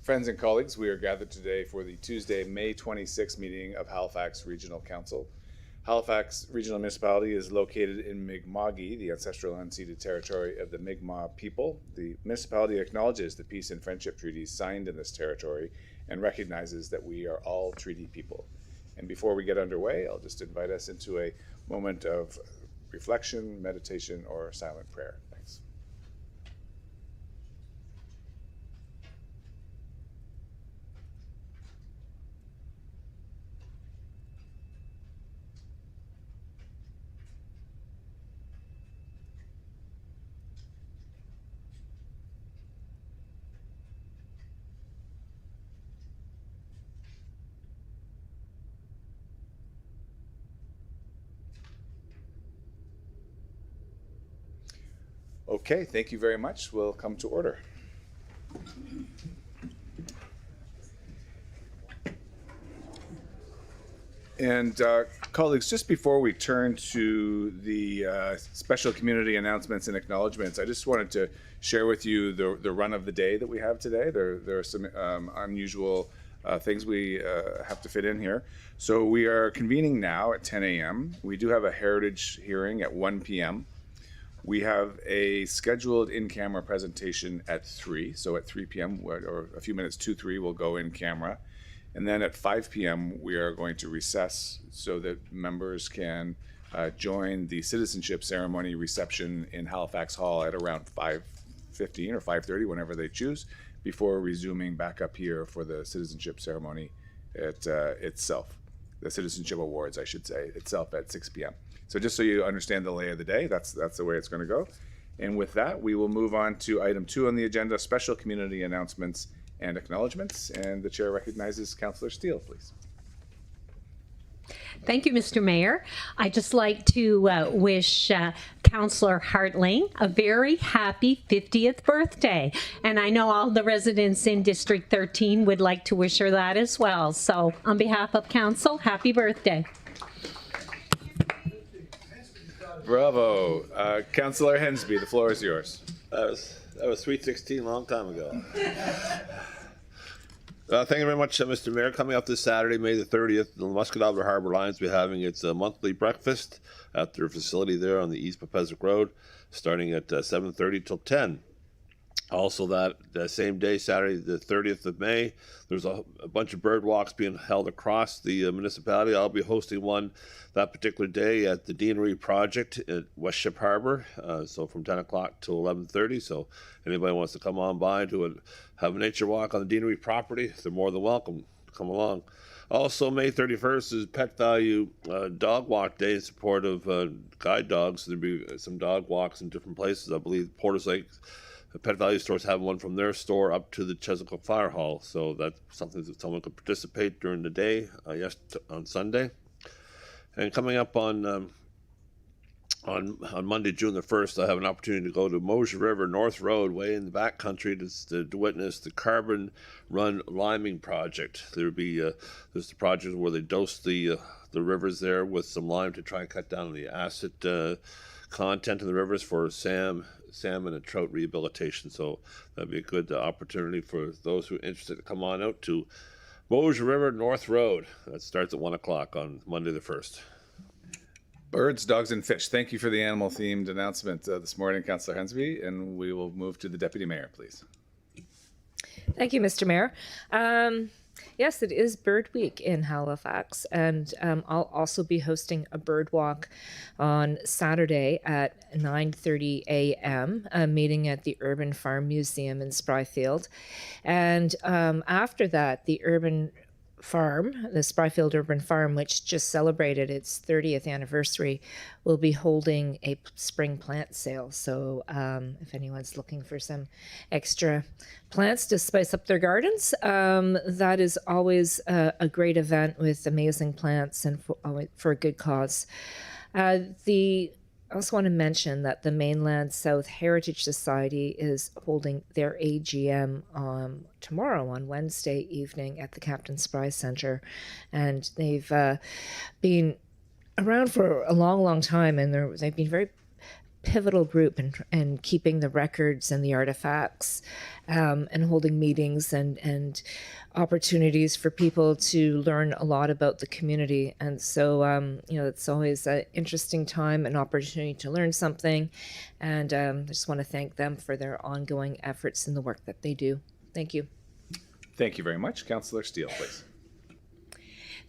Friends and colleagues, we are gathered today for the Tuesday, May 26th meeting of Halifax Regional Council. Halifax Regional Municipality is located in Mi'kma'ki, the ancestral unceded territory of the Mi'kmaq people. The municipality acknowledges the peace and friendship treaties signed in this territory and recognizes that we are all treaty people. And before we get underway, I'll just invite us into a moment of reflection, meditation, or silent prayer. Thanks. Okay, thank you very much. We'll come to order. And colleagues, just before we turn to the special community announcements and acknowledgements, I just wanted to share with you the run of the day that we have today. There are some unusual things we have to fit in here. So we are convening now at 10 a.m. We do have a heritage hearing at 1 p.m. We have a scheduled in-camera presentation at 3. So at 3 p.m. or a few minutes to 3, we'll go in camera. And then at 5 p.m. we are going to recess so that members can join the citizenship ceremony reception in Halifax Hall at around 5:15 or 5:30, whenever they choose, before resuming back up here for the citizenship ceremony itself. The Citizenship Awards, I should say, itself at 6 p.m. So just so you understand the lay of the day, that's the way it's going to go. And with that, we will move on to item 2 on the agenda, special community announcements and acknowledgements. And the chair recognizes Councillor Steele, please. Thank you, Mr. Mayor. I'd just like to wish Councillor Hartling a very happy 50th birthday. And I know all the residents in District 13 would like to wish her that as well. So on behalf of Council, happy birthday. Bravo. Councillor Hensby, the floor is yours. That was 316 a long time ago. Thank you very much, Mr. Mayor. Coming up this Saturday, May the 30th, the Muscatobler Harbor Lions will be having its monthly breakfast at their facility there on the East Pepesic Road, starting at 7:30 till 10. Also, that same day, Saturday, the 30th of May, there's a bunch of bird walks being held across the municipality. I'll be hosting one that particular day at the Deanery Project at West Ship Harbor, so from 10 o'clock to 11:30. So anybody wants to come on by to have a nature walk on the Deanery property, they're more than welcome to come along. Also, May 31st is Pet Value Dog Walk Day in support of guide dogs. There'll be some dog walks in different places. I believe Porter's Lake Pet Value stores have one from their store up to the Chesapeake Fire Hall. So that's something that someone could participate during the day, on Sunday. And coming up on Monday, June the 1st, I have an opportunity to go to Mosier River North Road, way in the back country, to witness the Carbon Run Liming Project. There's the project where they dose the rivers there with some lime to try and cut down the acid content in the rivers for salmon and trout rehabilitation. So that'd be a good opportunity for those who are interested to come on out to Mosier River North Road. That starts at 1 o'clock on Monday the 1st. Birds, dogs, and fish. Thank you for the animal-themed announcement this morning, Councillor Hensby. And we will move to the Deputy Mayor, please. Thank you, Mr. Mayor. Yes, it is Bird Week in Halifax, and I'll also be hosting a bird walk on Saturday at 9:30 a.m., a meeting at the Urban Farm Museum in Spryfield. And after that, the Spryfield Urban Farm, which just celebrated its 30th anniversary, will be holding a spring plant sale. So if anyone's looking for some extra plants to spice up their gardens, that is always a great event with amazing plants and for a good cause. I also want to mention that the Mainland South Heritage Society is holding their AGM tomorrow on Wednesday evening at the Captain Spry Centre. And they've been around for a long, long time, and they've been very pivotal group in keeping the records and the artifacts, and holding meetings and opportunities for people to learn a lot about the community. And so, it's always an interesting time, an opportunity to learn something. And I just want to thank them for their ongoing efforts in the work that they do. Thank you. Thank you very much. Councillor Steele, please.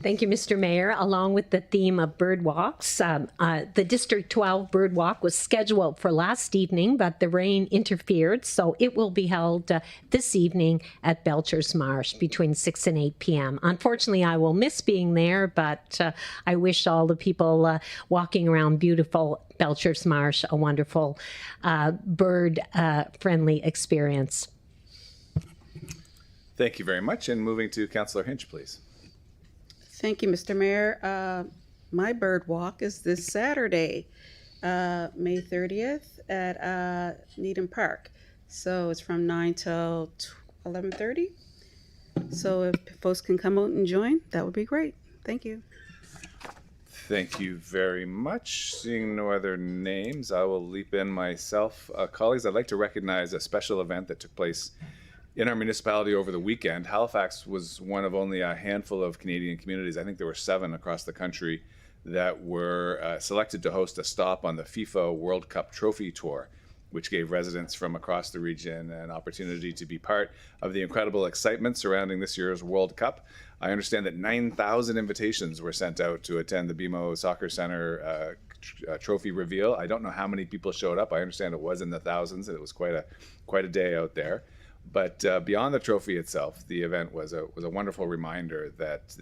Thank you, Mr. Mayor. Along with the theme of bird walks, the District 12 bird walk was scheduled for last evening, but the rain interfered, so it will be held this evening at Belcher's Marsh between 6 and 8 p.m. Unfortunately, I will miss being there, but I wish all the people walking around beautiful Belcher's Marsh a wonderful bird-friendly experience. Thank you very much. And moving to Councillor Hinch, please. Thank you, Mr. Mayor. My bird walk is this Saturday, May 30th at Needham Park. So it's from 9 till 11:30. So if folks can come out and join, that would be great. Thank you. Thank you very much. Seeing no other names, I will leap in myself. Colleagues, I'd like to recognize a special event that took place in our municipality over the weekend. Halifax was one of only a handful of Canadian communities, I think there were 7 across the country, that were selected to host a stop on the FIFA World Cup Trophy Tour, which gave residents from across the region an opportunity to be part of the incredible excitement surrounding this year's World Cup. I understand that 9,000 invitations were sent out to attend the BMO Soccer Centre trophy reveal. I don't know how many people showed up. I understand it was in the thousands, and it was quite a day out there. But beyond the trophy itself, the event was a wonderful reminder that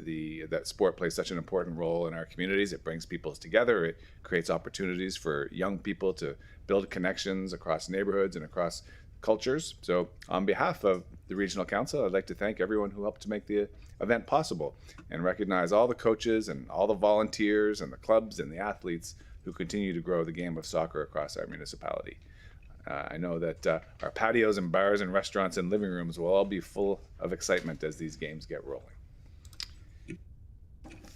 that sport plays such an important role in our communities. It brings people together. It creates opportunities for young people to build connections across neighborhoods and across cultures. So on behalf of the Regional Council, I'd like to thank everyone who helped to make the event possible and recognize all the coaches and all the volunteers and the clubs and the athletes who continue to grow the game of soccer across our municipality. I know that our patios and bars and restaurants and living rooms will all be full of excitement as these games get rolling.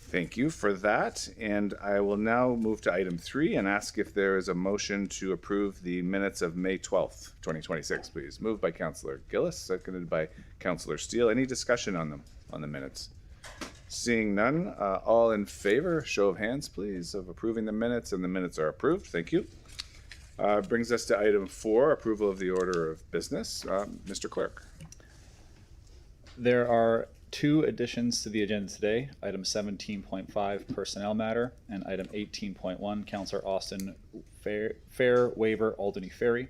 Thank you for that. And I will now move to item 3 and ask if there is a motion to approve the minutes of May 12th, 2026, please. Moved by Councillor Gillis, seconded by Councillor Steele. Any discussion on the minutes? Seeing none, all in favor, show of hands, please, of approving the minutes, and the minutes are approved. Thank you. Brings us to item 4, approval of the order of business. Mr. Clerk. There are 2 additions to the agenda today. Item 17.5, personnel matter, and item 18.1, Councillor Austin Fair waiver, Alderney Ferry.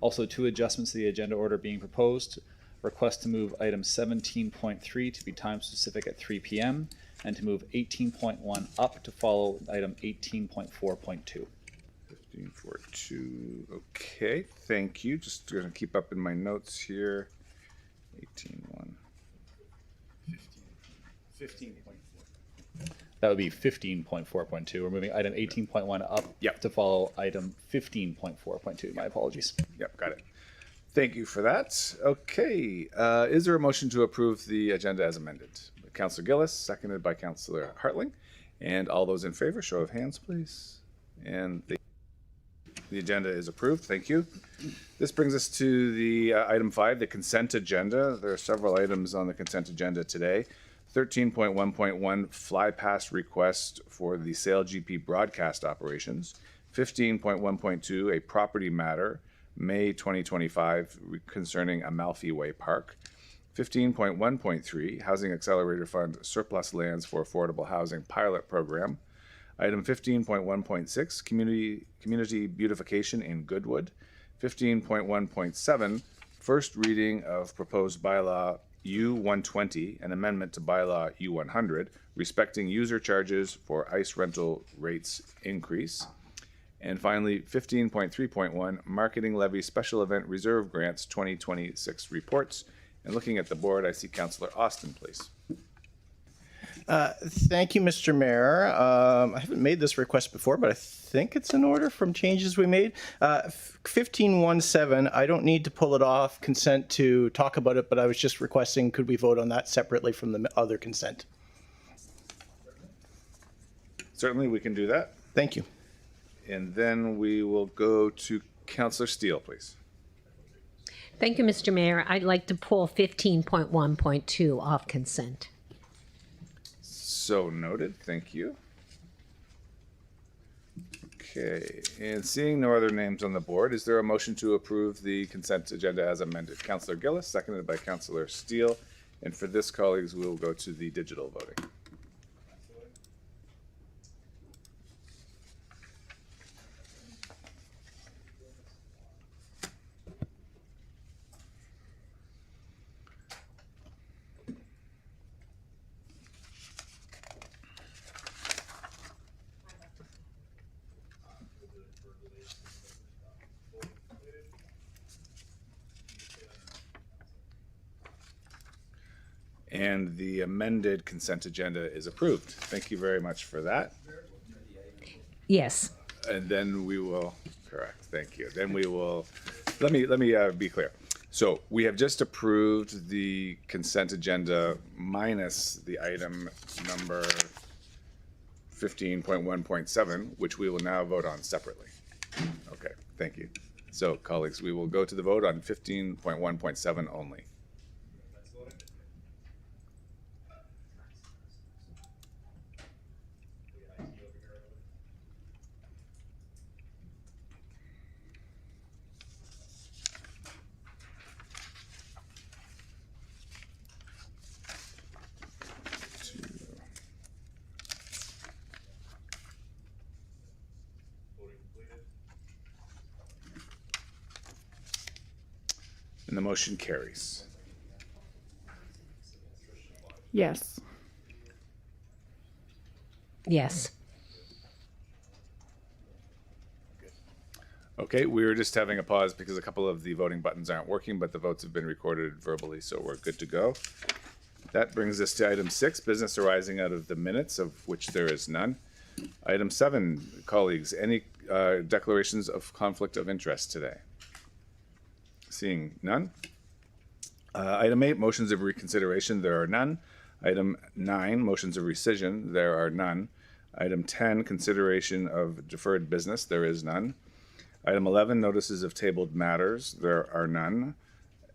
Also 2 adjustments to the agenda order being proposed. Request to move item 17.3 to be time specific at 3 p.m. and to move 18.1 up to follow item 18.4.2. 15.42. Okay, thank you. Just going to keep up in my notes here. 18.1. 15.4. That would be 15.4.2. We're moving item 18.1 up Yep. to follow item 15.4.2. My apologies. Yep, got it. Thank you for that. Okay, is there a motion to approve the agenda as amended? Councillor Gillis, seconded by Councillor Hartling. And all those in favor, show of hands, please. And the agenda is approved. Thank you. This brings us to the item 5, the consent agenda. There are several items on the consent agenda today. 13.1.1, fly pass request for the Sale GP broadcast operations. 15.1.2, a property matter, May 2025, concerning Amalfi Way Park. 15.1.3, Housing Accelerator Fund surplus lands for affordable housing pilot program. Item 15.1.6, community beautification in Goodwood. 15.1.7, first reading of proposed bylaw U120, an amendment to bylaw U100, respecting user charges for ICE rental rates increase. And finally, 15.3.1, marketing levy special event reserve grants 2026 reports. And looking at the board, I see Councillor Austin, please. Thank you, Mr. Mayor. I haven't made this request before, but I think it's in order from changes we made. 15.1.7, I don't need to pull it off consent to talk about it, but I was just requesting, could we vote on that separately from the other consent? Certainly, we can do that. Thank you. And then we will go to Councillor Steele, please. Thank you, Mr. Mayor. I'd like to pull 15.1.2 off consent. So noted. Thank you. Okay, and seeing no other names on the board, is there a motion to approve the consent agenda as amended? Councillor Gillis, seconded by Councillor Steele. And for this, colleagues, we'll go to the digital voting. And the amended consent agenda is approved. Thank you very much for that. Yes. And then we will, correct, thank you. Then we will, let me be clear. So we have just approved the consent agenda minus the item number 15.1.7, which we will now vote on separately. Okay, thank you. So colleagues, we will go to the vote on 15.1.7 only. And the motion carries. Yes. Yes. Okay, we were just having a pause because a couple of the voting buttons aren't working, but the votes have been recorded verbally, so we're good to go. That brings us to item 6, business arising out of the minutes, of which there is none. Item 7, colleagues, any declarations of conflict of interest today? Seeing none. Item 8, motions of reconsideration, there are none. Item 9, motions of rescission, there are none. Item 10, consideration of deferred business, there is none. Item 11, notices of tabled matters, there are none.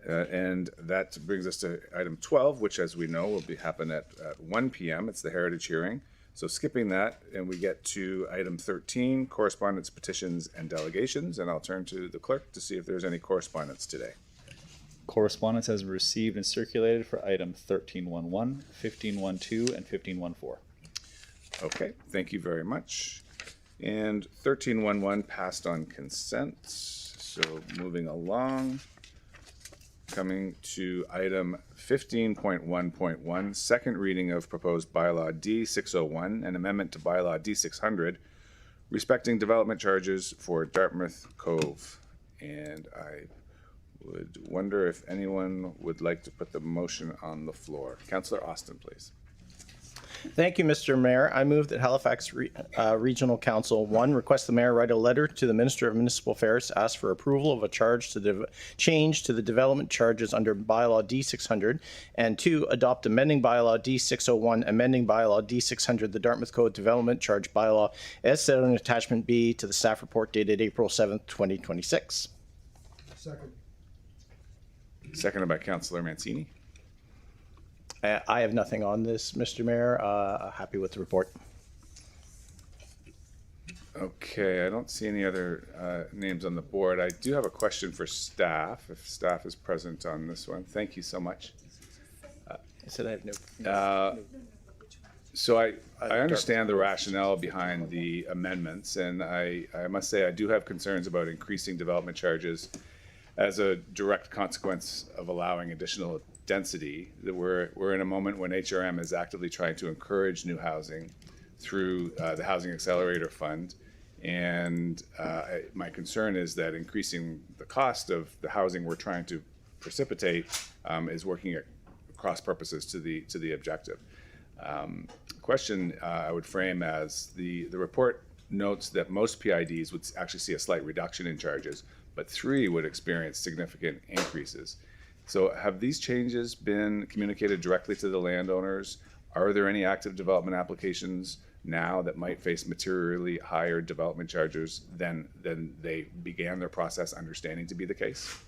And that brings us to item 12, which, as we know, will happen at 1 p.m. It's the Heritage hearing. So skipping that, and we get to item 13, correspondence, petitions, and delegations. And I'll turn to the clerk to see if there's any correspondence today. Correspondence has been received and circulated for item 13.11, 15.12, and 15.14. Okay, thank you very much. And 13.11 passed on consent. So moving along, coming to item 15.1.1, second reading of proposed bylaw D601, an amendment to bylaw D600, respecting development charges for Dartmouth Cove. And I would wonder if anyone would like to put the motion on the floor. Councillor Austin, please. Thank you, Mr. Mayor. I move that Halifax Regional Council, 1, request the mayor write a letter to the Minister of Municipal Affairs to ask for approval of a charge to change to the development charges under bylaw D600, and 2, adopt amending bylaw D601, amending bylaw D600, the Dartmouth Code development charge bylaw, as set on attachment B to the staff report dated April 7th, 2026. Second. Seconded by Councillor Mancini. I have nothing on this, Mr. Mayor. Happy with the report. Okay, I don't see any other names on the board. I do have a question for staff, if staff is present on this one. Thank you so much. I said I have no. So I understand the rationale behind the amendments, and I must say I do have concerns about increasing development charges as a direct consequence of allowing additional density. That we're in a moment when HRM is actively trying to encourage new housing through the Housing Accelerator Fund. And my concern is that increasing the cost of the housing we're trying to precipitate is working at cross purposes to the objective. Question I would frame as the report notes that most PIDs would actually see a slight reduction in charges, but 3 would experience significant increases. So have these changes been communicated directly to the landowners? Are there any active development applications now that might face materially higher development charges than they began their process understanding to be the case?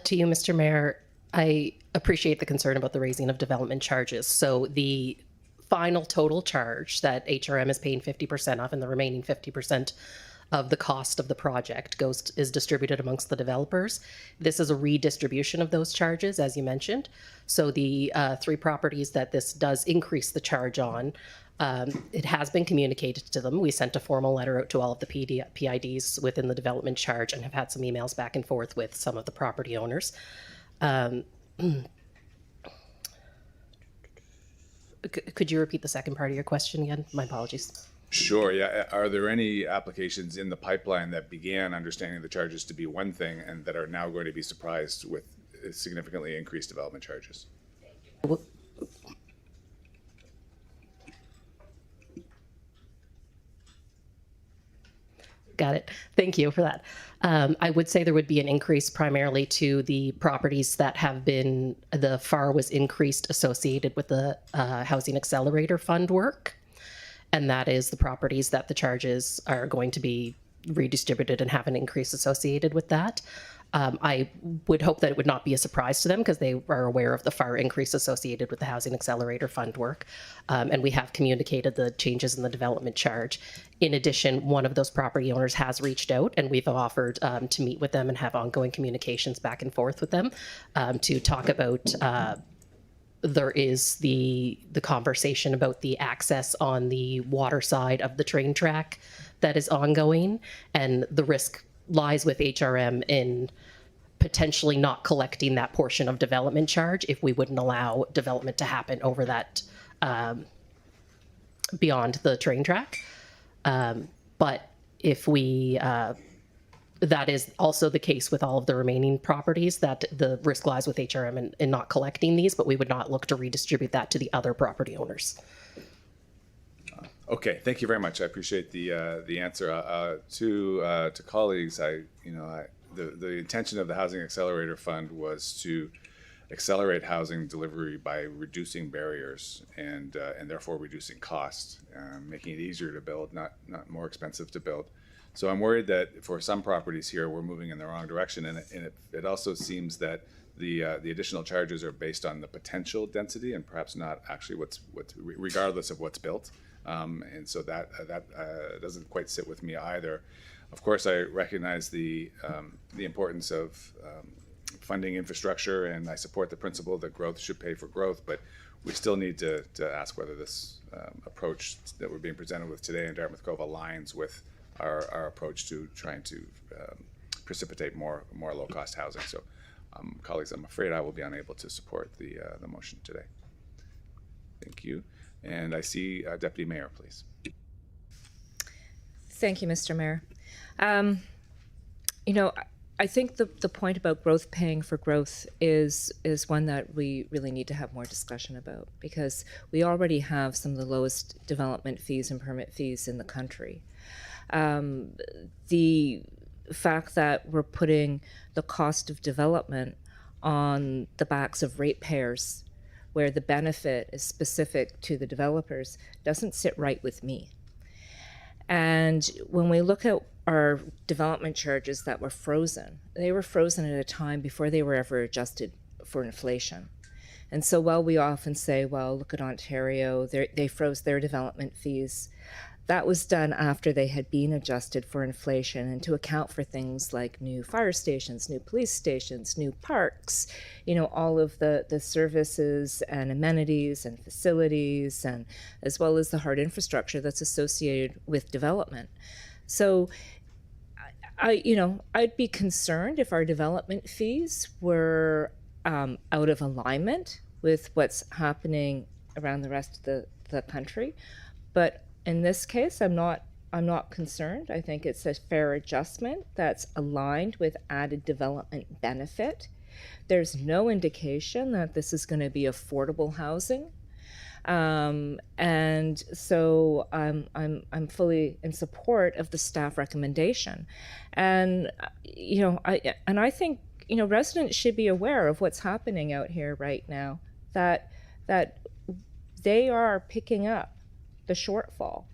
To you, Mr. Mayor, I appreciate the concern about the raising of development charges. So the final total charge that HRM is paying 50% of, and the remaining 50% of the cost of the project is distributed amongst the developers. This is a redistribution of those charges, as you mentioned. So the 3 properties that this does increase the charge on, it has been communicated to them. We sent a formal letter out to all of the PIDs within the development charge and have had some emails back and forth with some of the property owners. Could you repeat the second part of your question again? My apologies. Sure, yeah. Are there any applications in the pipeline that began understanding the charges to be one thing and that are now going to be surprised with significantly increased development charges? Got it. Thank you for that. I would say there would be an increase primarily to the properties that have been, the FAR was increased associated with the Housing Accelerator Fund work. And that is the properties that the charges are going to be redistributed and have an increase associated with that. I would hope that it would not be a surprise to them because they are aware of the FAR increase associated with the Housing Accelerator Fund work. And we have communicated the changes in the development charge. In addition, one of those property owners has reached out and we've offered to meet with them and have ongoing communications back and forth with them to talk about there is the conversation about the access on the water side of the train track that is ongoing, and the risk lies with HRM in potentially not collecting that portion of development charge if we wouldn't allow development to happen over that beyond the train track. But if we that is also the case with all of the remaining properties, that the risk lies with HRM in not collecting these, but we would not look to redistribute that to the other property owners. Okay, thank you very much. I appreciate the answer. To colleagues, the intention of the Housing Accelerator Fund was to accelerate housing delivery by reducing barriers and therefore reducing costs, making it easier to build, not more expensive to build. So I'm worried that for some properties here, we're moving in the wrong direction, and it also seems that the additional charges are based on the potential density and perhaps not actually what's regardless of what's built. And so that doesn't quite sit with me either. Of course, I recognize the importance of funding infrastructure, and I support the principle that growth should pay for growth, but we still need to ask whether this approach that we're being presented with today in Dartmouth Cove aligns with our approach to trying to precipitate more low-cost housing. So, colleagues, I'm afraid I will be unable to support the motion today. Thank you. And I see Deputy Mayor, please. Thank you, Mr. Mayor. I think the point about growth paying for growth is one that we really need to have more discussion about, because we already have some of the lowest development fees and permit fees in the country. The fact that we're putting the cost of development on the backs of ratepayers, where the benefit is specific to the developers, doesn't sit right with me. And when we look at our development charges that were frozen, they were frozen at a time before they were ever adjusted for inflation. And so while we often say, well, look at Ontario, they froze their development fees, that was done after they had been adjusted for inflation and to account for things like new fire stations, new police stations, new parks, all of the services and amenities and facilities, and as well as the hard infrastructure that's associated with development. So I'd be concerned if our development fees were out of alignment with what's happening around the rest of the country. But in this case, I'm not concerned. I think it's a fair adjustment that's aligned with added development benefit. There's no indication that this is going to be affordable housing. And so I'm fully in support of the staff recommendation. And I think residents should be aware of what's happening out here right now, that they are picking up the shortfall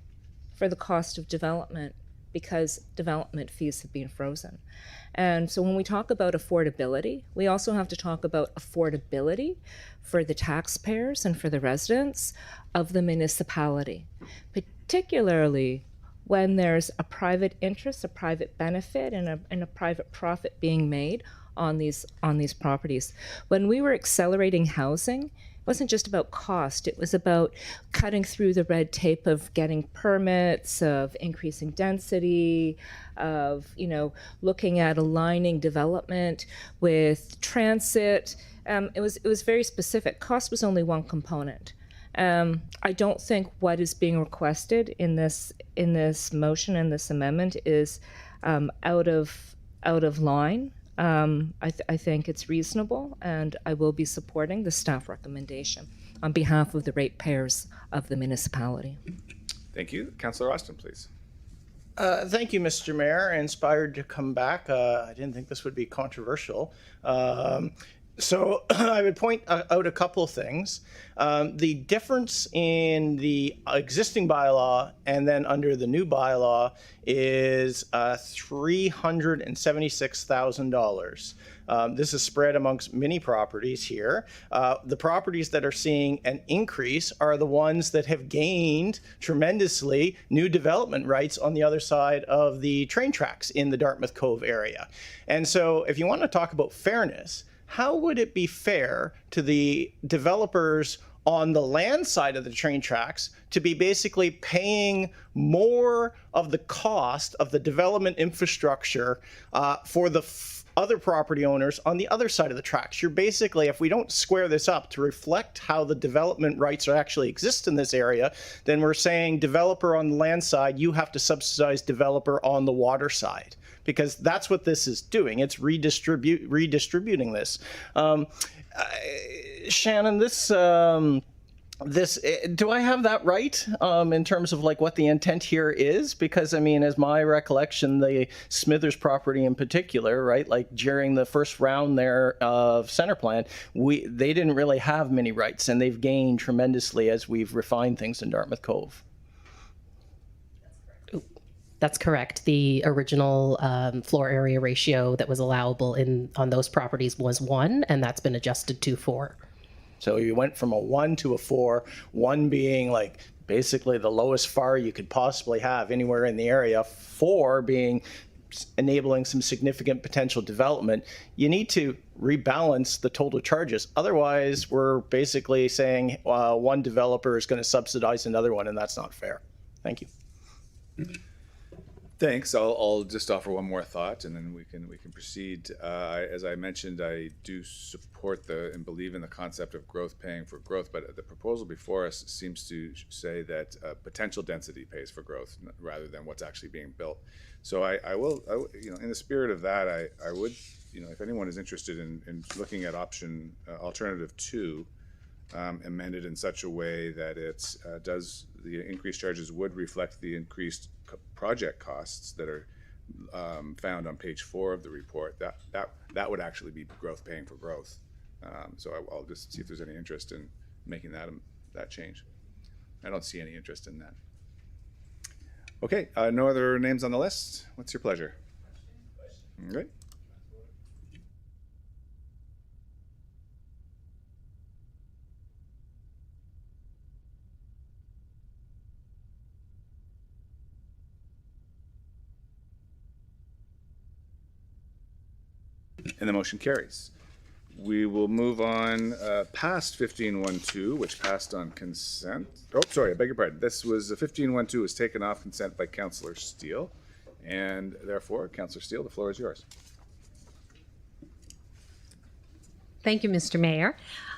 for the cost of development because development fees have been frozen. And so when we talk about affordability, we also have to talk about affordability for the taxpayers and for the residents of the municipality, particularly when there's a private interest, a private benefit, and a private profit being made on these properties. When we were accelerating housing, it wasn't just about cost, it was about cutting through the red tape of getting permits, of increasing density, of looking at aligning development with transit. It was very specific. Cost was only one component. I don't think what is being requested in this motion and this amendment is out of line. I think it's reasonable, and I will be supporting the staff recommendation on behalf of the ratepayers of the municipality. Thank you. Councillor Austin, please. Thank you, Mr. Mayor. Inspired to come back. I didn't think this would be controversial. So I would point out a couple of things. The difference in the existing bylaw and then under the new bylaw is $376,000. This is spread amongst many properties here. The properties that are seeing an increase are the ones that have gained tremendously new development rights on the other side of the train tracks in the Dartmouth Cove area. And so if you want to talk about fairness, how would it be fair to the developers on the land side of the train tracks to be basically paying more of the cost of the development infrastructure for the other property owners on the other side of the tracks? You're basically, if we don't square this up to reflect how the development rights actually exist in this area, then we're saying developer on the land side, you have to subsidize developer on the water side, because that's what this is doing. It's redistributing this. Shannon, do I have that right in terms of like what the intent here is? Because I mean, as my recollection, the Smithers property in particular, right, like during the first round there of Center Plan, they didn't really have many rights, and they've gained tremendously as we've refined things in Dartmouth Cove. That's correct. The original floor area ratio that was allowable on those properties was 1, and that's been adjusted to 4. So you went from a 1 to a 4, 1 being like basically the lowest FAR you could possibly have anywhere in the area, 4 being enabling some significant potential development. You need to rebalance the total charges. Otherwise, we're basically saying one developer is going to subsidize another one, and that's not fair. Thank you. Thanks. I'll just offer one more thought, and then we can proceed. As I mentioned, I do support and believe in the concept of growth paying for growth, but the proposal before us seems to say that potential density pays for growth rather than what's actually being built. So I will, in the spirit of that, I would, if anyone is interested in looking at alternative 2, amended in such a way that it does, the increased charges would reflect the increased project costs that are found on page 4 of the report. That would actually be growth paying for growth. So I'll just see if there's any interest in making that change. I don't see any interest in that. Okay, no other names on the list. What's your pleasure? All right. And the motion carries. We will move on past 1512, which passed on consent. Oh, sorry, I beg your pardon. This was 1512 was taken off consent by Councillor Steele, and therefore, Councillor Steele, the floor is yours. Thank you, Mr. Mayor.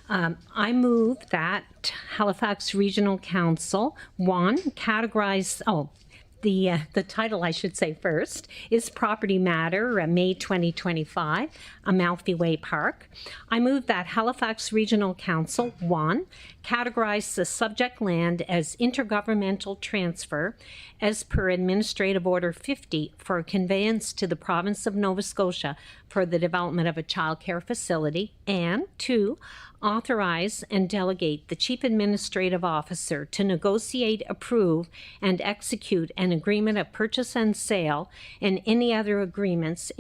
I move that Halifax Regional Council, 1, categorize, the title I should say first is Property Matter, May 2025, Amalfi Way Park. I move that Halifax Regional Council, 1, categorize the subject land as intergovernmental transfer as per Administrative Order 50 for conveyance to the province of Nova Scotia for the development of a childcare facility, and 2, authorize and delegate the Chief Administrative Officer to negotiate, approve, and execute an agreement of purchase and sale and any other agreements,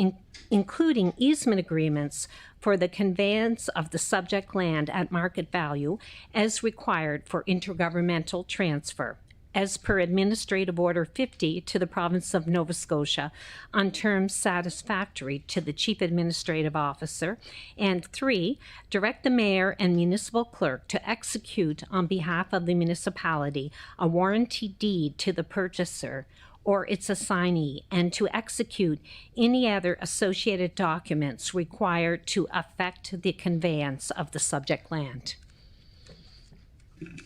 including easement agreements, for the conveyance of the subject land at market value as required for intergovernmental transfer, as per Administrative Order 50 to the Province of Nova Scotia, on terms satisfactory to the Chief Administrative Officer. And 3, direct the Mayor and Municipal Clerk to execute on behalf of the municipality a warranty deed to the purchaser or its assignee, and to execute any other associated documents required to effect the conveyance of the subject land.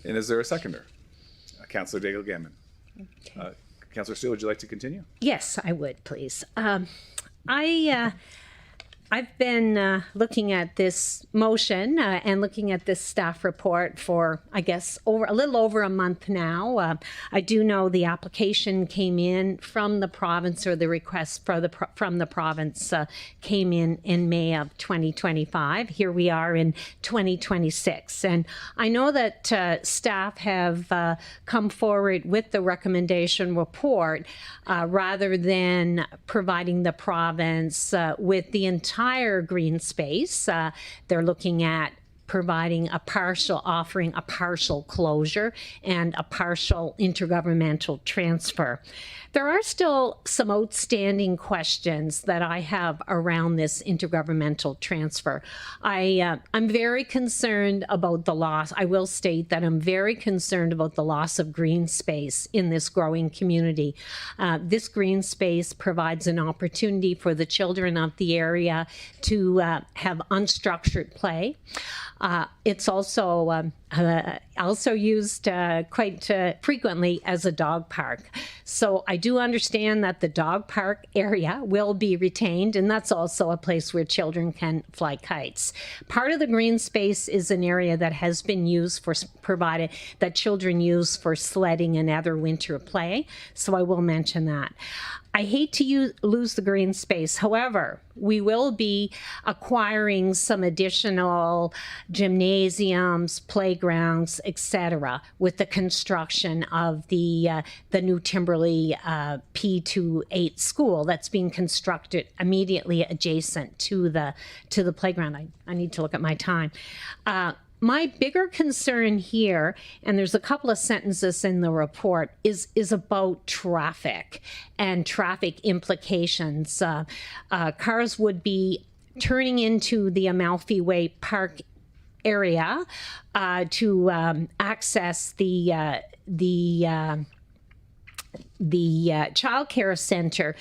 And is there a seconder? Councillor Daigle Gammon. Councillor Steele, would you like to continue? Yes, I would, please. I've been looking at this motion and looking at this staff report for, I guess, a little over a month now. I do know the application came in from the province, or the request from the province came in May of 2025. Here we are in 2026. And I know that staff have come forward with the recommendation report rather than providing the province with the entire green space. They're looking at offering a partial closure and a partial intergovernmental transfer. There are still some outstanding questions that I have around this intergovernmental transfer. I'm very concerned about the loss. I will state that I'm very concerned about the loss of green space in this growing community. This green space provides an opportunity for the children of the area to have unstructured play. It's also used quite frequently as a dog park. So I do understand that the dog park area will be retained, and that's also a place where children can fly kites. Part of the green space is an area that has been used provided that children use for sledding and other winter play. So I will mention that. I hate to lose the green space. However, we will be acquiring some additional gymnasiums, playgrounds, etc., with the construction of the new Timberley P28 school that's being constructed immediately adjacent to the playground. I need to look at my time. My bigger concern here, and there's a couple of sentences in the report, is about traffic and traffic implications. Cars would be turning into the Amalfi Way Park area to access the child care center.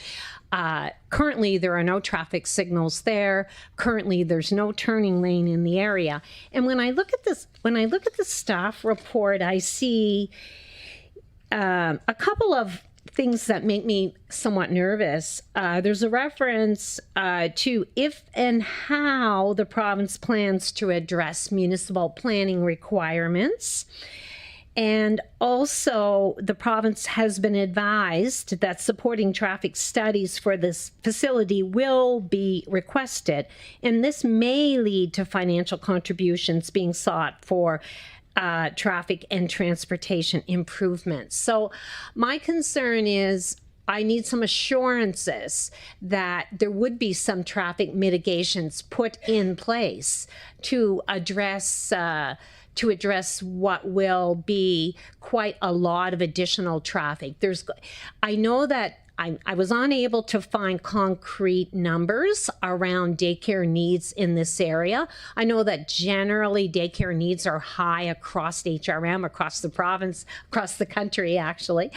Currently, there are no traffic signals there. Currently, there's no turning lane in the area. And when I look at the staff report, I see a couple of things that make me somewhat nervous. There's a reference to if and how the province plans to address municipal planning requirements. And also, the province has been advised that supporting traffic studies for this facility will be requested. And this may lead to financial contributions being sought for traffic and transportation improvements. So my concern is I need some assurances that there would be some traffic mitigations put in place to address what will be quite a lot of additional traffic. I know that I was unable to find concrete numbers around daycare needs in this area. I know that generally daycare needs are high across HRM, across the province, across the country, actually.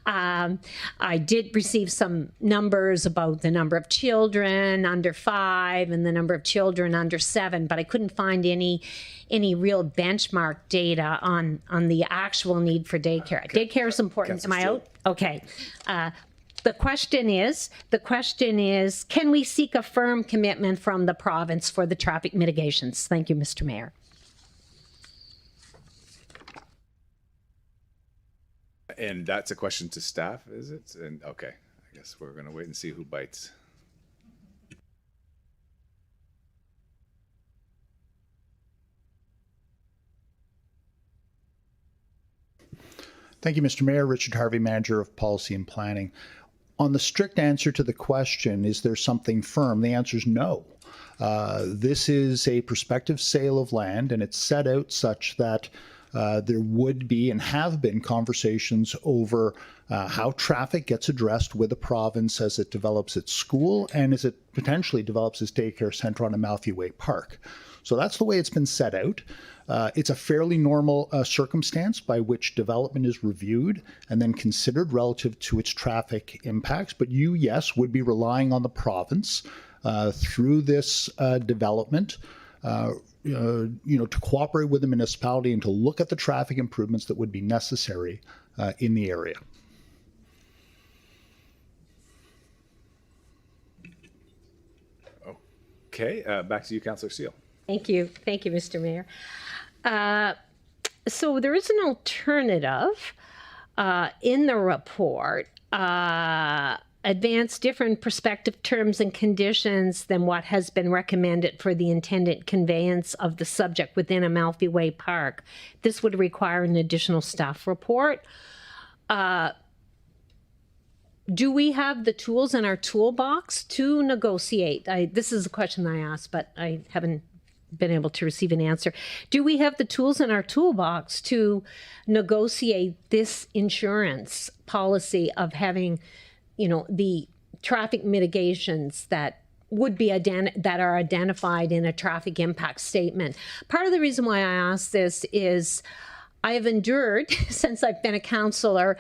I did receive some numbers about the number of children under 5 and the number of children under 7, but I couldn't find any real benchmark data on the actual need for daycare. Daycare is important. Am I out? Okay. The question is, can we seek a firm commitment from the province for the traffic mitigations? Thank you, Mr. Mayor. And that's a question to staff, is it? And okay, I guess we're going to wait and see who bites. Thank you, Mr. Mayor. Richard Harvey, Manager of Policy and Planning. On the strict answer to the question, is there something firm? The answer is no. This is a prospective sale of land, and it's set out such that there would be and have been conversations over how traffic gets addressed with the province as it develops its school and as it potentially develops its daycare center on Amalfi Way Park. So that's the way it's been set out. It's a fairly normal circumstance by which development is reviewed and then considered relative to its traffic impacts. But you, yes, would be relying on the province through this development to cooperate with the municipality and to look at the traffic improvements that would be necessary in the area. Okay, back to you, Councillor Steele. Thank you. Thank you, Mr. Mayor. So there is an alternative in the report, advance different prospective terms and conditions than what has been recommended for the intended conveyance of the subject within Amalfi Way Park. This would require an additional staff report. Do we have the tools in our toolbox to negotiate? This is a question I asked, but I haven't been able to receive an answer. Do we have the tools in our toolbox to negotiate this insurance policy of having, the traffic mitigations that would be that are identified in a traffic impact statement? Part of the reason why I ask this is I have endured, since I've been a councillor,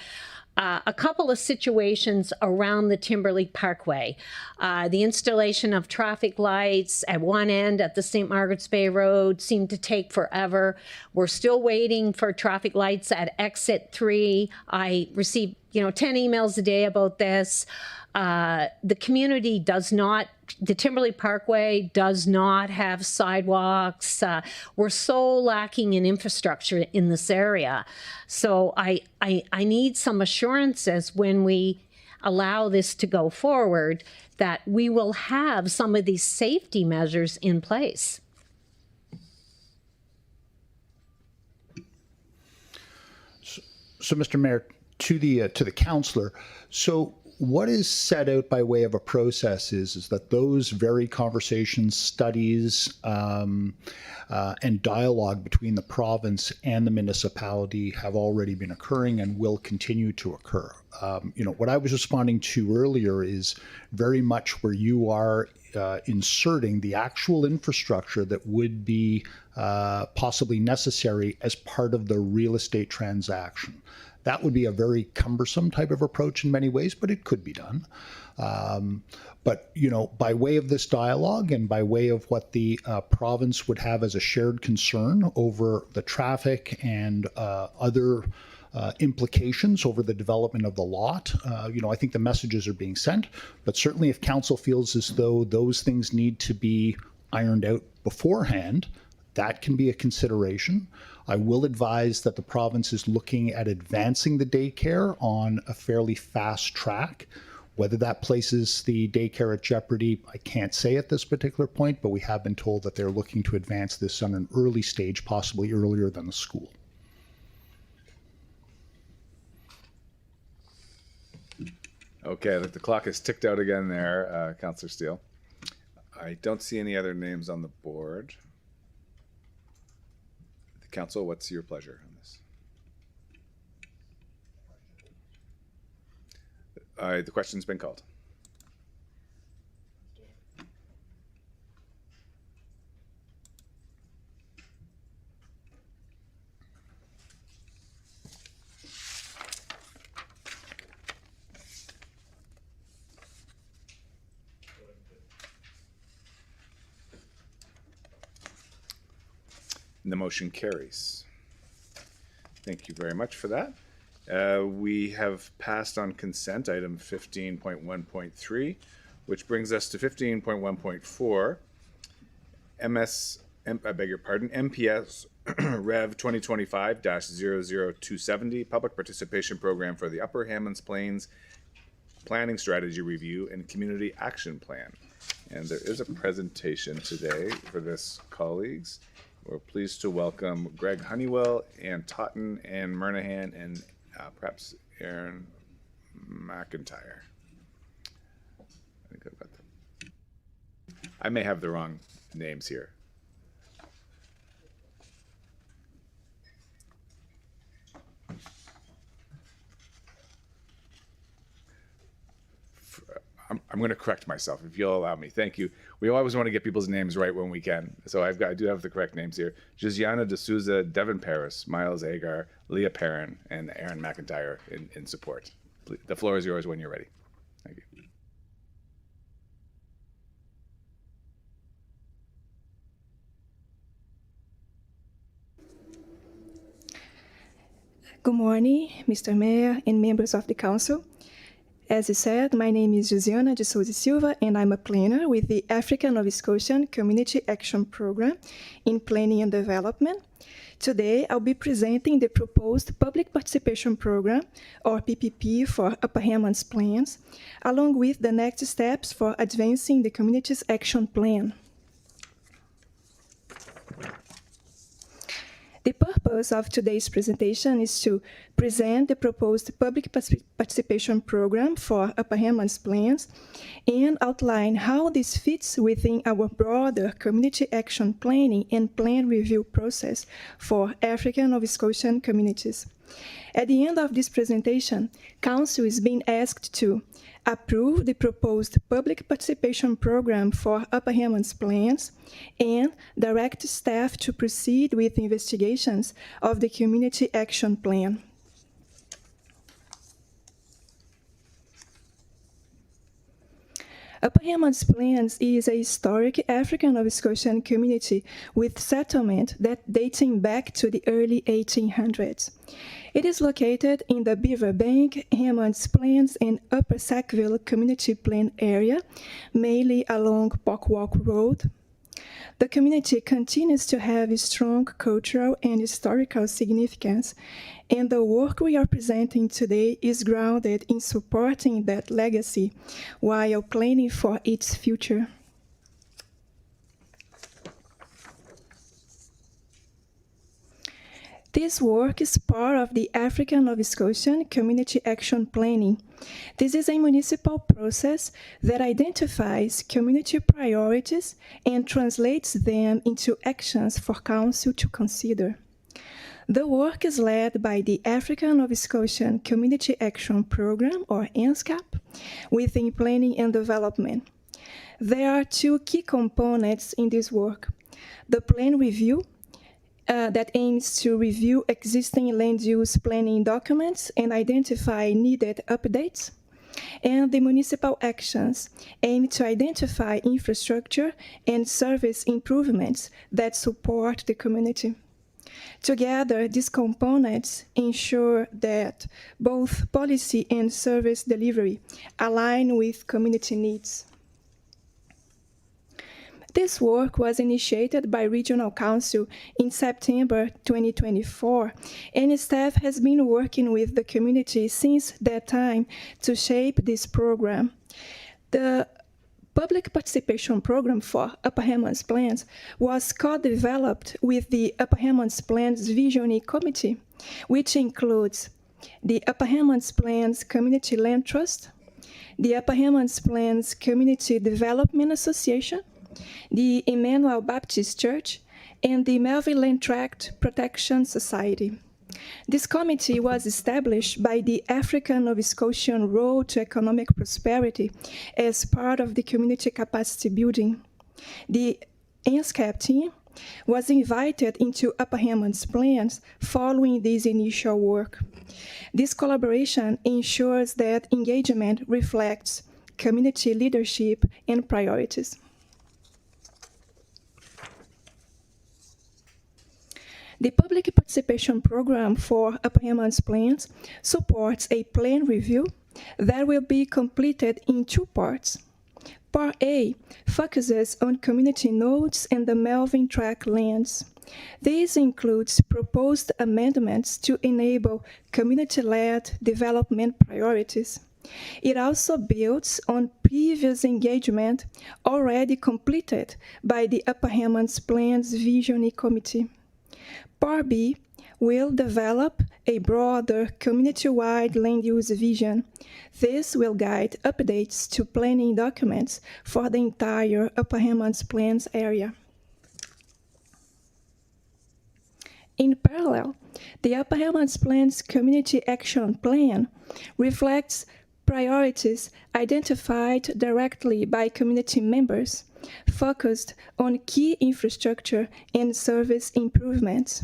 a couple of situations around the Timberlake Parkway. The installation of traffic lights at one end at the St. Margaret's Bay Road seemed to take forever. We're still waiting for traffic lights at exit 3. I receive 10 emails a day about this. The community does not, the Timberlake Parkway does not have sidewalks. We're so lacking in infrastructure in this area. So I need some assurances when we allow this to go forward that we will have some of these safety measures in place. So, Mr. Mayor, to the councillor, so what is set out by way of a process is that those very conversations, studies, and dialogue between the province and the municipality have already been occurring and will continue to occur. What I was responding to earlier is very much where you are inserting the actual infrastructure that would be possibly necessary as part of the real estate transaction. That would be a very cumbersome type of approach in many ways, but it could be done. But by way of this dialogue and by way of what the province would have as a shared concern over the traffic and other implications over the development of the lot, I think the messages are being sent. But certainly if council feels as though those things need to be ironed out beforehand, that can be a consideration. I will advise that the province is looking at advancing the daycare on a fairly fast track. Whether that places the daycare at jeopardy, I can't say at this particular point, but we have been told that they're looking to advance this on an early stage, possibly earlier than the school. Okay, the clock has ticked out again there, Councillor Steele. I don't see any other names on the board. Council, what's your pleasure on this? The question's been called. And the motion carries. Thank you very much for that. We have passed on consent item 15.1.3, which brings us to 15.1.4, MPS Rev 2025-00270, Public Participation Program for the Upper Hammonds Plains Planning Strategy Review and Community Action Plan. And there is a presentation today for this, colleagues. We're pleased to welcome Greg Honeywell, Ann Totten, Ann Murnahan, and perhaps Aaron McIntyre. I think I've got them. I may have the wrong names here. I'm going to correct myself if you'll allow me. Thank you. We always want to get people's names right when we can. So I do have the correct names here. Josiana D'Souza, Devin Paris, Miles Agar, Leah Perrin, and Aaron McIntyre in support. The floor is yours when you're ready. Thank you. Good morning, Mr. Mayor and members of the council. As you said, my name is Josiana de Souza Silva, and I'm a planner with the African Nova Scotian Community Action Program in Planning and Development. Today, I'll be presenting the proposed Public Participation Program, or PPP, for Upper Hammonds Plans, along with the next steps for advancing the community's action plan. The purpose of today's presentation is to present the proposed public participation program for Upper Hammonds Plans and outline how this fits within our broader community action planning and plan review process for African Nova Scotian communities. At the end of this presentation, Council is being asked to approve the proposed public participation program for Upper Hammonds Plans and direct staff to proceed with investigations of the Community Action Plan. Upper Hammonds Plans is a historic African Nova Scotian community with settlement that dating back to the early 1800s. It is located in the Beaver Bank, Hammonds Plans, and Upper Sackville Community Plan area, mainly along Pockwalk Road. The community continues to have a strong cultural and historical significance, and the work we are presenting today is grounded in supporting that legacy while planning for its future. This work is part of the African Nova Scotian Community Action Planning. This is a municipal process that identifies community priorities and translates them into actions for Council to consider. The work is led by the African Nova Scotian Community Action Program, or ANSCAP, within Planning and Development. There are two key components in this work: the plan review, that aims to review existing land use planning documents and identify needed updates, and the municipal actions aim to identify infrastructure and service improvements that support the community. Together, these components ensure that both policy and service delivery align with community needs. This work was initiated by Regional Council in September 2024, and staff has been working with the community since that time to shape this program. The Public Participation Program for Upper Hammonds Plans was co-developed with the Upper Hammonds Plans Visioning Committee, which includes the Upper Hammonds Plans Community Land Trust, the Upper Hammonds Plans Community Development Association, the Emmanuel Baptist Church, and the Melville Land Tract Protection Society. This committee was established by the African Nova Scotian Road to Economic Prosperity as part of the community capacity building. The ANSCAP team was invited into Upper Hammonds Plans following this initial work. This collaboration ensures that engagement reflects community leadership and priorities. The Public Participation Program for Upper Hammonds Plans supports a plan review that will be completed in two parts. Part A focuses on community nodes and the Melville Tract lands. This includes proposed amendments to enable community-led development priorities. It also builds on previous engagement already completed by the Upper Hammonds Plans Visioning Committee. Part B will develop a broader community-wide land use vision. This will guide updates to planning documents for the entire Upper Hammonds Plains area. In parallel, the Upper Hammonds Plains Community Action Plan reflects priorities identified directly by community members, focused on key infrastructure and service improvements.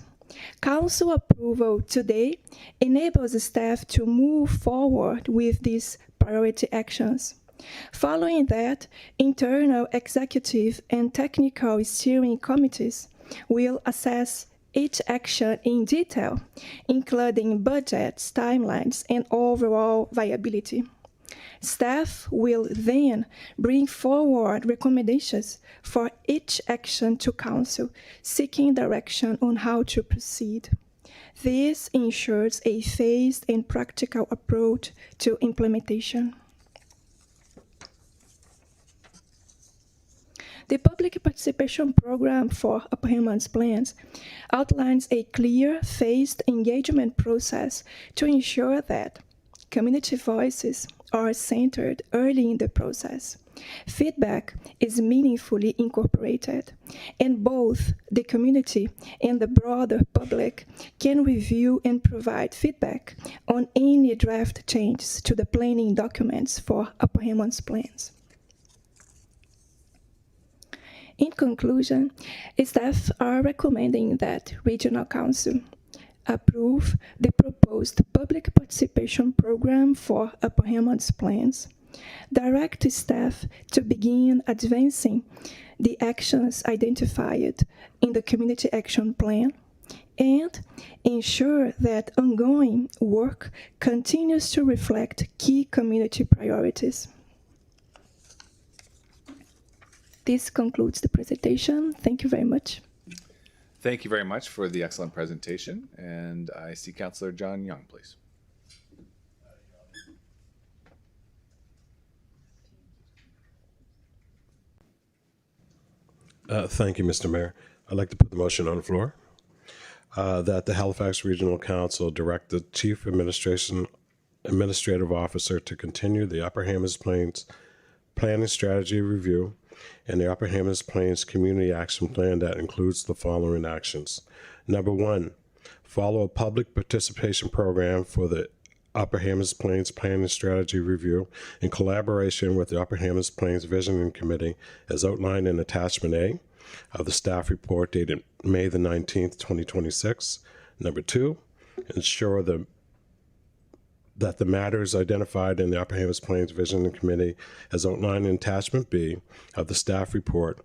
Council approval today enables staff to move forward with these priority actions. Following that, internal executive and technical steering committees will assess each action in detail, including budgets, timelines, and overall viability. Staff will then bring forward recommendations for each action to Council, seeking direction on how to proceed. This ensures a phased and practical approach to implementation. The Public Participation Program for Upper Hammonds Plains outlines a clear, phased engagement process to ensure that community voices are centered early in the process. Feedback is meaningfully incorporated, and both the community and the broader public can review and provide feedback on any draft changes to the planning documents for Upper Hammonds Plains. In conclusion, staff are recommending that Regional Council approve the proposed public participation program for Upper Hammonds Plains, direct staff to begin advancing the actions identified in the Community Action Plan, and ensure that ongoing work continues to reflect key community priorities. This concludes the presentation. Thank you very much. Thank you very much for the excellent presentation. And I see Councillor John Young, please. Thank you, Mr. Mayor. I'd like to put the motion on the floor that the Halifax Regional Council direct the Chief Administrative Officer to continue the Upper Hammonds Plains Planning Strategy Review and the Upper Hammonds Plains Community Action Plan that includes the following actions. Number one, follow a public participation program for the Upper Hammonds Plains Planning Strategy Review in collaboration with the Upper Hammonds Plains Visioning Committee as outlined in Attachment A of the staff report dated May the 19th, 2026. Number two, ensure that the matters identified in the Upper Hammonds Plains Visioning Committee as outlined in Attachment B of the staff report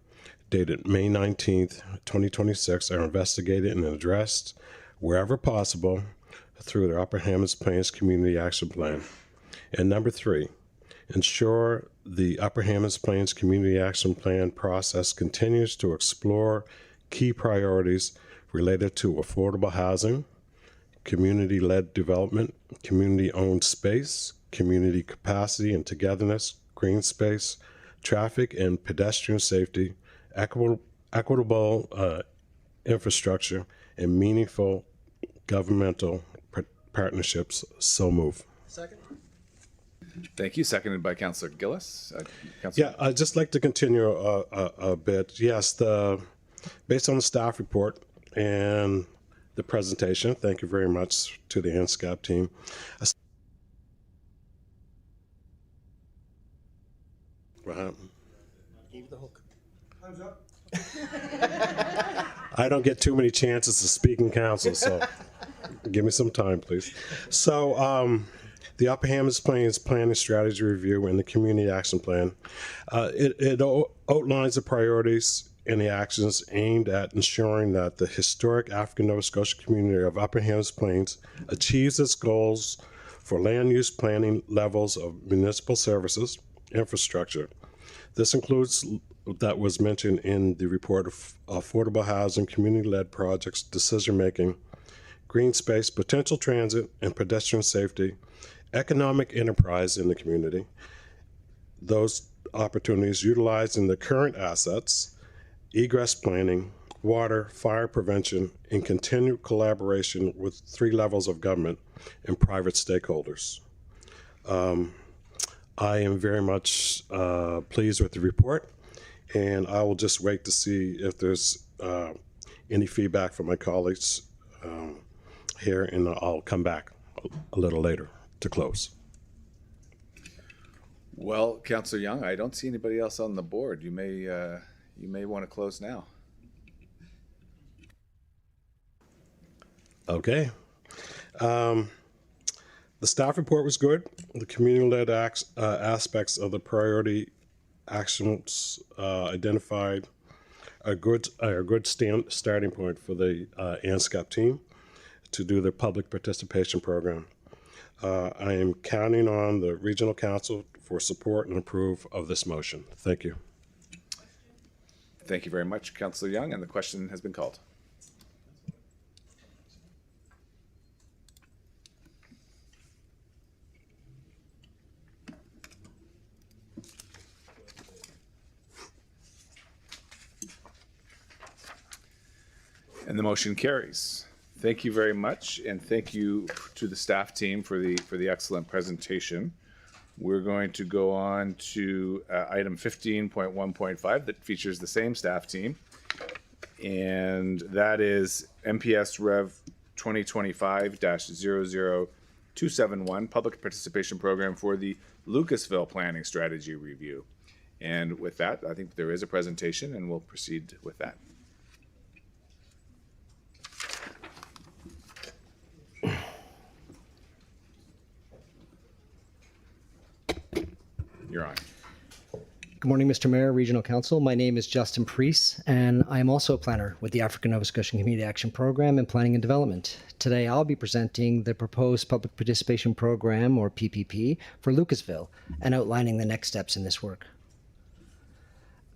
dated May 19th, 2026 are investigated and addressed wherever possible through the Upper Hammonds Plains Community Action Plan. And number three, ensure the Upper Hammonds Plains Community Action Plan process continues to explore key priorities related to affordable housing, community-led development, community-owned space, community capacity and togetherness, green space, traffic and pedestrian safety, equitable infrastructure, and meaningful governmental partnerships. So move. Second. Thank you. Seconded by Councillor Gillis. Yeah, I'd just like to continue a bit. Yes, based on the staff report and the presentation, thank you very much to the NSCAP team. I don't get too many chances to speak in council, so give me some time, please. So the Upper Hammonds Plains Planning Strategy Review and the Community Action Plan, it outlines the priorities and the actions aimed at ensuring that the historic African Nova Scotia community of Upper Hammonds Plains achieves its goals for land use planning levels of municipal services, infrastructure. This includes that was mentioned in the report of affordable housing, community-led projects, decision-making, green space, potential transit and pedestrian safety, economic enterprise in the community, those opportunities utilizing the current assets, egress planning, water, fire prevention, and continued collaboration with 3 levels of government and private stakeholders. I am very much pleased with the report, and I will just wait to see if there's any feedback from my colleagues here, and I'll come back a little later to close. Well, Councillor Young, I don't see anybody else on the board. You may want to close now. Okay. The staff report was good. The community-led aspects of the priority actions identified a good starting point for the ANSCAP team to do their public participation program. I am counting on the Regional Council for support and approve of this motion. Thank you. Thank you very much, Councillor Young, and the question has been called. And the motion carries. Thank you very much, and thank you to the staff team for the excellent presentation. We're going to go on to item 15.1.5 that features the same staff team, and that is MPS Rev 2025-00271 Public Participation Program for the Lucasville Planning Strategy Review. And with that, I think there is a presentation, and we'll proceed with that. You're on. Good morning, Mr. Mayor, Regional Council. My name is Justin Preece, and I am also a planner with the African Nova Scotian Community Action Program in Planning and Development. Today, I'll be presenting the proposed Public Participation Program, or PPP, for Lucasville and outlining the next steps in this work.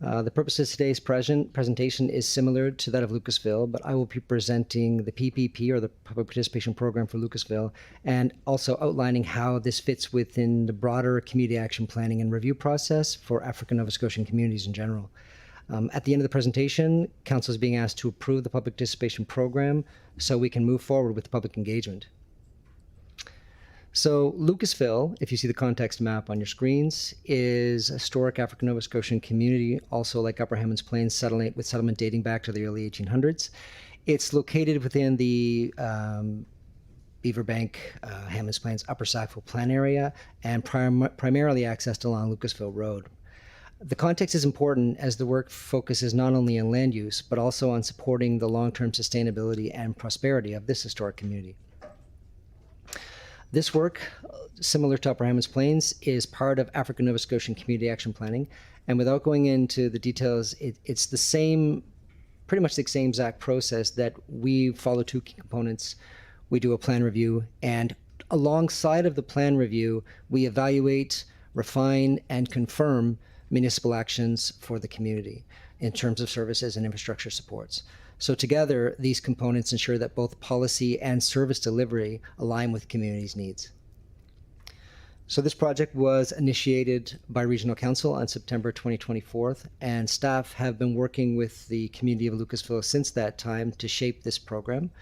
The purpose of today's presentation is similar to that of Lucasville, but I will be presenting the PPP, or the Public Participation Program for Lucasville, and also outlining how this fits within the broader community action planning and review process for African Nova Scotian communities in general. At the end of the presentation, Council is being asked to approve the Public Participation Program so we can move forward with public engagement. So Lucasville, if you see the context map on your screens, is a historic African Nova Scotian community, also like Upper Hammonds Plains, with settlement dating back to the early 1800s. It's located within the Beaverbank, Hammonds Plains, Upper Sackville Plan area, and primarily accessed along Lucasville Road. The context is important as the work focuses not only on land use, but also on supporting the long-term sustainability and prosperity of this historic community. This work, similar to Upper Hammonds Plains, is part of African Nova Scotian Community Action Planning. And without going into the details, it's the same, pretty much the same exact process that we follow 2 key components. We do a plan review, and alongside of the plan review, we evaluate, refine, and confirm municipal actions for the community in terms of services and infrastructure supports. So together, these components ensure that both policy and service delivery align with communities' needs. So this project was initiated by Regional Council on September 2024, and staff have been working with the community of Lucasville since that time to shape this program.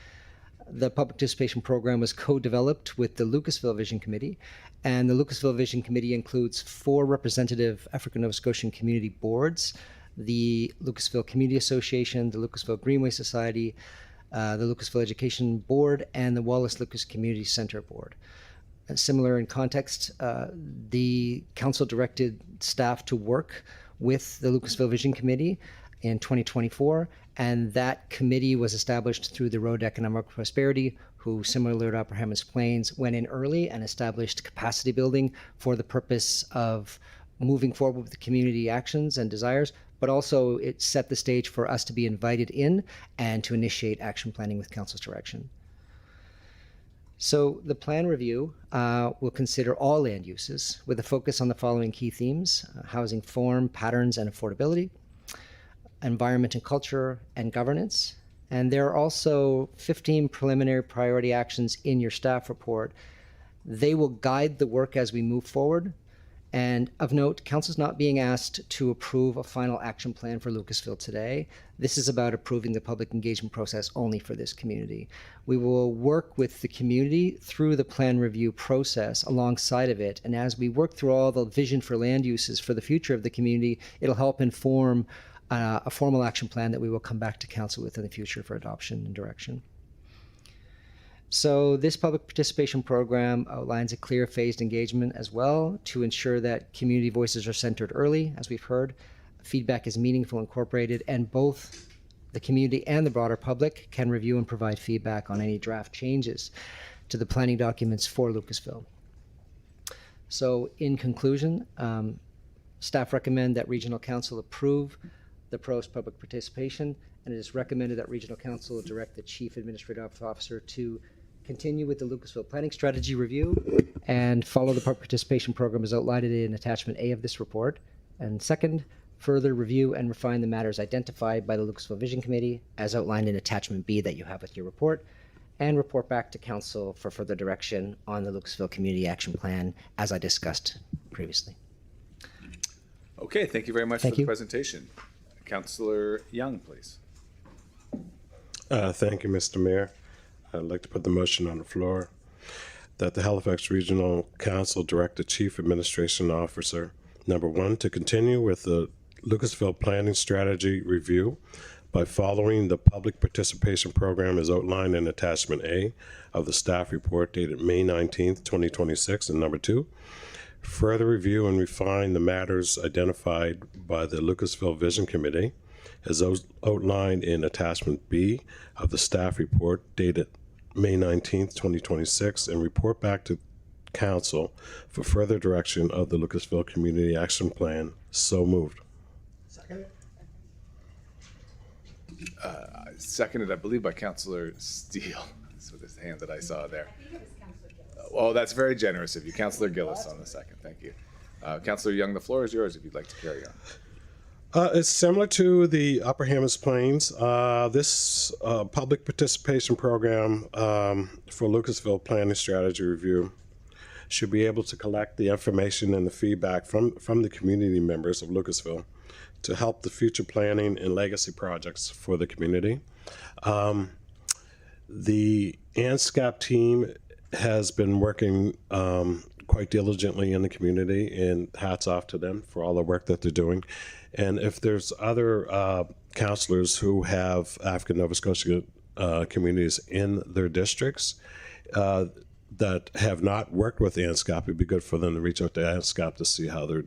The Public Participation Program was co-developed with the Lucasville Vision Committee, and the Lucasville Vision Committee includes 4 representative African Nova Scotian community boards: the Lucasville Community Association, the Lucasville Greenway Society, the Lucasville Education Board, and the Wallace Lucas Community Center Board. Similar in context, the council directed staff to work with the Lucasville Vision Committee in 2024, and that committee was established through the Road Economic Prosperity, who, similar to Upper Hammonds Plains, went in early and established capacity building for the purpose of moving forward with the community actions and desires, but also it set the stage for us to be invited in and to initiate action planning with council's direction. So the plan review will consider all land uses with a focus on the following key themes: housing form, patterns, and affordability, environment and culture, and governance. And there are also 15 preliminary priority actions in your staff report. They will guide the work as we move forward, And of note, Council is not being asked to approve a final action plan for Lucasville today. This is about approving the public engagement process only for this community. We will work with the community through the plan review process alongside of it. And as we work through all the vision for land uses for the future of the community, it'll help inform a formal action plan that we will come back to Council with in the future for adoption and direction. So this public participation program outlines a clear phased engagement as well to ensure that community voices are centered early, as we've heard, feedback is meaningful, incorporated, and both the community and the broader public can review and provide feedback on any draft changes to the planning documents for Lucasville. So in conclusion, staff recommend that Regional Council approve the proposed public participation, and it is recommended that Regional Council direct the Chief Administrative Officer to continue with the Lucasville Planning Strategy Review and follow the public participation program as outlined in Attachment A of this report. And second, further review and refine the matters identified by the Lucasville Vision Committee as outlined in Attachment B that you have with your report, and report back to Council for further direction on the Lucasville Community Action Plan as I discussed previously. Okay, thank you very much Thank for the you. presentation. Councillor Young, please. Thank you, Mr. Mayor. I'd like to put the motion on the floor that the Halifax Regional Council direct the Chief Administration Officer, number one, to continue with the Lucasville Planning Strategy Review by following the public participation program as outlined in Attachment A of the staff report dated May 19th, 2026, and number two, further review and refine the matters identified by the Lucasville Vision Committee as outlined in Attachment B of the staff report dated May 19th, 2026, and report back to Council for further direction of the Lucasville Community Action Plan. So moved. Seconded, I believe, by Councillor Steele. That's with his hand that I saw there. Oh, that's very generous of you. Councillor Gillis on the second. Thank you. Councillor Young, the floor is yours if you'd like to carry on. It's similar to the Upper Hammonds Plains. This public participation program for Lucasville Planning Strategy Review should be able to collect the information and the feedback from the community members of Lucasville to help the future planning and legacy projects for the community. The ANSCAP team has been working quite diligently in the community, and hats off to them for all the work that they're doing. And if there's other councillors who have African Nova Scotia communities in their districts that have not worked with ANSCAP, it'd be good for them to reach out to ANSCAP to see how they're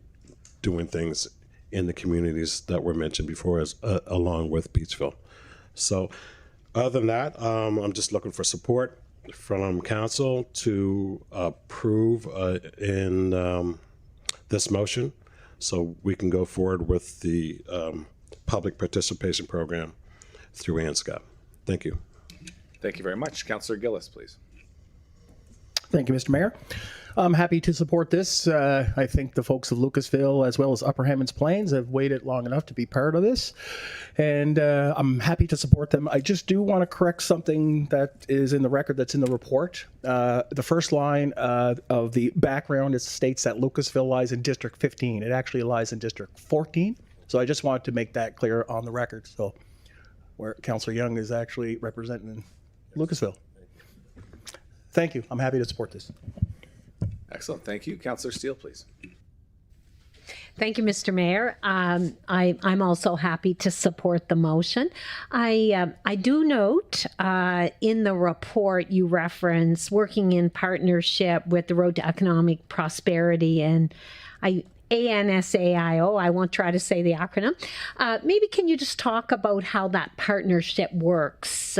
doing things in the communities that were mentioned before, as along with Beachville. So other than that, I'm just looking for support from council to approve in this motion so we can go forward with the public participation program through ANSCAP. Thank you. Thank you very much. Councillor Gillis, please. Thank you, Mr. Mayor. I'm happy to support this. I think the folks of Lucasville, as well as Upper Hammonds Plains, have waited long enough to be part of this, and I'm happy to support them. I just do want to correct something that is in the record that's in the report. The first line of the background, it states that Lucasville lies in District 15. It actually lies in District 14, so I just wanted to make that clear on the record, so where Councillor Young is actually representing Lucasville. Thank you. I'm happy to support this. Excellent. Thank you. Councillor Steele, please. Thank you, Mr. Mayor. I'm also happy to support the motion. I do note in the report you reference working in partnership with the Road to Economic Prosperity and ANSAIO. I won't try to say the acronym. Maybe can you just talk about how that partnership works?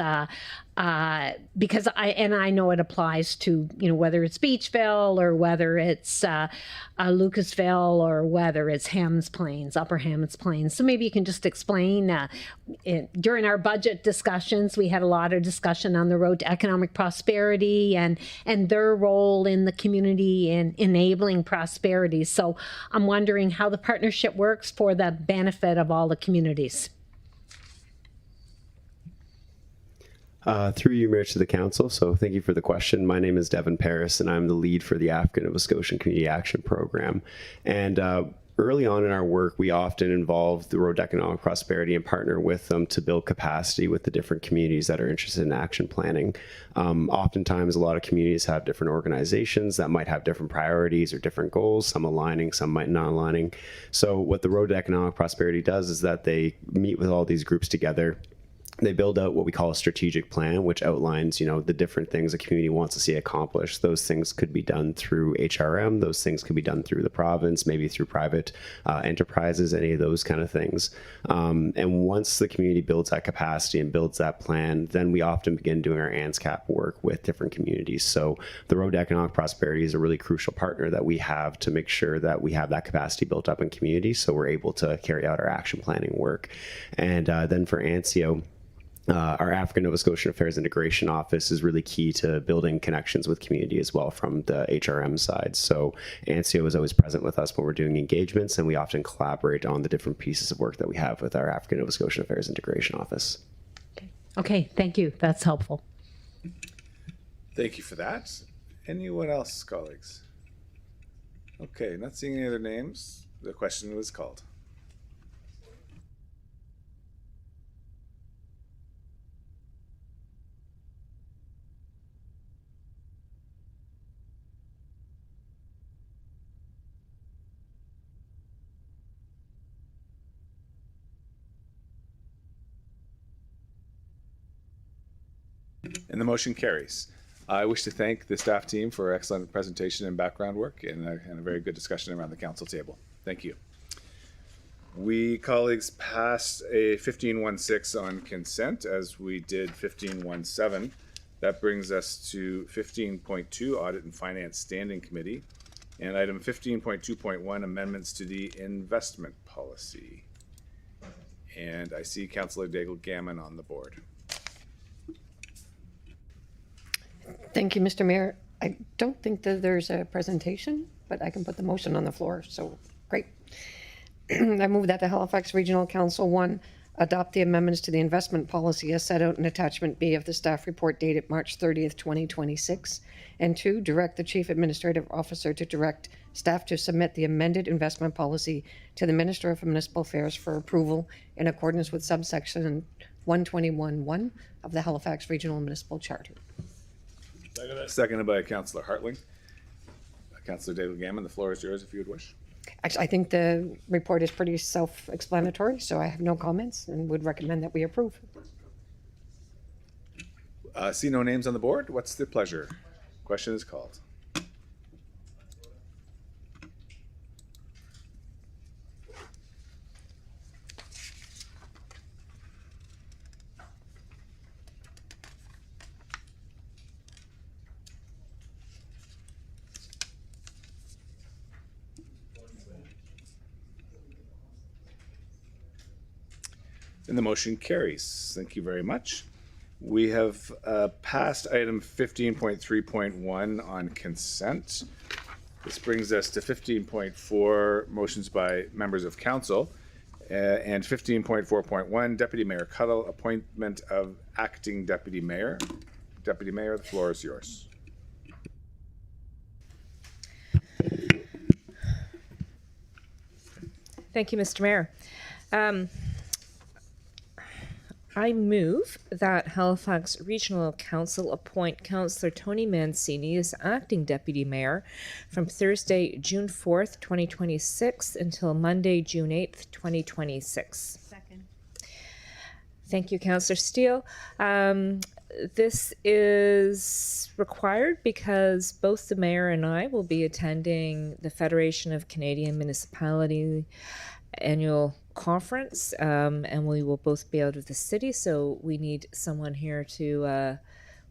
Because I know it applies to, whether it's Beachville or whether it's Lucasville or whether it's Hammonds Plains, Upper Hammonds Plains. So maybe you can just explain. During our budget discussions, we had a lot of discussion on the Road to Economic Prosperity and their role in the community in enabling prosperity. So I'm wondering how the partnership works for the benefit of all the communities. Through you, Mayor, to the Council. So thank you for the question. My name is Devin Paris, and I'm the lead for the African Nova Scotian Community Action Program. And early on in our work, we often involve the Road to Economic Prosperity and partner with them to build capacity with the different communities that are interested in action planning. Oftentimes, a lot of communities have different organizations that might have different priorities or different goals, some aligning, some might not aligning. So what the Road to Economic Prosperity does is that they meet with all these groups together. They build out what we call a strategic plan, which outlines, the different things a community wants to see accomplished. Those things could be done through HRM. Those things could be done through the province, maybe through private enterprises, any of those kind of things. And once the community builds that capacity and builds that plan, then we often begin doing our ANSCAP work with different communities. So the Road to Economic Prosperity is a really crucial partner that we have to make sure that we have that capacity built up in communities, so we're able to carry out our action planning work. And then for ANSIO, our African Nova Scotian Affairs Integration Office is really key to building connections with community as well from the HRM side. So ANSIO is always present with us when we're doing engagements, and we often collaborate on the different pieces of work that we have with our African Nova Scotian Affairs Integration Office. Okay, thank you. That's helpful. Thank you for that. Anyone else, colleagues? Okay, not seeing any other names. The question was called. And the motion carries. I wish to thank the staff team for excellent presentation and background work and a very good discussion around the council table. Thank you. We, colleagues, passed a 15.16 on consent as we did 15.17. That brings us to 15.2, Audit and Finance Standing Committee, and item 15.2.1, amendments to the investment policy. And I see Councillor Daigle Gammon on the board. Thank you, Mr. Mayor. I don't think that there's a presentation, but I can put the motion on the floor, so great. I move that the Halifax Regional Council 1 adopt the amendments to the investment policy as set out in attachment B of the staff report dated March 30th, 2026, and 2, direct the Chief Administrative Officer to direct staff to submit the amended investment policy to the Minister of Municipal Affairs for approval in accordance with subsection 121.1 of the Halifax Regional Municipal Charter. Seconded by Councillor Hartling. Councillor Daigle Gammon, the floor is yours if you would wish. Actually, I think the report is pretty self-explanatory, so I have no comments and would recommend that we approve. See no names on the board. What's the pleasure? Question is called. And the motion carries. Thank you very much. We have passed item 15.3.1 on consent. This brings us to 15.4, motions by members of council, and 15.4.1, Deputy Mayor Cuddle, appointment of acting Deputy Mayor. Deputy Mayor, the floor is yours. Thank you, Mr. Mayor. I move that Halifax Regional Council appoint Councillor Tony Mancini as acting Deputy Mayor from Thursday, June 4th, 2026 until Monday, June 8th, 2026. Second. Thank you, Councillor Steele. This is required because both the Mayor and I will be attending the Federation of Canadian Municipalities annual conference, and we will both be out of the city, so we need someone here to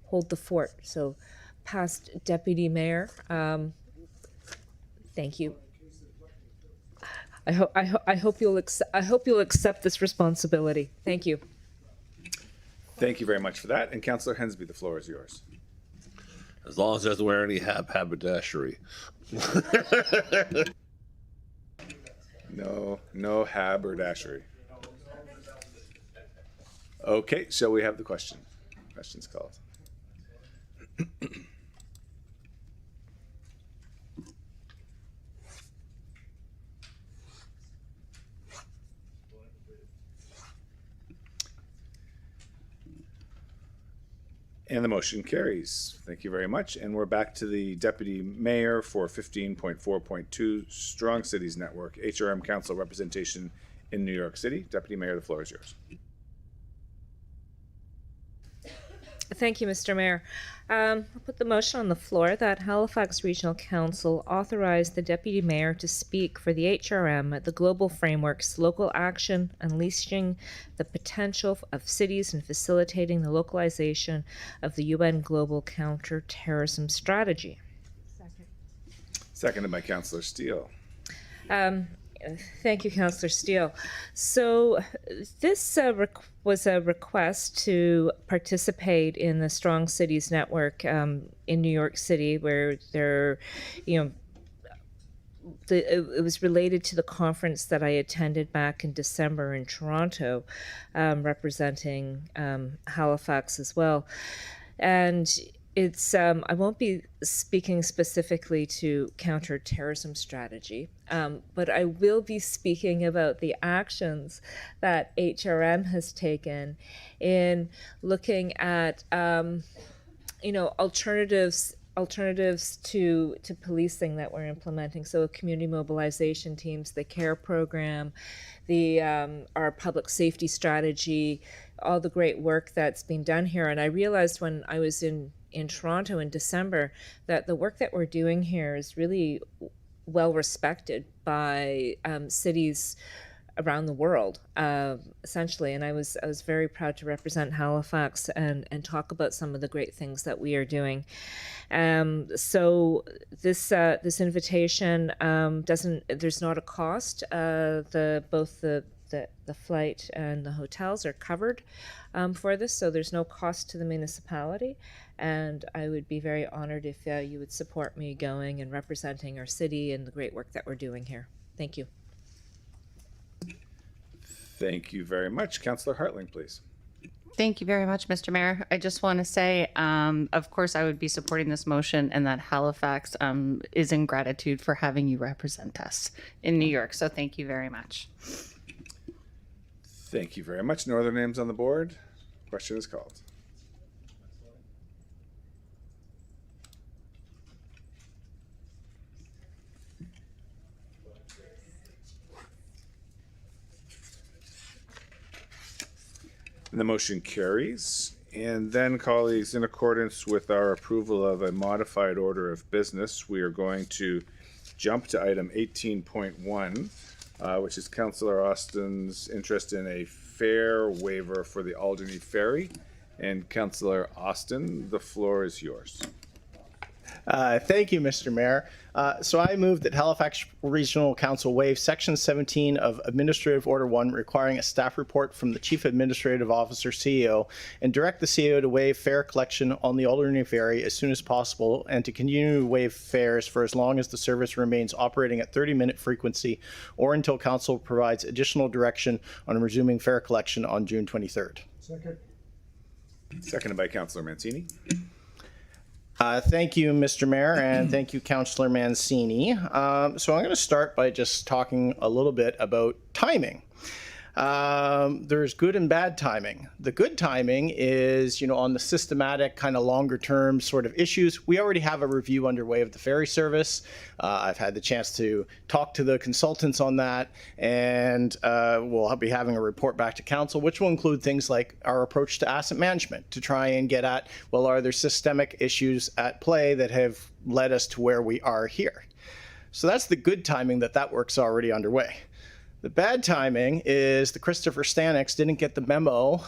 hold the fort. So, past Deputy Mayor, thank you. I hope you'll accept this responsibility. Thank you. Thank you very much for that. And Councillor Hensby, the floor is yours. As long as it doesn't wear any haberdashery. No haberdashery. Okay, shall we have the question? Questions called. And the motion carries. Thank you very much. And we're back to the Deputy Mayor for 15.4.2 Strong Cities Network, HRM Council representation in New York City. Deputy Mayor, the floor is yours. Thank you, Mr. Mayor. I'll put the motion on the floor that Halifax Regional Council authorize the Deputy Mayor to speak for the HRM at the Global Framework's local action, unleashing the potential of cities and facilitating the localization of the UN Global Counterterrorism Strategy. Seconded by Councillor Steele. Thank you, Councillor Steele. So this was a request to participate in the Strong Cities Network in New York City, where there, it was related to the conference that I attended back in December in Toronto, representing Halifax as well. And it's I won't be speaking specifically to counterterrorism strategy, but I will be speaking about the actions that HRM has taken in looking at alternatives to policing that we're implementing. So community mobilization teams, the CARE program, our public safety strategy, all the great work that's been done here. And I realized when I was in Toronto in December that the work that we're doing here is really well respected by cities around the world, essentially. And I was very proud to represent Halifax and talk about some of the great things that we are doing. So this invitation there's not a cost. Both the flight and the hotels are covered for this, so there's no cost to the municipality. And I would be very honored if you would support me going and representing our city and the great work that we're doing here. Thank you. Thank you very much. Councillor Hartling, please. Thank you very much, Mr. Mayor. I just want to say, of course, I would be supporting this motion, and that Halifax is in gratitude for having you represent us in New York. So thank you very much. Thank you very much. No other names on the board. Question is called. And the motion carries. And then, colleagues, in accordance with our approval of a modified order of business, we are going to jump to item 18.1, which is Councillor Austin's interest in a fare waiver for the Alderney Ferry. And Councillor Austin, the floor is yours. Thank you, Mr. Mayor. So I move that Halifax Regional Council waive Section 17 of Administrative Order 1 requiring a staff report from the Chief Administrative Officer, CEO, and direct the CEO to waive fare collection on the Alderney Ferry as soon as possible and to continue to waive fares for as long as the service remains operating at 30-minute frequency or until Council provides additional direction on resuming fare collection on June 23rd. Second. Seconded by Councillor Mancini. Thank you, Mr. Mayor, and thank you, Councillor Mancini. So I'm going to start by just talking a little bit about timing. There's good and bad timing. The good timing is, on the systematic kind of longer term sort of issues, we already have a review underway of the ferry service. I've had the chance to talk to the consultants on that, and we'll be having a report back to council, which will include things like our approach to asset management to try and get at, well, are there systemic issues at play that have led us to where we are here? So that's the good timing, that work's already underway. The bad timing is the Christopher Stanix didn't get the memo,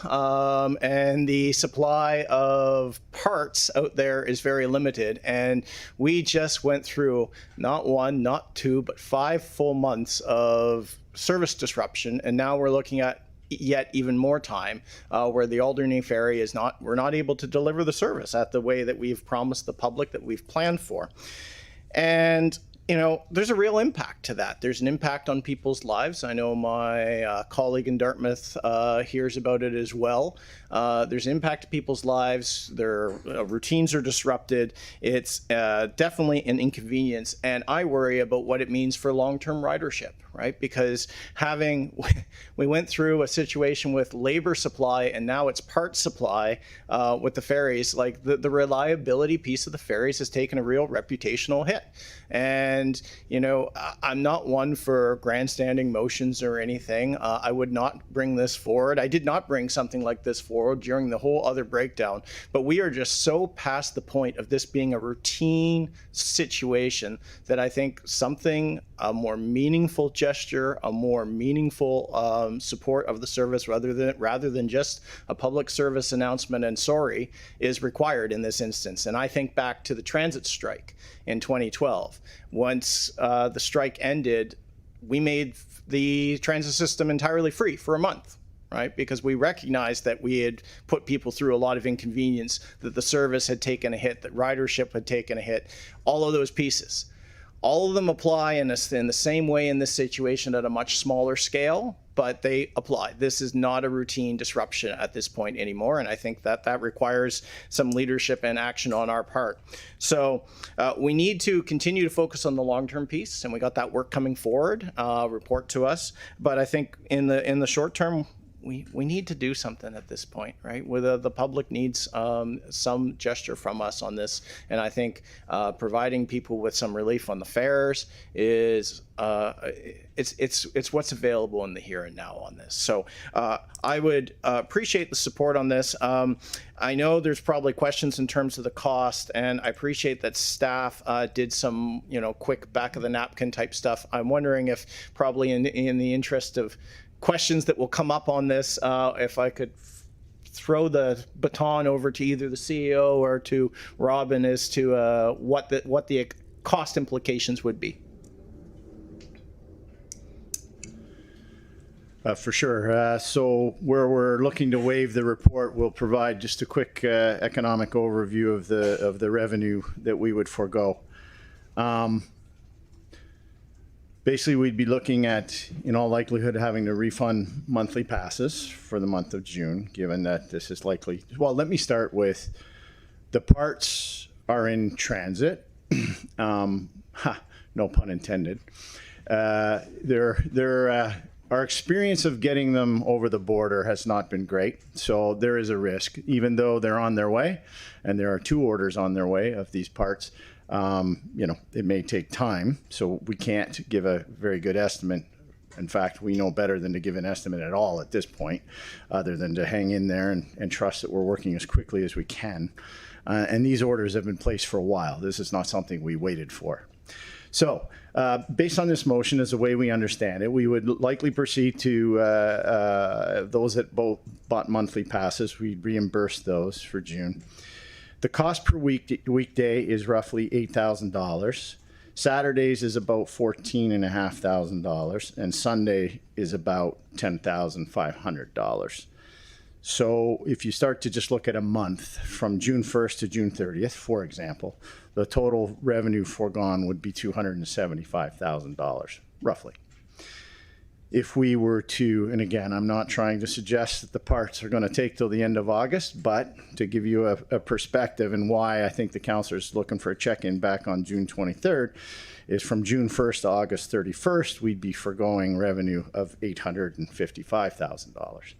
and the supply of parts out there is very limited. And we just went through not one, not two, but 5 full months of service disruption. And now we're looking at yet even more time where the Alderney Ferry we're not able to deliver the service at the way that we've promised the public that we've planned for. And there's a real impact to that. There's an impact on people's lives. I know my colleague in Dartmouth hears about it as well. There's an impact to people's lives. Their routines are disrupted. It's definitely an inconvenience. And I worry about what it means for long-term ridership, right? Because we went through a situation with labor supply and now it's part supply with the ferries. Like the reliability piece of the ferries has taken a real reputational hit. And, I'm not one for grandstanding motions or anything. I would not bring this forward. I did not bring something like this forward during the whole other breakdown. But we are just so past the point of this being a routine situation that I think a more meaningful gesture, a more meaningful support of the service rather than just a public service announcement and sorry is required in this instance. And I think back to the transit strike in 2012. Once the strike ended, we made the transit system entirely free for a month, right? Because we recognized that we had put people through a lot of inconvenience, that the service had taken a hit, that ridership had taken a hit, all of those pieces. All of them apply in the same way in this situation at a much smaller scale, but they apply. This is not a routine disruption at this point anymore, and I think that requires some leadership and action on our part. So we need to continue to focus on the long-term piece, and we got that work coming forward, report to us. But I think in the short term, we need to do something at this point, right? Where the public needs some gesture from us on this, and I think providing people with some relief on the fares is it's what's available in the here and now on this. So I would appreciate the support on this. I know there's probably questions in terms of the cost, and I appreciate that staff did some quick back of the napkin type stuff. I'm wondering if probably in the interest of questions that will come up on this, if I could throw the baton over to either the CEO or to Robin as to what the cost implications would be. For sure. So where we're looking to waive the report, we'll provide just a quick economic overview of the revenue that we would forego. Basically, we'd be looking at, in all likelihood, having to refund monthly passes for the month of June, given that this is likely. Well, let me start with the parts are in transit. No pun intended. Our experience of getting them over the border has not been great, so there is a risk, even though they're on their way, and there are 2 orders on their way of these parts. It may take time, so we can't give a very good estimate. In fact, we know better than to give an estimate at all at this point, other than to hang in there and trust that we're working as quickly as we can. And these orders have been placed for a while. This is not something we waited for. So, based on this motion, as the way we understand it, we would likely proceed to those that both bought monthly passes. We'd reimburse those for June. The cost per weekday is roughly $8,000. Saturdays is about $14,500, and Sunday is about $10,500. So if you start to just look at a month from June 1st to June 30th, for example, the total revenue foregone would be $275,000, roughly. If we were to, and again, I'm not trying to suggest that the parts are going to take till the end of August, but to give you a perspective and why I think the councillor is looking for a check-in back on June 23rd, is from June 1st to August 31st, we'd be foregoing revenue of $855,000.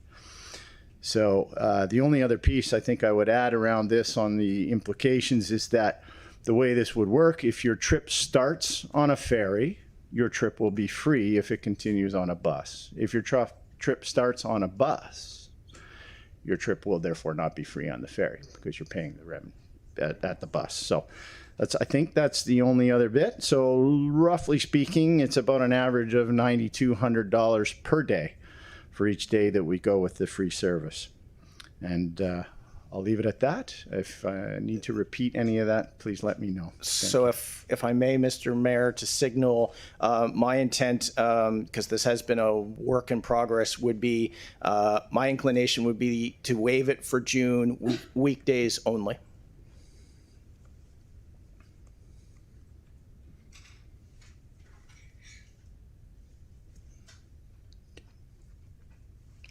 So the only other piece I think I would add around this on the implications is that the way this would work, if your trip starts on a ferry, your trip will be free if it continues on a bus. If your trip starts on a bus, your trip will therefore not be free on the ferry because you're paying the revenue at the bus. So I think that's the only other bit. So roughly speaking, it's about an average of $9,200 per day for each day that we go with the free service. And I'll leave it at that. If I need to repeat any of that, please let me know. So if I may, Mr. Mayor, to signal my intent, because this has been a work in progress, would be my inclination would be to waive it for June, weekdays only.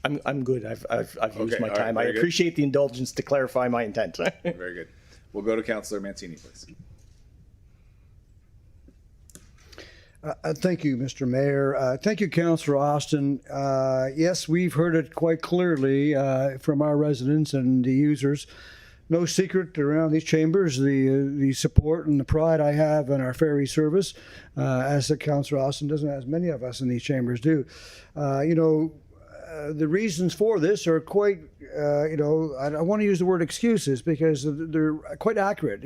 I'm good. I've used Okay, my all right, time. I very good. appreciate the indulgence to clarify my intent. Very good. We'll go to Councillor Mancini, please. Thank you, Mr. Mayor. Thank you, Councillor Austin. Yes, we've heard it quite clearly from our residents and the users. No secret around these chambers, the support and the pride I have in our ferry service, as the Councillor Austin doesn't, as many of us in these chambers do. The reasons for this are quite, I don't want to use the word excuses because they're quite accurate.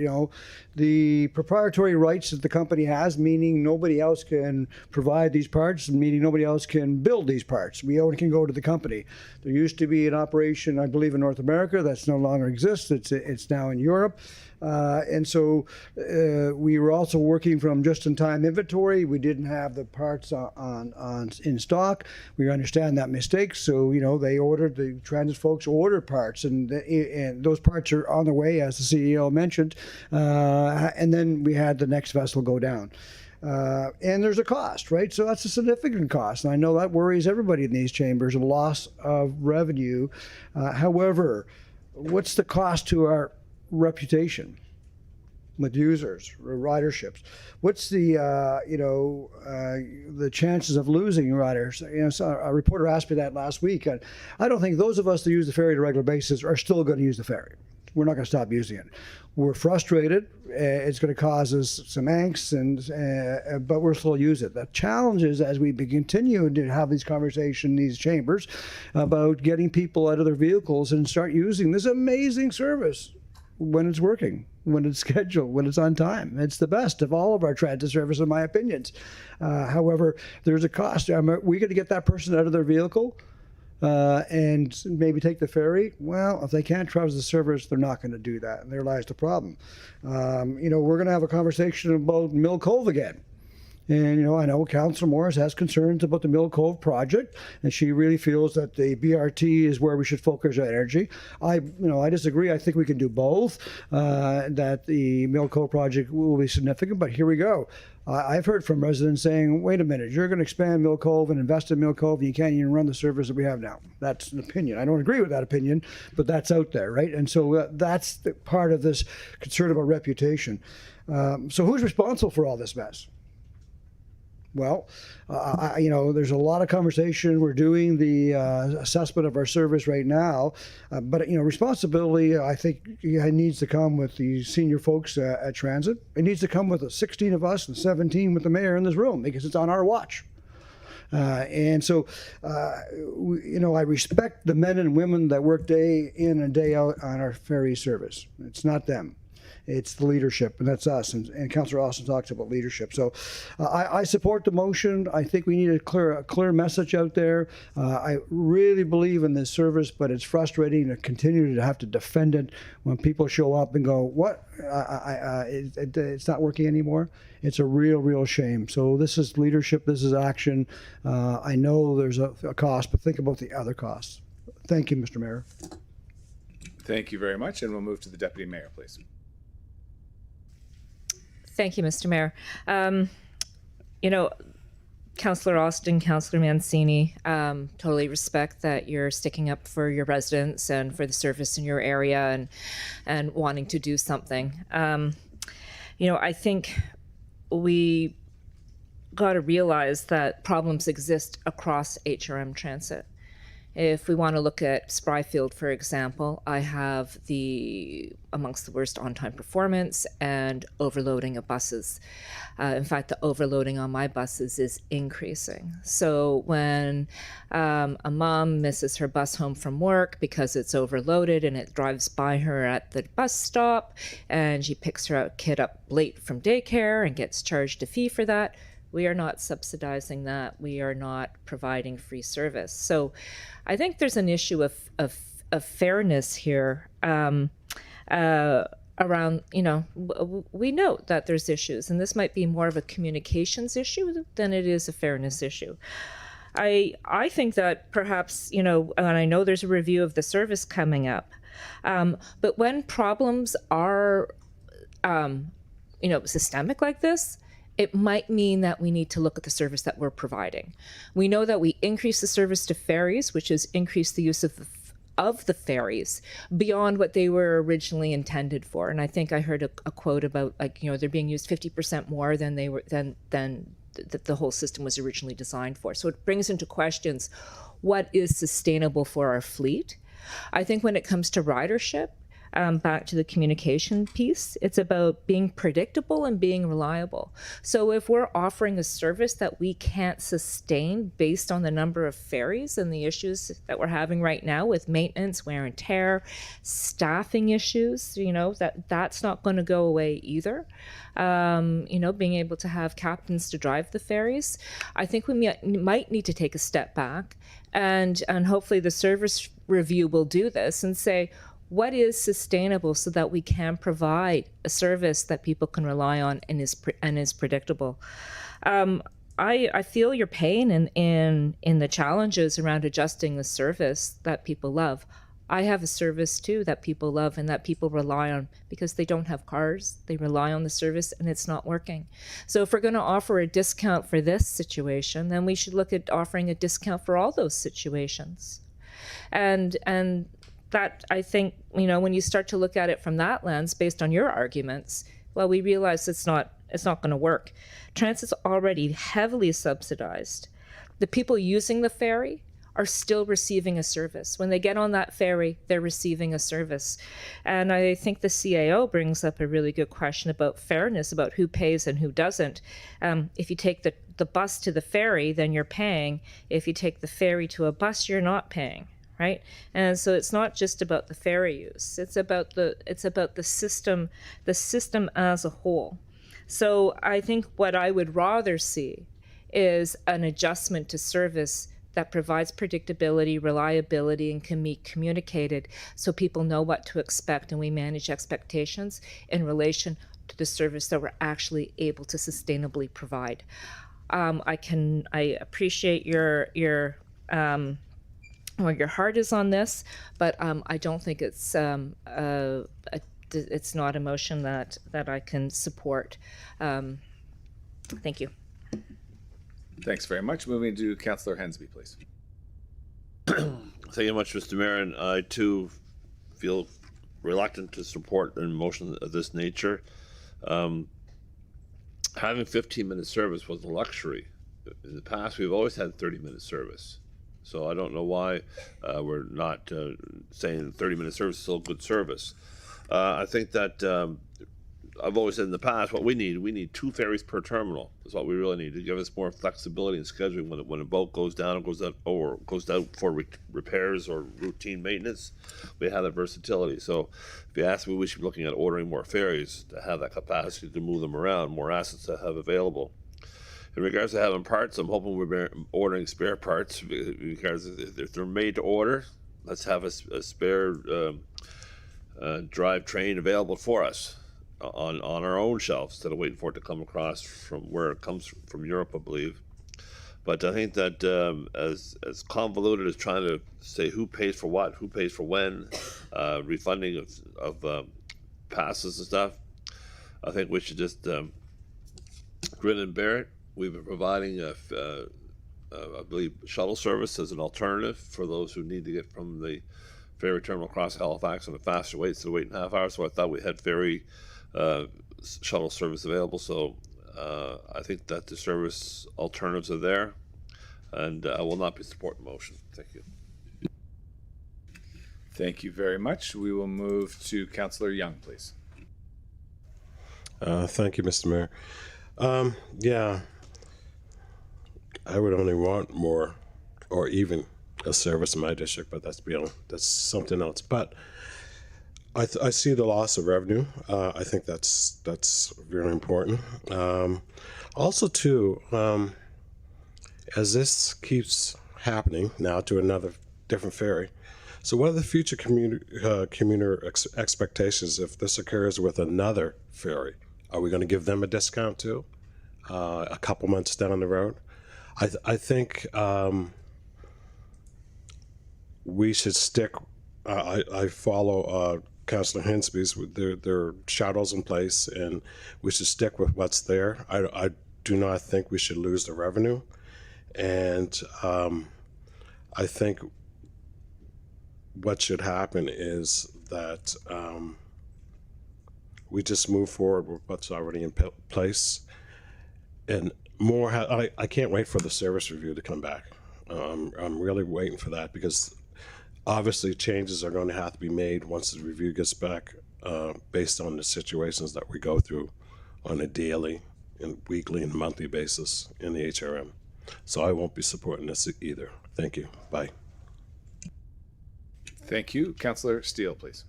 The proprietary rights that the company has, meaning nobody else can provide these parts, meaning nobody else can build these parts. We only can go to the company. There used to be an operation, I believe, in North America that's no longer exists. It's now in Europe. And so we were also working from just-in-time inventory. We didn't have the parts in stock. We understand that mistake. So the transit folks ordered parts, and those parts are on the way, as the CEO mentioned. And then we had the next vessel go down. And there's a cost, right? So that's a significant cost. And I know that worries everybody in these chambers, a loss of revenue. However, what's the cost to our reputation with users, riderships? What's the chances of losing riders? So a reporter asked me that last week. And I don't think those of us that use the ferry on a regular basis are still going to use the ferry. We're not going to stop using it. We're frustrated. It's going to cause us some angst, but we'll still use it. The challenge is, as we continue to have these conversations in these chambers about getting people out of their vehicles and start using this amazing service when it's working, when it's scheduled, when it's on time. It's the best of all of our transit service, in my opinions. However, there's a cost. We got to get that person out of their vehicle and maybe take the ferry. Well, if they can't trust the service, they're not going to do that, and there lies the problem. We're going to have a conversation about Mill Cove again. And, I know Councillor Morris has concerns about the Mill Cove project, and she really feels that the BRT is where we should focus our energy. I disagree. I think we can do both, that the Mill Cove project will be significant, but here we go. I've heard from residents saying, wait a minute, you're going to expand Mill Cove and invest in Mill Cove, and you can't even run the service that we have now. That's an opinion. I don't agree with that opinion, but that's out there, right? And so that's the part of this concern about reputation. So who's responsible for all this mess? Well, there's a lot of conversation. We're doing the assessment of our service right now, but responsibility, I think, needs to come with the senior folks at Transit. It needs to come with the 16 of us and 17 with the mayor in this room, because it's on our watch. And so, I respect the men and women that work day in and day out on our ferry service. It's not them. It's the leadership, and that's us. And Councillor Austin talks about leadership. So I support the motion. I think we need a clear message out there. I really believe in this service, but it's frustrating to continue to have to defend it when people show up and go, what? It's not working anymore. It's a real shame. So this is leadership. This is action. I know there's a cost, but think about the other costs. Thank you, Mr. Mayor. Thank you very much. And we'll move to the Deputy Mayor, please. Thank you, Mr. Mayor. Councillor Austin, Councillor Mancini, totally respect that you're sticking up for your residents and for the service in your area and wanting to do something. I think we got to realize that problems exist across HRM Transit. If we want to look at Spryfield, for example, I have amongst the worst on-time performance and overloading of buses. In fact, the overloading on my buses is increasing. So when a mom misses her bus home from work because it's overloaded and it drives by her at the bus stop, and she picks her kid up late from daycare and gets charged a fee for that, we are not subsidizing that. We are not providing free service. So I think there's an issue of fairness here around, we know that there's issues, and this might be more of a communications issue than it is a fairness issue. I think that perhaps, and I know there's a review of the service coming up, but when problems are, systemic like this, it might mean that we need to look at the service that we're providing. We know that we increase the service to ferries, which has increased the use of the ferries beyond what they were originally intended for. And I think I heard a quote about, like, you know, they're being used 50% more than they were than the whole system was originally designed for. So it brings into questions what is sustainable for our fleet. I think when it comes to ridership, back to the communication piece, it's about being predictable and being reliable. So if we're offering a service that we can't sustain based on the number of ferries and the issues that we're having right now with maintenance, wear and tear, staffing issues, you know, that's not going to go away either. You know, being able to have captains to drive the ferries, I think we might need to take a step back, and hopefully the service review will do this and say, what is sustainable so that we can provide a service that people can rely on and is predictable. I feel your pain in the challenges around adjusting the service that people love. I have a service too that people love and that people rely on because they don't have cars. They rely on the service and it's not working. So if we're going to offer a discount for this situation, then we should look at offering a discount for all those situations. And that, I think, you know, when you start to look at it from that lens, based on your arguments, well, we realize it's not going to work. Transit's already heavily subsidized. The people using the ferry are still receiving a service. When they get on that ferry, they're receiving a service. And I think the CAO brings up a really good question about fairness, about who pays and who doesn't. If you take the bus to the ferry, then you're paying. If you take the ferry to a bus, you're not paying. Right, and so it's not just about the ferry use; it's about the system as a whole. So I think what I would rather see is an adjustment to service that provides predictability, reliability, and can be communicated so people know what to expect, and we manage expectations in relation to the service that we're actually able to sustainably provide. I appreciate your well, your heart is on this, but I don't think it's not a motion that I can support. Thank you. Thanks very much. Moving to Councillor Hensby, please. Thank you much, Mr. Mayor. And I too feel reluctant to support a motion of this nature. Having 15-minute service was a luxury. In the past, we've always had 30-minute service. So I don't know why we're not saying 30-minute service is still good service. I think that I've always said in the past, what we need 2 ferries per terminal. Is what we really need to give us more flexibility in scheduling when a boat goes down or goes out for repairs or routine maintenance. We have that versatility. So if you ask me, we should be looking at ordering more ferries to have that capacity to move them around, more assets to have available. In regards to having parts, I'm hoping we're ordering spare parts because if they're made to order, let's have a spare drive train available for us on our own shelves instead of waiting for it to come across from where it comes from Europe, I believe. But I think that as convoluted as trying to say who pays for what, who pays for when, refunding of passes and stuff, I think we should just grin and bear it. We've been providing, I believe, shuttle service as an alternative for those who need to get from the ferry terminal across Halifax on a faster way instead of waiting half hour. So I thought we had ferry shuttle service available. So I think that the service alternatives are there, and I will not be supporting the motion. Thank you. Thank you very much. We will move to Councillor Young, please. Thank you, Mr. Mayor. Yeah. I would only want more or even a service in my district, but that's something else. But I see the loss of revenue. I think that's very important. Also, too, as this keeps happening now to another different ferry, so what are the future commuter expectations if this occurs with another ferry? Are we going to give them a discount too, a couple months down the road? I think we should stick. I follow Councillor Hensby's. There are shadows in place, and we should stick with what's there. I do not think we should lose the revenue. And I think what should happen is that we just move forward with what's already in place. And more, I can't wait for the service review to come back. I'm really waiting for that, because obviously changes are going to have to be made once the review gets back, based on the situations that we go through on a daily and weekly and monthly basis in the HRM. So I won't be supporting this either. Thank you. Bye. Thank you. Councillor Steele, please.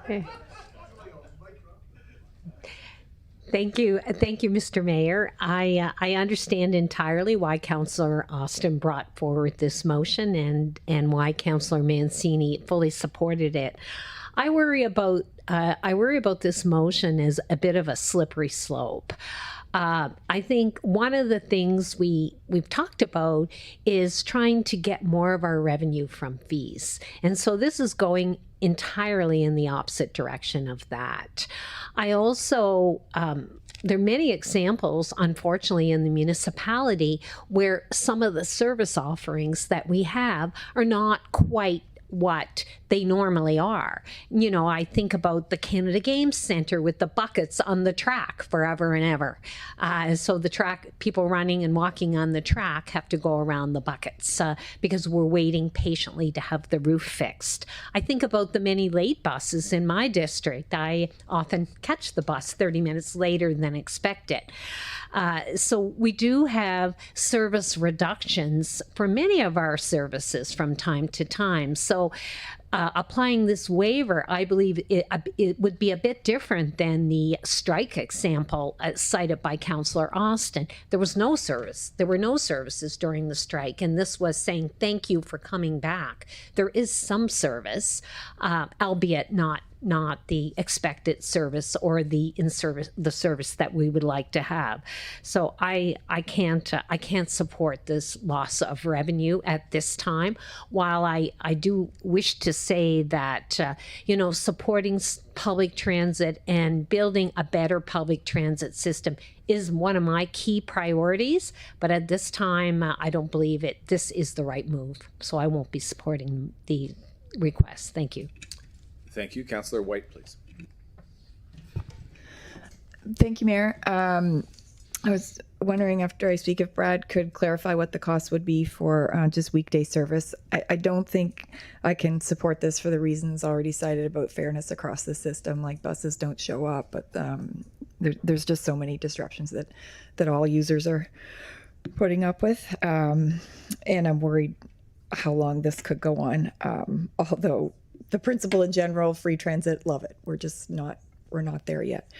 Okay. Thank you, Mr. Mayor. I understand entirely why Councillor Austin brought forward this motion and why Councillor Mancini fully supported it. I worry about this motion as a bit of a slippery slope. I think one of the things we've talked about is trying to get more of our revenue from fees. And so this is going entirely in the opposite direction of that. I also, there are many examples, unfortunately, in the municipality where some of the service offerings that we have are not quite what they normally are. You know, I think about the Canada Games Center with the buckets on the track forever and ever. So the track, people running and walking on the track have to go around the buckets because we're waiting patiently to have the roof fixed. I think about the many late buses in my district. I often catch the bus 30 minutes later than expected. So we do have service reductions for many of our services from time to time. So applying this waiver, I believe it would be a bit different than the strike example cited by Councillor Austin. There was no service. There were no services during the strike, and this was saying thank you for coming back. There is some service, albeit not the expected service or the service that we would like to have. So I can't support this loss of revenue at this time. While I do wish to say that supporting public transit and building a better public transit system is one of my key priorities, but at this time I don't believe this is the right move. So I won't be supporting the request. Thank you. Thank you. Councillor White, please. Thank you, Mayor. I was wondering, after I speak, if Brad could clarify what the cost would be for just weekday service. I don't think I can support this for the reasons already cited about fairness across the system, like buses don't show up, but there's just so many disruptions that all users are putting up with. And I'm worried how long this could go on, although the principle in general, free transit, love it. We're not there yet.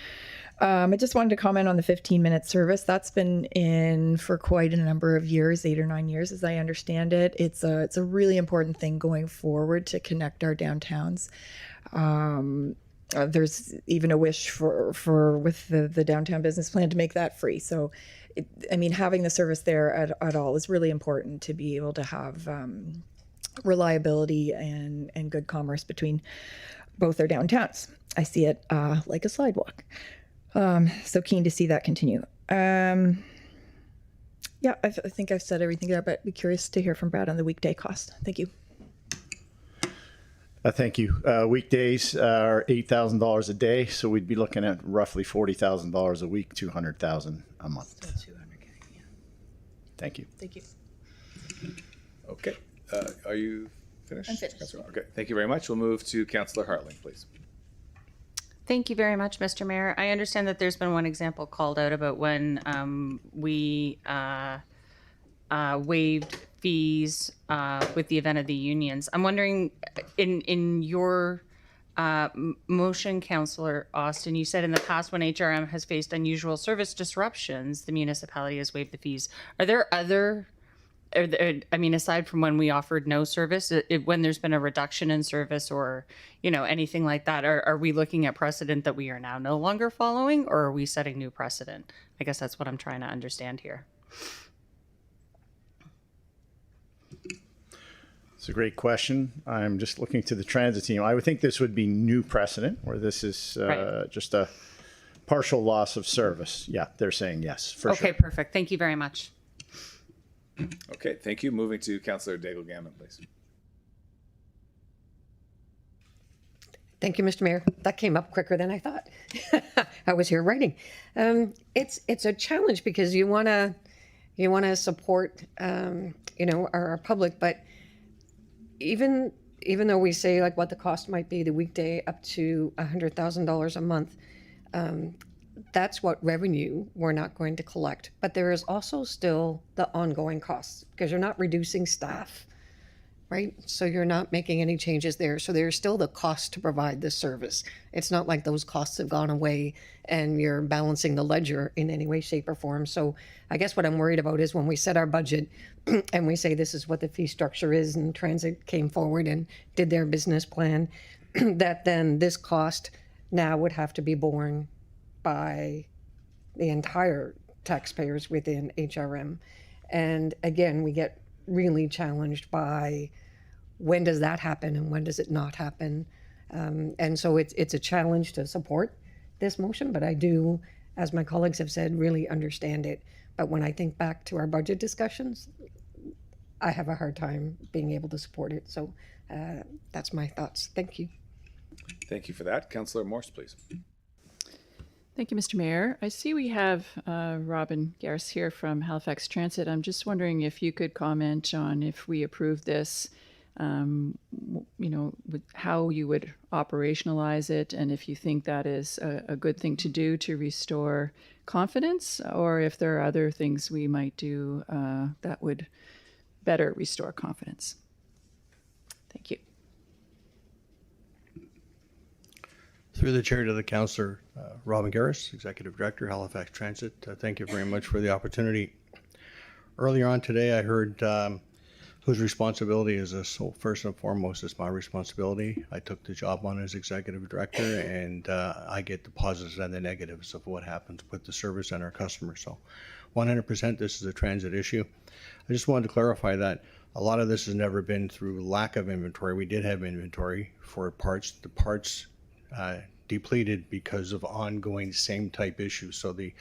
I just wanted to comment on the 15-minute service. That's been in for quite a number of years, 8 or 9 years, as I understand it. It's a really important thing going forward to connect our downtowns. There's even a wish for with the downtown business plan to make that free. So, having the service there at all is really important to be able to have reliability and good commerce between both our downtowns. I see it like a sidewalk. So keen to see that continue. I think I've said everything there, but I'd be curious to hear from Brad on the weekday cost. Thank you. Thank you. Weekdays are $8,000 a day, so we'd be looking at roughly $40,000 a week, $200,000 a month. So 200K, yeah. Thank you. Thank you. Okay. Are you finished? I'm finished. Okay. Thank you very much. We'll move to Councillor Hartling, please. Thank you very much, Mr. Mayor. I understand that there's been one example called out about when we waived fees with the event of the unions. I'm wondering, in your motion, Councillor Austin, you said in the past when HRM has faced unusual service disruptions, the municipality has waived the fees. Are there other... aside from when we offered no service, when there's been a reduction in service or, anything like that, are we looking at precedent that we are now no longer following, or are we setting new precedent? I guess that's what I'm trying to understand here. It's a great question. I'm just looking to the transit team. I would think this would be new precedent where this is Right. just a partial loss of service. Yeah, they're saying yes, for Okay, sure. perfect. Thank you very much. Okay, thank you. Moving to Councillor Daigle Gammon, please. Thank you, Mr. Mayor. That came up quicker than I thought. I was here writing. It's a challenge because you want to support our public, but even though we say like what the cost might be the weekday up to $100,000 a month, that's what revenue we're not going to collect. But there is also still the ongoing costs because you're not reducing staff, right? So you're not making any changes there. So there's still the cost to provide this service. It's not like those costs have gone away and you're balancing the ledger in any way, shape, or form. So I guess what I'm worried about is when we set our budget and we say this is what the fee structure is, and Transit came forward and did their business plan, that then this cost now would have to be borne by the entire taxpayers within HRM. And again, we get really challenged by when does that happen and when does it not happen. And so it's a challenge to support this motion, but I do, as my colleagues have said, really understand it. But when I think back to our budget discussions, I have a hard time being able to support it. So that's my thoughts. Thank you. Thank you for that. Councillor Morse, please. Thank you, Mr. Mayor. I see we have Robin Garris here from Halifax Transit. I'm just wondering if you could comment on if we approve this, how you would operationalize it, and if you think that is a good thing to do to restore confidence, or if there are other things we might do that would better restore confidence. Thank you. Through the chair to the councillor, Robin Garris, Executive Director, Halifax Transit. Thank you very much for the opportunity. Earlier on today, I heard whose responsibility is this. So first and foremost, it's my responsibility. I took the job on as Executive Director, and I get the positives and the negatives of what happens with the service and our customers. So 100% this is a transit issue. I just wanted to clarify that a lot of this has never been through lack of inventory. We did have inventory for parts. The parts depleted because of ongoing same type issues. So the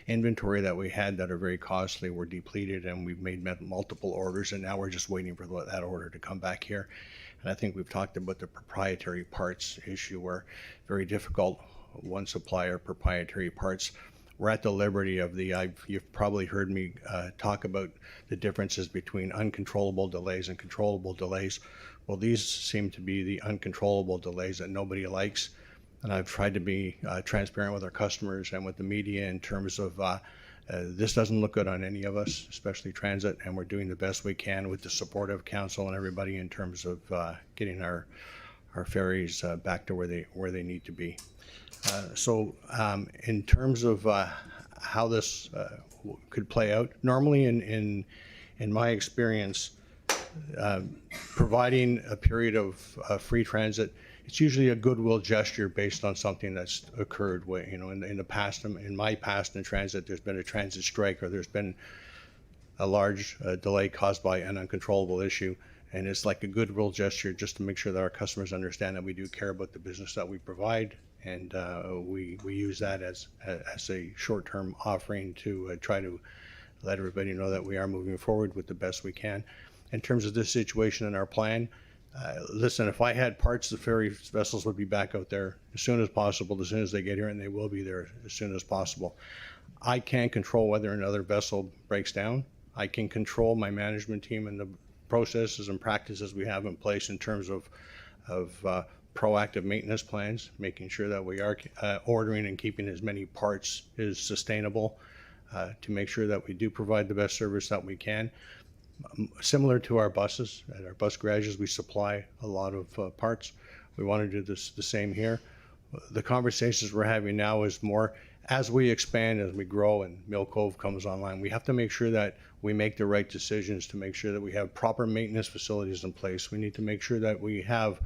inventory that we had that are very costly were depleted, and we've made multiple orders, and now we're just waiting for that order to come back here. And I think we've talked about the proprietary parts issue, where very difficult, one supplier proprietary parts. We're at the liberty of you've probably heard me talk about the differences between uncontrollable delays and controllable delays. Well, these seem to be the uncontrollable delays that nobody likes. And I've tried to be transparent with our customers and with the media in terms of this doesn't look good on any of us, especially transit, and we're doing the best we can with the support of council and everybody in terms of getting our ferries back to where they need to be. So in terms of how this could play out, normally in my experience, providing a period of free transit, it's usually a goodwill gesture based on something that's occurred. In the past, in my past in transit, there's been a transit strike, or there's been a large delay caused by an uncontrollable issue, and it's like a goodwill gesture just to make sure that our customers understand that we do care about the business that we provide, and we use that as a short-term offering to try to let everybody know that we are moving forward with the best we can. In terms of this situation in our plan, listen, if I had parts, the ferry vessels would be back out there as soon as possible, as soon as they get here, and they will be there as soon as possible. I can't control whether another vessel breaks down. I can control my management team and the processes and practices we have in place in terms of proactive maintenance plans, making sure that we are ordering and keeping as many parts as sustainable to make sure that we do provide the best service that we can. Similar to our buses, at our bus garages, we supply a lot of parts. We want to do this the same here. The conversations we're having now is more as we expand, as we grow, and Mill Cove comes online, we have to make sure that we make the right decisions to make sure that we have proper maintenance facilities in place. We need to make sure that we have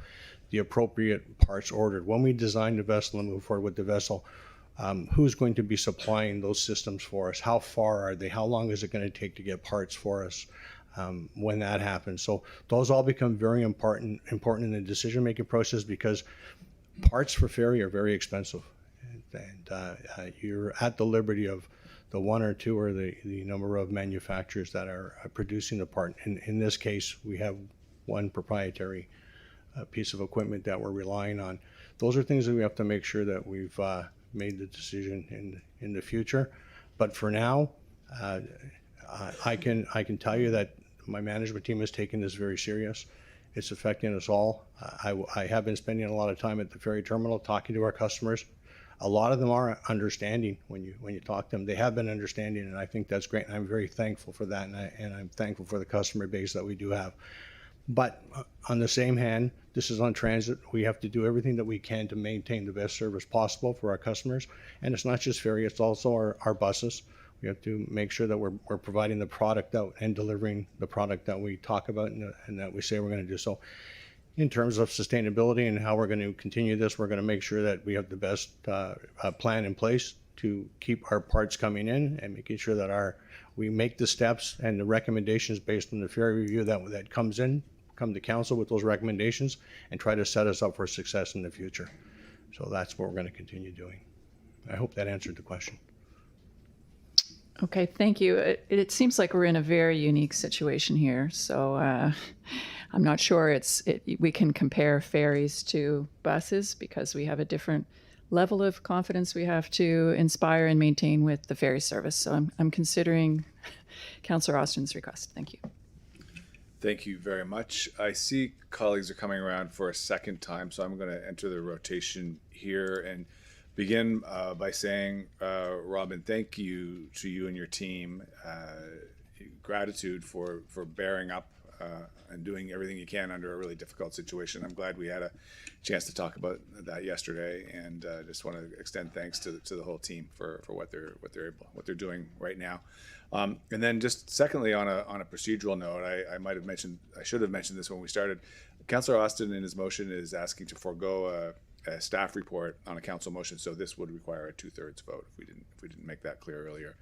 the appropriate parts ordered. When we design the vessel and move forward with the vessel, who's going to be supplying those systems for us? How far are they? How long is it going to take to get parts for us? when that happens. So those all become very important in the decision-making process because parts for ferry are very expensive. And you're at the liberty of the one or two or the number of manufacturers that are producing the part. In this case, we have one proprietary piece of equipment that we're relying on. Those are things that we have to make sure that we've made the decision in the future. But for now, I can tell you that my management team is taking this very serious. It's affecting us all. I have been spending a lot of time at the ferry terminal talking to our customers. A lot of them are understanding when you talk to them. They have been understanding, and I think that's great. And I'm very thankful for that, and I'm thankful for the customer base that we do have. But on the same hand, this is on transit. We have to do everything that we can to maintain the best service possible for our customers. And it's not just ferry, it's also our buses. We have to make sure that we're providing the product out and delivering the product that we talk about and that we say we're going to do. So in terms of sustainability and how we're going to continue this, we're going to make sure that we have the best plan in place to keep our parts coming in and making sure that we make the steps and the recommendations based on the ferry review that come to council with those recommendations and try to set us up for success in the future. So that's what we're going to continue doing. I hope that answered the question. Okay, thank you. It seems like we're in a very unique situation here. So I'm not sure we can compare ferries to buses because we have a different level of confidence we have to inspire and maintain with the ferry service. So I'm considering Councillor Austin's request. Thank you. Thank you very much. I see colleagues are coming around for a second time, so I'm going to enter the rotation here and begin by saying, Robin, thank you to you and your team. Gratitude for bearing up and doing everything you can under a really difficult situation. I'm glad we had a chance to talk about that yesterday, and just want to extend thanks to the whole team for what they're doing right now. And then just secondly, on a procedural note, I should have mentioned this when we started. Councillor Austin in his motion is asking to forego a staff report on a council motion, so this would require a 2/3 vote if we didn't make that clear earlier.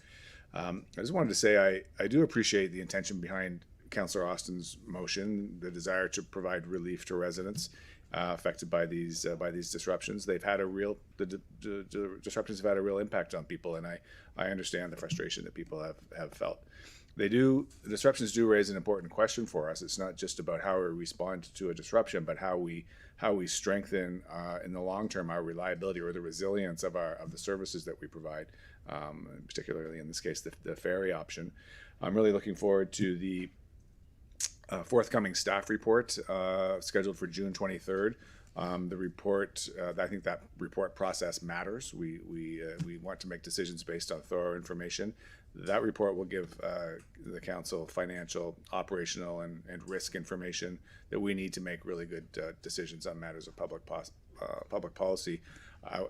I just wanted to say I do appreciate the intention behind Councillor Austin's motion, the desire to provide relief to residents affected by these disruptions. The disruptions have had a real impact on people, and I understand the frustration that people have felt. The disruptions do raise an important question for us. It's not just about how we respond to a disruption, but how we strengthen in the long term our reliability or the resilience of the services that we provide, particularly in this case the ferry option. I'm really looking forward to the forthcoming staff report scheduled for June 23rd. The report, I think that report process matters. We want to make decisions based on thorough information. That report will give the council financial, operational, and risk information that we need to make really good decisions on matters of public policy.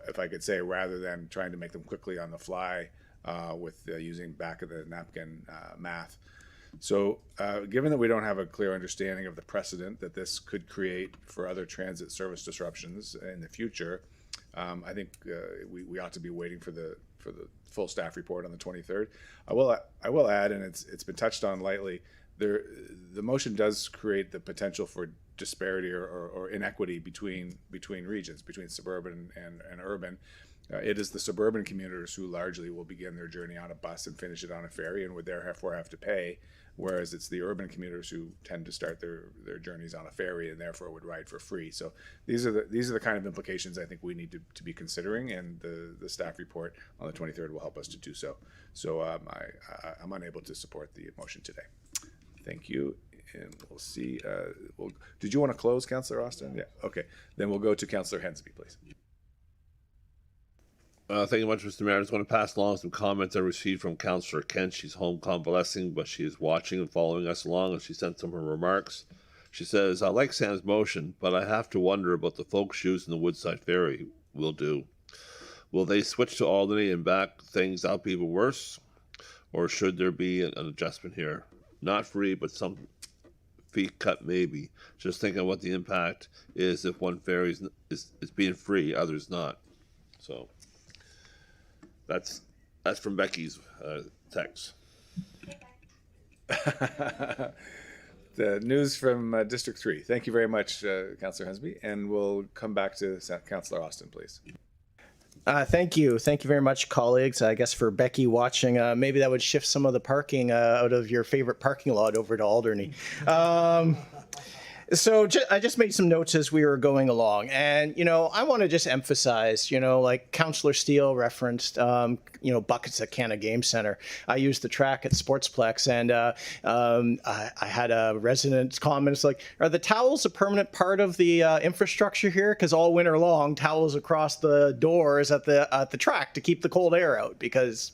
If I could say, rather than trying to make them quickly on the fly with using back of the napkin math. So given that we don't have a clear understanding of the precedent that this could create for other transit service disruptions in the future, I think we ought to be waiting for the full staff report on the 23rd. I will add, and it's been touched on lightly, the motion does create the potential for disparity or inequity between regions, between suburban and urban. It is the suburban commuters who largely will begin their journey on a bus and finish it on a ferry and would therefore have to pay, whereas it's the urban commuters who tend to start their journeys on a ferry and therefore would ride for free. So these are the kind of implications I think we need to be considering, and the staff report on the 23rd will help us to do so. So I'm unable to support the motion today. Thank you. And we'll see. Did you want to close, Councillor Austin? Yeah. Okay. Then we'll go to Councillor Hensby, please. Thank you much, Mr. Mayor. I just want to pass along some comments I received from Councillor Kent. She's home convalescing, but she is watching and following us along, and she sent some of her remarks. She says, I like Sam's motion, but I have to wonder about the folks using the Woodside Ferry will do. Will they switch to Albany and back things up even worse? Or should there be an adjustment here? Not free, but some fee cut maybe. Just thinking what the impact is if one ferry is being free, others not. So that's from Becky's text. The news from District 3. Thank you very much, Councillor Hensby. And we'll come back to Councillor Austin, please. Thank you. Thank you very much, colleagues. I guess for Becky watching, maybe that would shift some of the parking out of your favorite parking lot over to Alderney. So I just made some notes as we were going along. And, I want to just emphasize, like Councillor Steele referenced, buckets at Canada Game Center. I used the track at Sportsplex, and I had a resident comment. It's like, are the towels a permanent part of the infrastructure here? Because all winter long, towels across the doors at the track to keep the cold air out, because,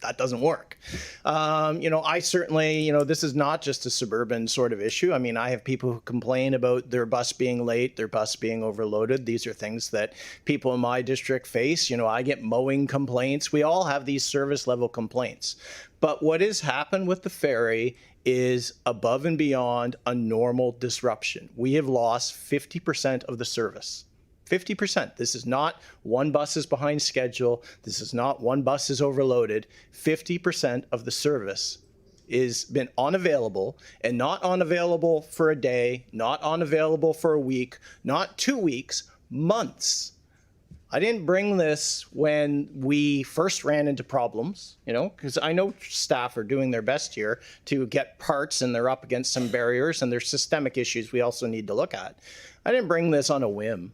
that doesn't work. I certainly, this is not just a suburban sort of issue. I mean, I have people who complain about their bus being late, their bus being overloaded. These are things that people in my district face. I get mowing complaints. We all have these service level complaints. But what has happened with the ferry is above and beyond a normal disruption. We have lost 50% of the service. 50%. This is not one bus is behind schedule. This is not one bus is overloaded. 50% of the service is been unavailable, and not unavailable for a day, not unavailable for a week, not 2 weeks, months. I didn't bring this when we first ran into problems, because I know staff are doing their best here to get parts, and they're up against some barriers, and there's systemic issues we also need to look at. I didn't bring this on a whim.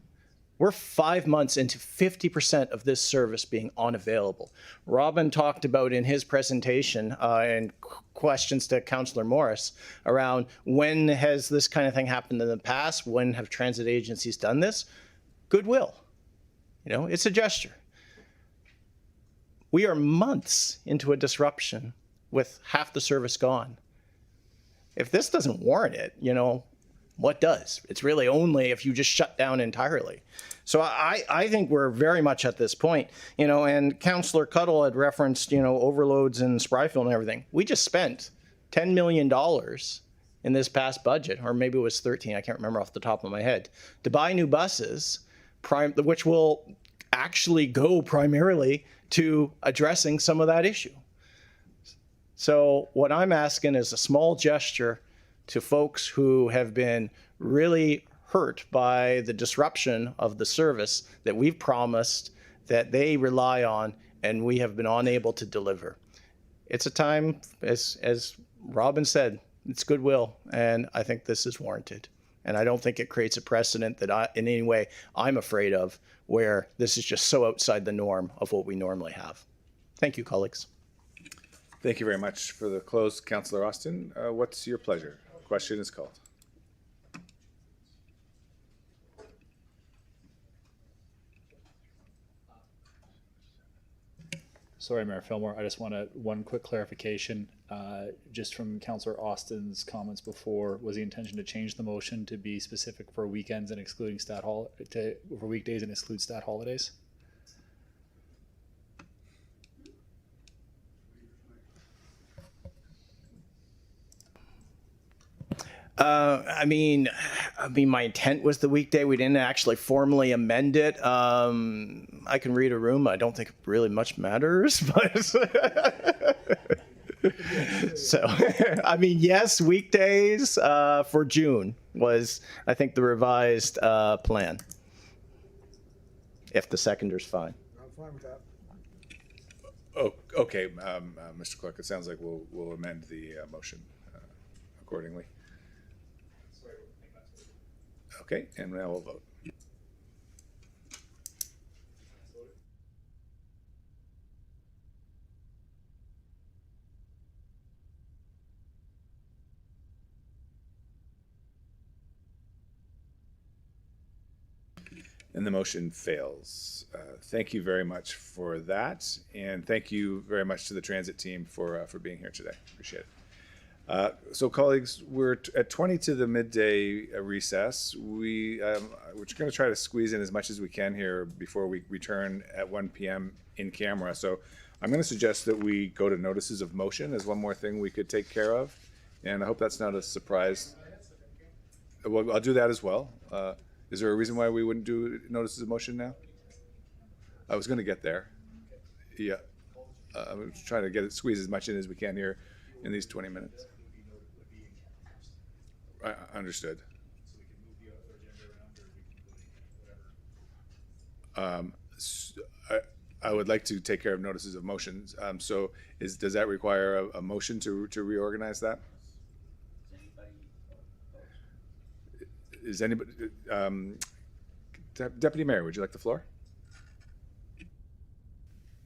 We're 5 months into 50% of this service being unavailable. Robin talked about in his presentation and questions to Councillor Morris around when has this kind of thing happened in the past? When have transit agencies done this? Goodwill. It's a gesture. We are months into a disruption with half the service gone. If this doesn't warrant it, what does? It's really only if you just shut down entirely. So I think we're very much at this point, and Councillor Cuddle had referenced, overloads in Spryfield and everything. We just spent $10 million in this past budget, or maybe it was 13, I can't remember off the top of my head, to buy new buses, which will actually go primarily to addressing some of that issue. So what I'm asking is a small gesture to folks who have been really hurt by the disruption of the service that we've promised, that they rely on, and we have been unable to deliver. It's a time, as Robin said, it's goodwill, and I think this is warranted. And I don't think it creates a precedent that in any way I'm afraid of, where this is just so outside the norm of what we normally have. Thank you, colleagues. Thank you very much for the close. Councillor Austin, what's your pleasure? Question is called. Sorry, Mayor Fillmore. I just want one quick clarification. Just from Councillor Austin's comments before, was the intention to change the motion to be specific for weekends and excluding for weekdays and exclude stat holidays? I mean, my intent was the weekday. We didn't actually formally amend it. I can read a room. I don't think it really much matters, but so, I mean, yes, weekdays for June was, I think, the revised plan. If the seconder's fine. I'm fine with that. Oh, okay, Mr. Clerk, it sounds like we'll amend the motion accordingly. Okay, and now we'll vote. And the motion fails. Thank you very much for that, and thank you very much to the transit team for being here today. Appreciate it. So colleagues, we're at 20 to the midday recess. We're going to try to squeeze in as much as we can here before we return at 1 p.m. in camera. So I'm going to suggest that we go to notices of motion as one more thing we could take care of. And I hope that's not a surprise. Well, I'll do that as well. Is there a reason why we wouldn't do notices of motion now? I was going to get there. Yeah. I'm trying to squeeze as much in as we can here in these 20 minutes. Understood. I would like to take care of notices of motions. So does that require a motion to reorganize that? Is anybody, Deputy Mayor, would you like the floor?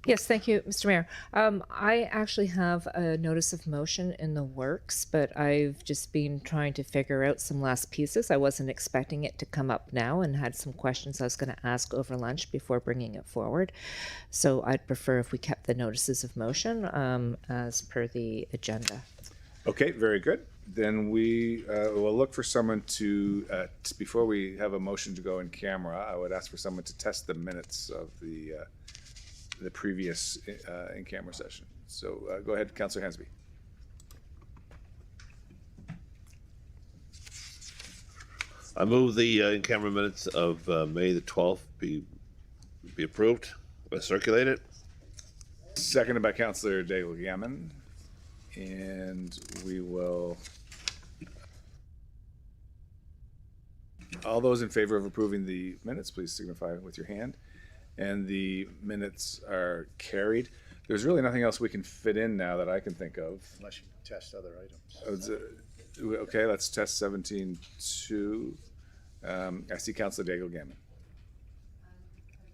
Yes, thank you, Mr. Mayor. I actually have a notice of motion in the works, but I've just been trying to figure out some last pieces. I wasn't expecting it to come up now and had some questions I was going to ask over lunch before bringing it forward. So I'd prefer if we kept the notices of motion as per the agenda. Okay, very good. Then we will look for someone to, before we have a motion to go in camera, I would ask for someone to test the minutes of the previous in-camera session. So go ahead, Councillor Hansby. I move the in-camera minutes of May the 12th be approved, circulated. Seconded by Councillor Daigle Gammon. And we will, all those in favor of approving the minutes, please signify with your hand. And the minutes are carried. There's really nothing else we can fit in now that I can think of. Unless you test other items. Okay, let's test 17.2. I see Councillor Daigle Gammon.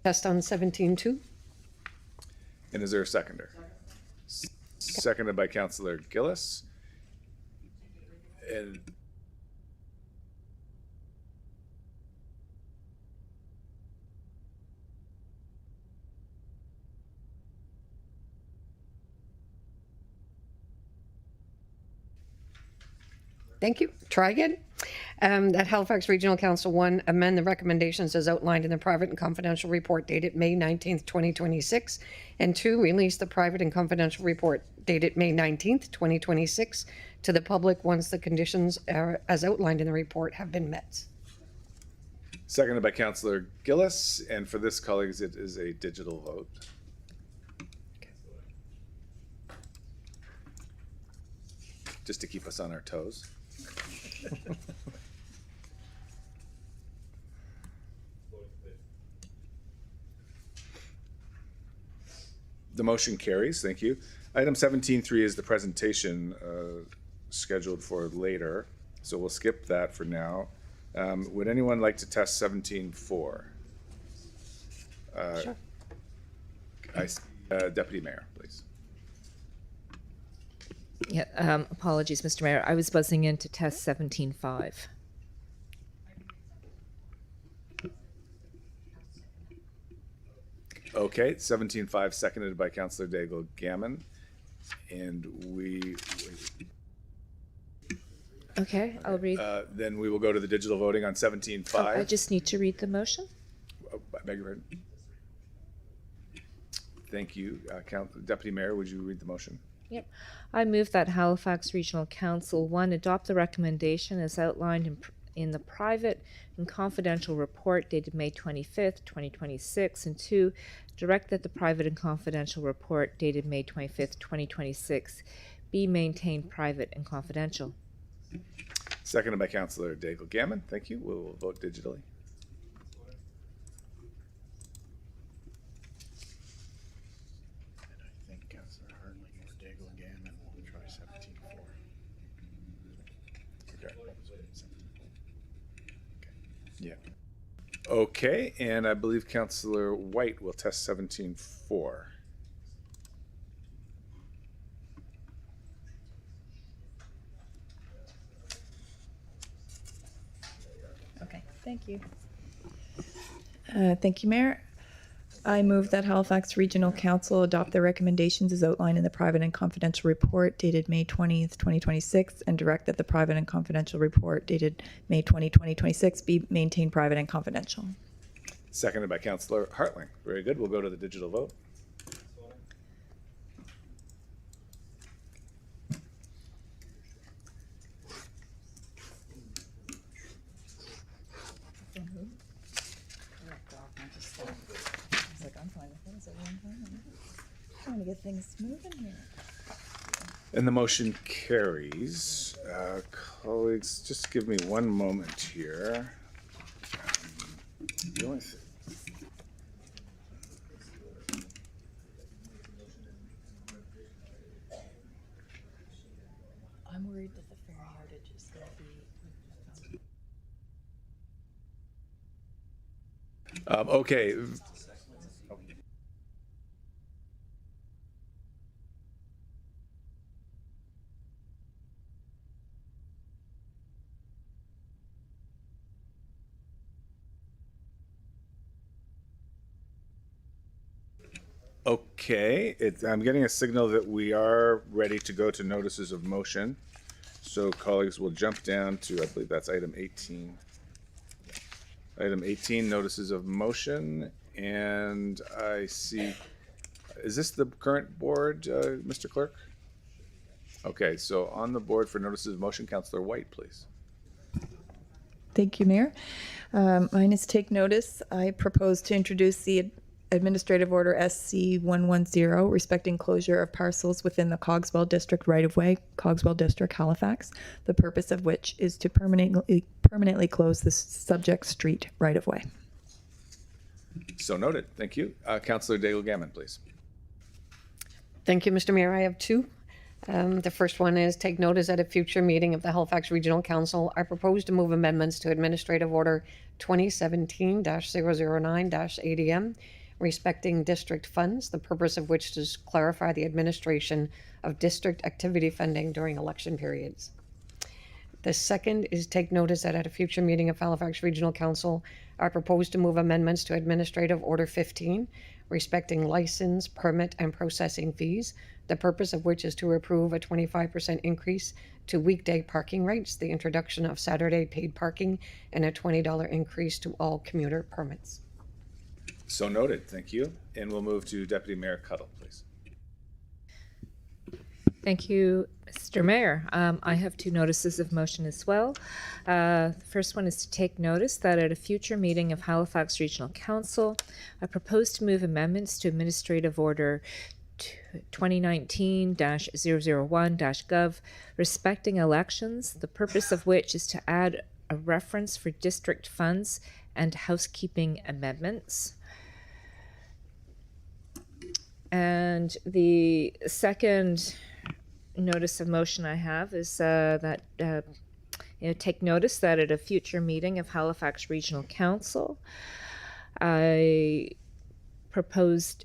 Test on 17.2. And is there a seconder? Seconded by Councillor Gillis. And Thank you. Try again. That Halifax Regional Council 1, amend the recommendations as outlined in the private and confidential report dated May 19th, 2026. And 2, release the private and confidential report dated May 19th, 2026 to the public once the conditions as outlined in the report have been met. seconded by Councillor Gillis. And for this, colleagues, it is a digital vote. Just to keep us on our toes. The motion carries. Thank you. Item 17.3 is the presentation scheduled for later, so we'll skip that for now. Would anyone like to test 17.4? Sure. Deputy Mayor, please. Yeah, apologies, Mr. Mayor. I was buzzing in to test 17.5. Okay, 17.5, seconded by Councillor Daigle Gammon. And Okay, I'll read. then we will go to the digital voting on 17.5. Oh, I just need to read the motion. I beg your pardon. Thank you. Deputy Mayor, would you read the motion? Yep. I move that Halifax Regional Council 1 adopt the recommendation as outlined in the private and confidential report dated May 25th, 2026, and 2, direct that the private and confidential report dated May 25th, 2026 be maintained private and confidential. Seconded by Councillor Daigle Gammon. Thank you. We will vote digitally. I think Councillor Hartling or Daigle Gammon will try 17.4. Okay. Yeah. Okay, and I believe Councillor White will test 17.4. Okay, thank you. Thank you, Mayor. I move that Halifax Regional Council adopt the recommendations as outlined in the private and confidential report dated May 20th, 2026, and direct that the private and confidential report dated May 20, 2026 be maintained private and confidential. Seconded by Councillor Hartling. Very good. We'll go to the digital vote. Trying to get things moving here. And the motion carries. Colleagues, just give me one moment here. The only thing- I'm worried that the fair yardage is going to be. Okay. Okay, I'm getting a signal that we are ready to go to notices of motion. So colleagues will jump down to, I believe that's item 18. Item 18, notices of motion. And I see, is this the current board, Mr. Clerk? Okay, so on the board for notices of motion, Councillor White, please. Thank you, Mayor. Mine is take notice. I propose to introduce the Administrative Order SC 110 respecting closure of parcels within the Cogswell District right-of-way, Cogswell District, Halifax, the purpose of which is to permanently close the subject street right-of-way. So noted, thank you. Councillor Daigle Gammon, please. Thank you, Mr. Mayor. I have two. The first one is take notice at a future meeting of the Halifax Regional Council. I propose to move amendments to Administrative Order 2017-009-ADM respecting district funds, the purpose of which is to clarify the administration of district activity funding during election periods. The second is take notice that at a future meeting of Halifax Regional Council, I propose to move amendments to Administrative Order 15 respecting license, permit, and processing fees, the purpose of which is to approve a 25% increase to weekday parking rates, the introduction of Saturday paid parking, and a $20 increase to all commuter permits. So noted, thank you. And we'll move to Deputy Mayor Cuddle, please. Thank you, Mr. Mayor. I have two notices of motion as well. The first one is to take notice that at a future meeting of Halifax Regional Council, I propose to move amendments to Administrative Order 2019-001-Gov respecting elections, the purpose of which is to add a reference for district funds and housekeeping amendments. And the second notice of motion I have is that take notice that at a future meeting of Halifax Regional Council, I proposed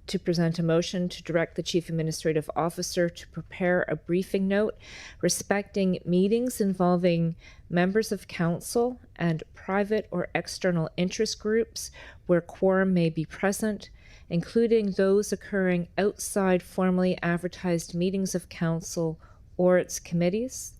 to present a motion to direct the Chief Administrative Officer to prepare a briefing note respecting meetings involving members of council and private or external interest groups where quorum may be present, including those occurring outside formally advertised meetings of council or its committees.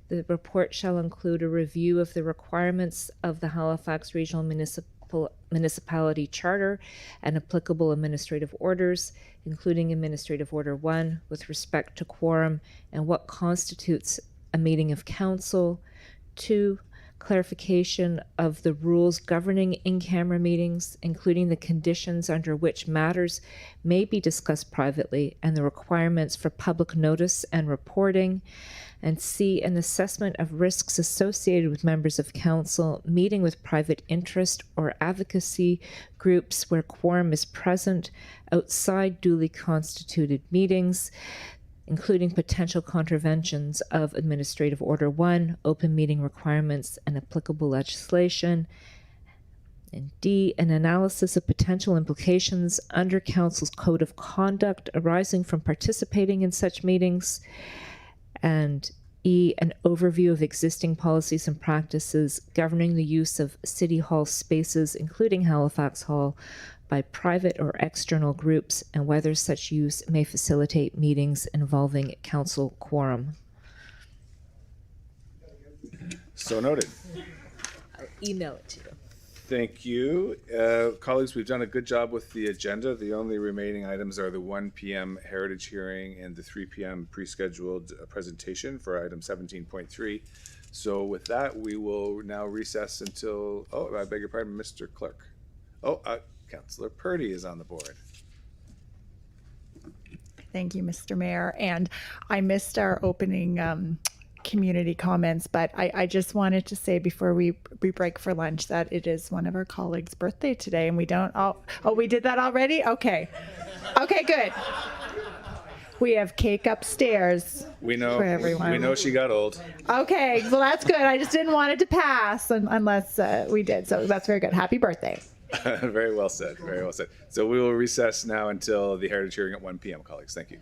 The report shall include a review of the requirements of the Halifax Regional Municipality Charter and applicable administrative orders, including Administrative Order 1 with respect to quorum and what constitutes a meeting of council. 2, clarification of the rules governing in-camera meetings, including the conditions under which matters may be discussed privately and the requirements for public notice and reporting. And C, an assessment of risks associated with members of council meeting with private interest or advocacy groups where quorum is present outside duly constituted meetings, including potential contraventions of Administrative Order 1, open meeting requirements, and applicable legislation. And D, an analysis of potential implications under Council's Code of Conduct arising from participating in such meetings. And E, an overview of existing policies and practices governing the use of City Hall spaces, including Halifax Hall, by private or external groups and whether such use may facilitate meetings involving council quorum. So noted. I'll email it to you. Thank you. Colleagues, we've done a good job with the agenda. The only remaining items are the 1 p.m. Heritage hearing and the 3 p.m. pre-scheduled presentation for item 17.3. So with that, we will now recess until, I beg your pardon, Mr. Clerk. Councillor Purdy is on the board. Thank you, Mr. Mayor. And I missed our opening community comments, but I just wanted to say before we break for lunch that it is one of our colleagues' birthday today, and we don't all. Oh, we did that already? Okay. Okay, good. We have cake upstairs. We know. For everyone. We know she got old. Okay, well that's good. I just didn't want it to pass unless we did. So that's very good. Happy birthday. Very well said. Very well said. So we will recess now until the Heritage hearing at 1 p.m. Colleagues, thank you.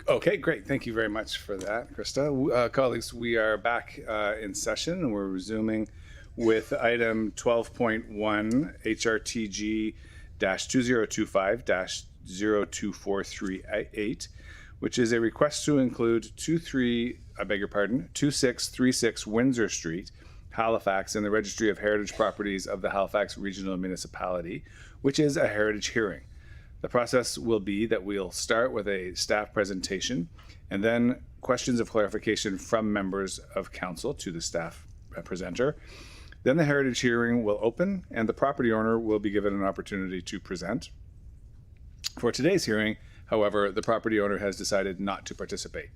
Okay, great. Thank you very much for that, Krista. Colleagues, we are back in session and we're resuming with item 12.1 HRTG-2025-02438, which is a request to include 2636 Windsor Street, Halifax, in the Registry of Heritage Properties of the Halifax Regional Municipality, which is a heritage hearing. The process will be that we'll start with a staff presentation and then questions of clarification from members of council to the staff presenter. Then the heritage hearing will open and the property owner will be given an opportunity to present. For today's hearing, however, the property owner has decided not to participate.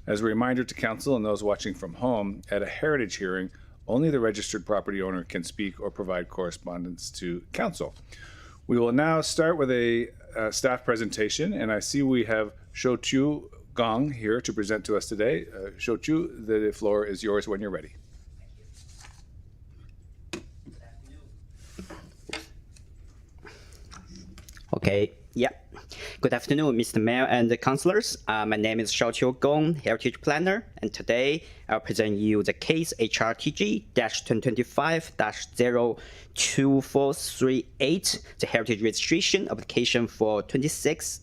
As a reminder to council and those watching from home, at a heritage hearing, only the registered property owner can speak or provide correspondence to council. We will now start with a staff presentation, and I see we have Shou-Chu Gong here to present to us today. Shou-Chu, the floor is yours when you're ready. Okay, yeah. Good afternoon, Mr. Mayor and the councillors. My name is Shou-Chu Gong, Heritage Planner, and today I'll present you the case HRTG-2025-02438, the heritage registration application for 36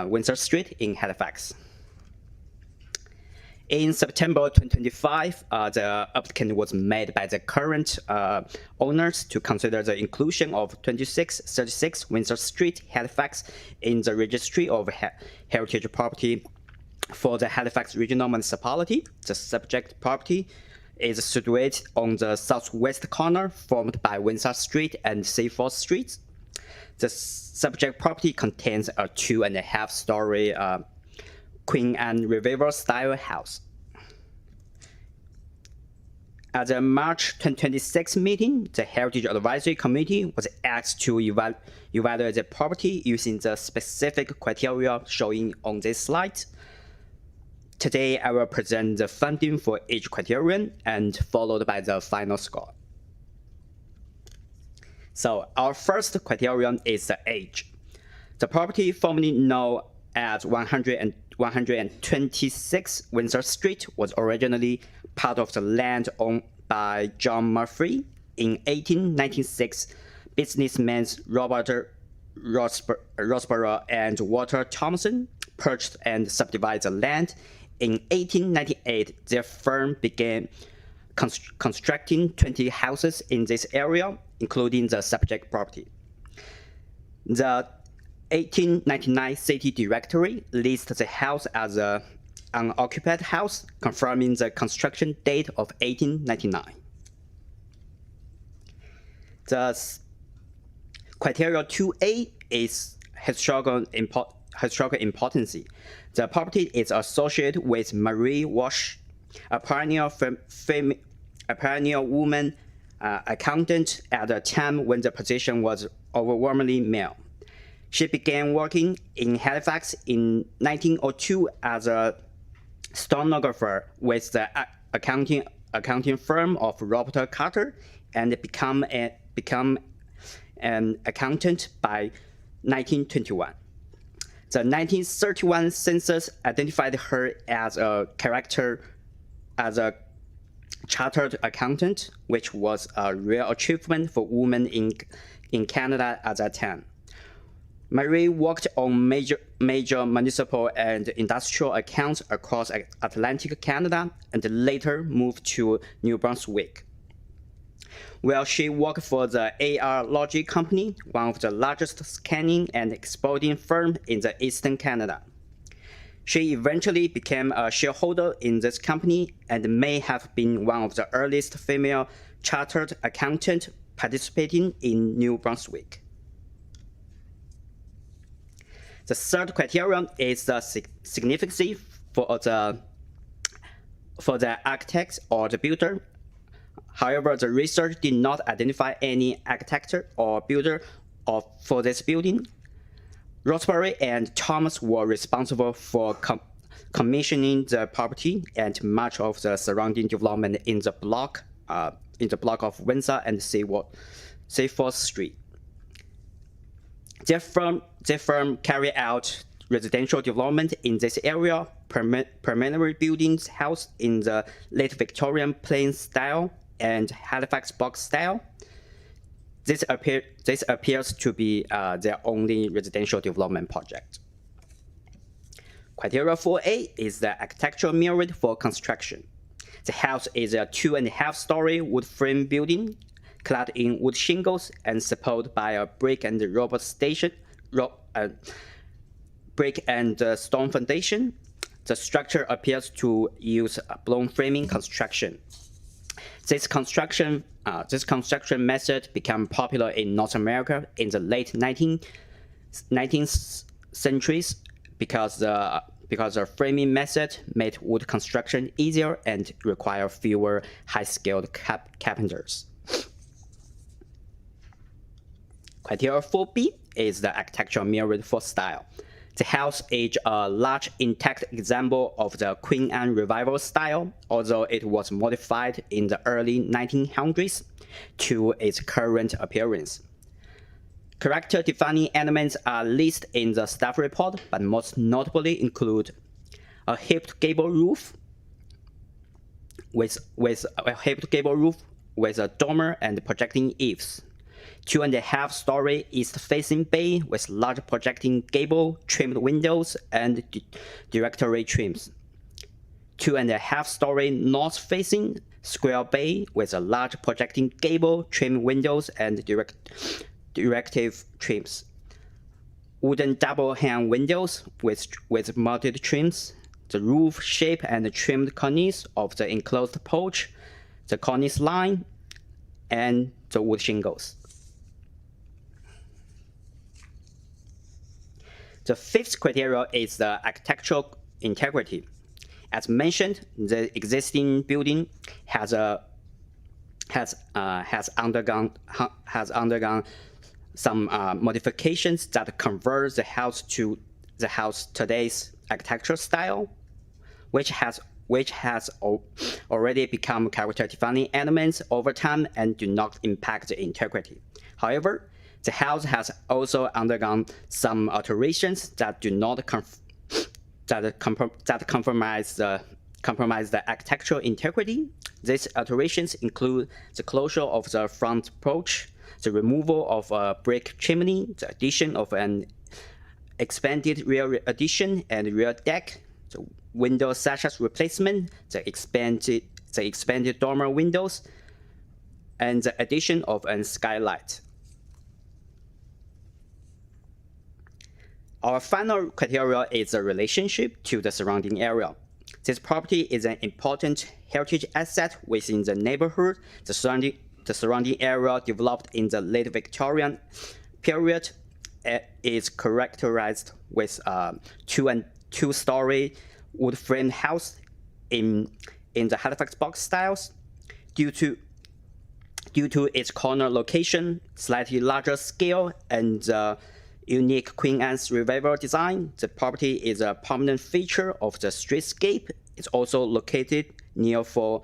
Windsor Street in Halifax. In September 2025, the applicant was made by the current owners to consider the inclusion of 2636 Windsor Street, Halifax, in the Registry of Heritage Property for the Halifax Regional Municipality. The subject property is situated on the southwest corner, formed by Windsor Street and Seaforth Street. The subject property contains a 2.5-story Queen Anne Revival style house. At the March 2026 meeting, the Heritage Advisory Committee was asked to evaluate the property using the specific criteria shown on this slide. Today, I will present the funding for each criterion and followed by the final score. So our first criterion is the age. The property formerly known as 126 Windsor Street was originally part of the land owned by John Murphy. In 1896, businessmen Robert Rosborough and Walter Thompson purchased and subdivided the land. In 1898, their firm began constructing 20 houses in this area, including the subject property. The 1899 City Directory lists the house as an unoccupied house, confirming the construction date of 1899. The criteria 2A is historical importance. The property is associated with Marie Walsh, a pioneer woman accountant at a time when the position was overwhelmingly male. She began working in Halifax in 1902 as a stenographer with the accounting firm of Robert Carter, and become an accountant by 1921. The 1931 census identified her as a chartered accountant, which was a real achievement for women in Canada at that time. Marie worked on major municipal and industrial accounts across Atlantic Canada and later moved to New Brunswick, where she worked for the AR Logic Company, one of the largest scanning and exporting firms in the Eastern Canada. She eventually became a shareholder in this company and may have been one of the earliest female chartered accountants participating in New Brunswick. The third criterion is the significance for the architect or the builder. However, the research did not identify any architect or builder for this building. Roseberry and Thomas were responsible for commissioning the property and much of the surrounding development in the block of Windsor and Seaforth Street. Their firm carry out residential development in this area, primarily buildings housed in the late Victorian plain style and Halifax box style. This appears to be their only residential development project. Criteria 4A is the architectural merit for construction. The house is a 2.5-story wood frame building clad in wood shingles and supported by a brick and stone foundation. The structure appears to use blown framing construction. This construction method became popular in North America in the late 19th centuries because the framing method made wood construction easier and required fewer high-skilled carpenters. Criteria 4B is the architectural merit for style. The house is a large intact example of the Queen Anne Revival style, although it was modified in the early 1900s to its current appearance. Character-defining elements are listed in the staff report, but most notably include a hipped gable roof with a dormer and projecting eaves, 2.5-story east-facing bay with large projecting gable, trimmed windows, and directory trims, 2.5-story north-facing square bay with a large projecting gable, trimmed windows, and directive trims, wooden double-hang windows with mounted trims, the roof shape and trimmed cornice of the enclosed porch, the cornice line, and the wood shingles. The fifth criteria is the architectural integrity. As mentioned, the existing building has undergone some modifications that convert the house to today's architectural style, which has already become character-defining elements over time and do not impact the integrity. However, the house has also undergone some alterations that do not compromise the architectural integrity. These alterations include the closure of the front porch, the removal of a brick chimney, the addition of an expanded rear addition and rear deck, the window sashes replacement, the expanded dormer windows, and the addition of a skylight. Our final criteria is the relationship to the surrounding area. This property is an important heritage asset within the neighborhood. The surrounding area developed in the late Victorian period is characterized with a 2-story wood frame house in the Halifax box styles. Due to its corner location, slightly larger scale, and unique Queen Anne's Revival design, the property is a prominent feature of the streetscape. It's also located near 4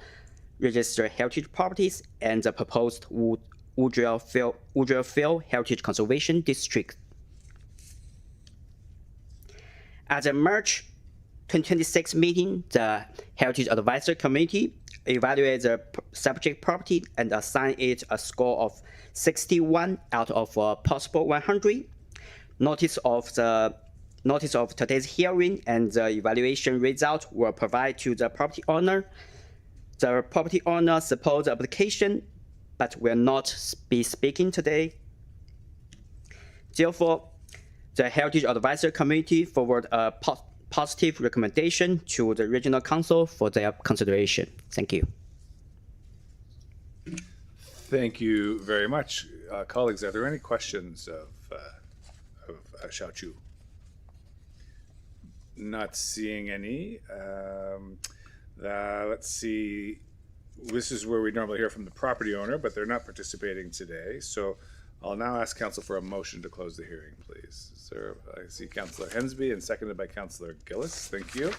registered heritage properties and the proposed Woodrell Heritage Conservation District. At the March 2026 meeting, the Heritage Advisory Committee evaluated the subject property and assigned it a score of 61 out of a possible 100. Notice of today's hearing and the evaluation results were provided to the property owner. The property owner supports the application, but will not be speaking today. Therefore, the Heritage Advisory Committee forward a positive recommendation to the Regional Council for their consideration. Thank you. Thank you very much. Colleagues, are there any questions of Xiaochu? Not seeing any. Let's see. This is where we normally hear from the property owner, but they're not participating today. So I'll now ask Council for a motion to close the hearing, please. I see Councillor Hensby and seconded by Councillor Gillis. Thank you.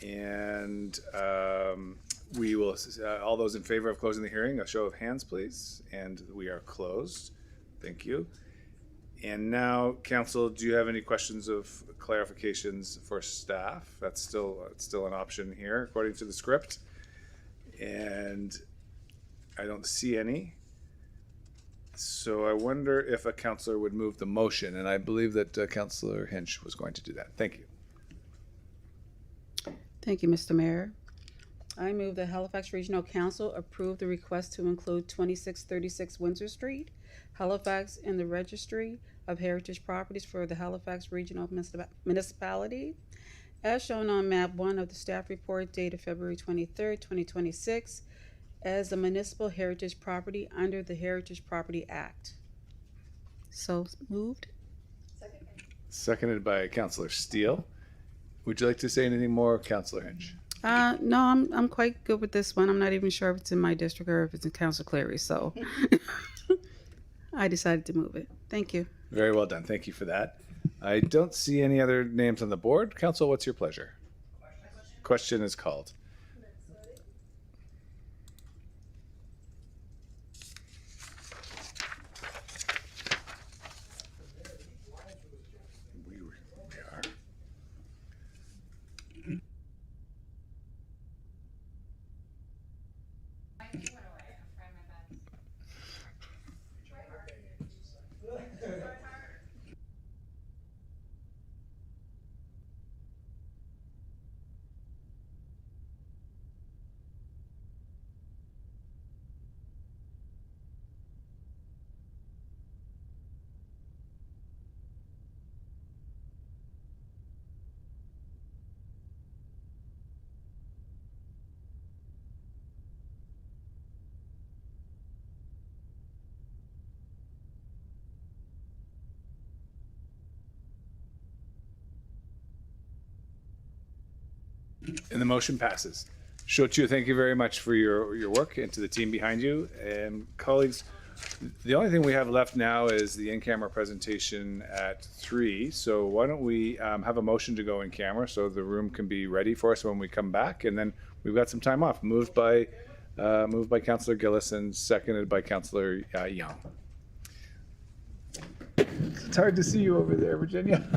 And we will, all those in favor of closing the hearing, a show of hands, please. And we are closed. Thank you. And now, council, do you have any questions of clarifications for staff? That's still an option here according to the script. And I don't see any. So I wonder if a councillor would move the motion, and I believe that Councillor Hinch was going to do that. Thank you. Thank you, Mr. Mayor. I move that Halifax Regional Council approve the request to include 2636 Windsor Street, Halifax, in the Registry of Heritage Properties for the Halifax Regional Municipality, as shown on map 1 of the staff report dated February 23rd, 2026, as a municipal heritage property under the Heritage Property Act. So moved. Seconded by Councillor Steele. Would you like to say anything more, Councillor Hinch? No, I'm quite good with this one. I'm not even sure if it's in my district or if it's in Council Cleary, so I decided to move it. Thank you. Very well done. Thank you for that. I don't see any other names on the board. Council, what's your pleasure? Question is called. We are. And the motion passes. Shochu, thank you very much for your work, and to the team behind you. And colleagues, the only thing we have left now is the in-camera presentation at 3. So why don't we have a motion to go in camera so the room can be ready for us when we come back, and then we've got some time off. Moved by Councillor Gillis and seconded by Councillor Young. It's hard to see you over there, Virginia.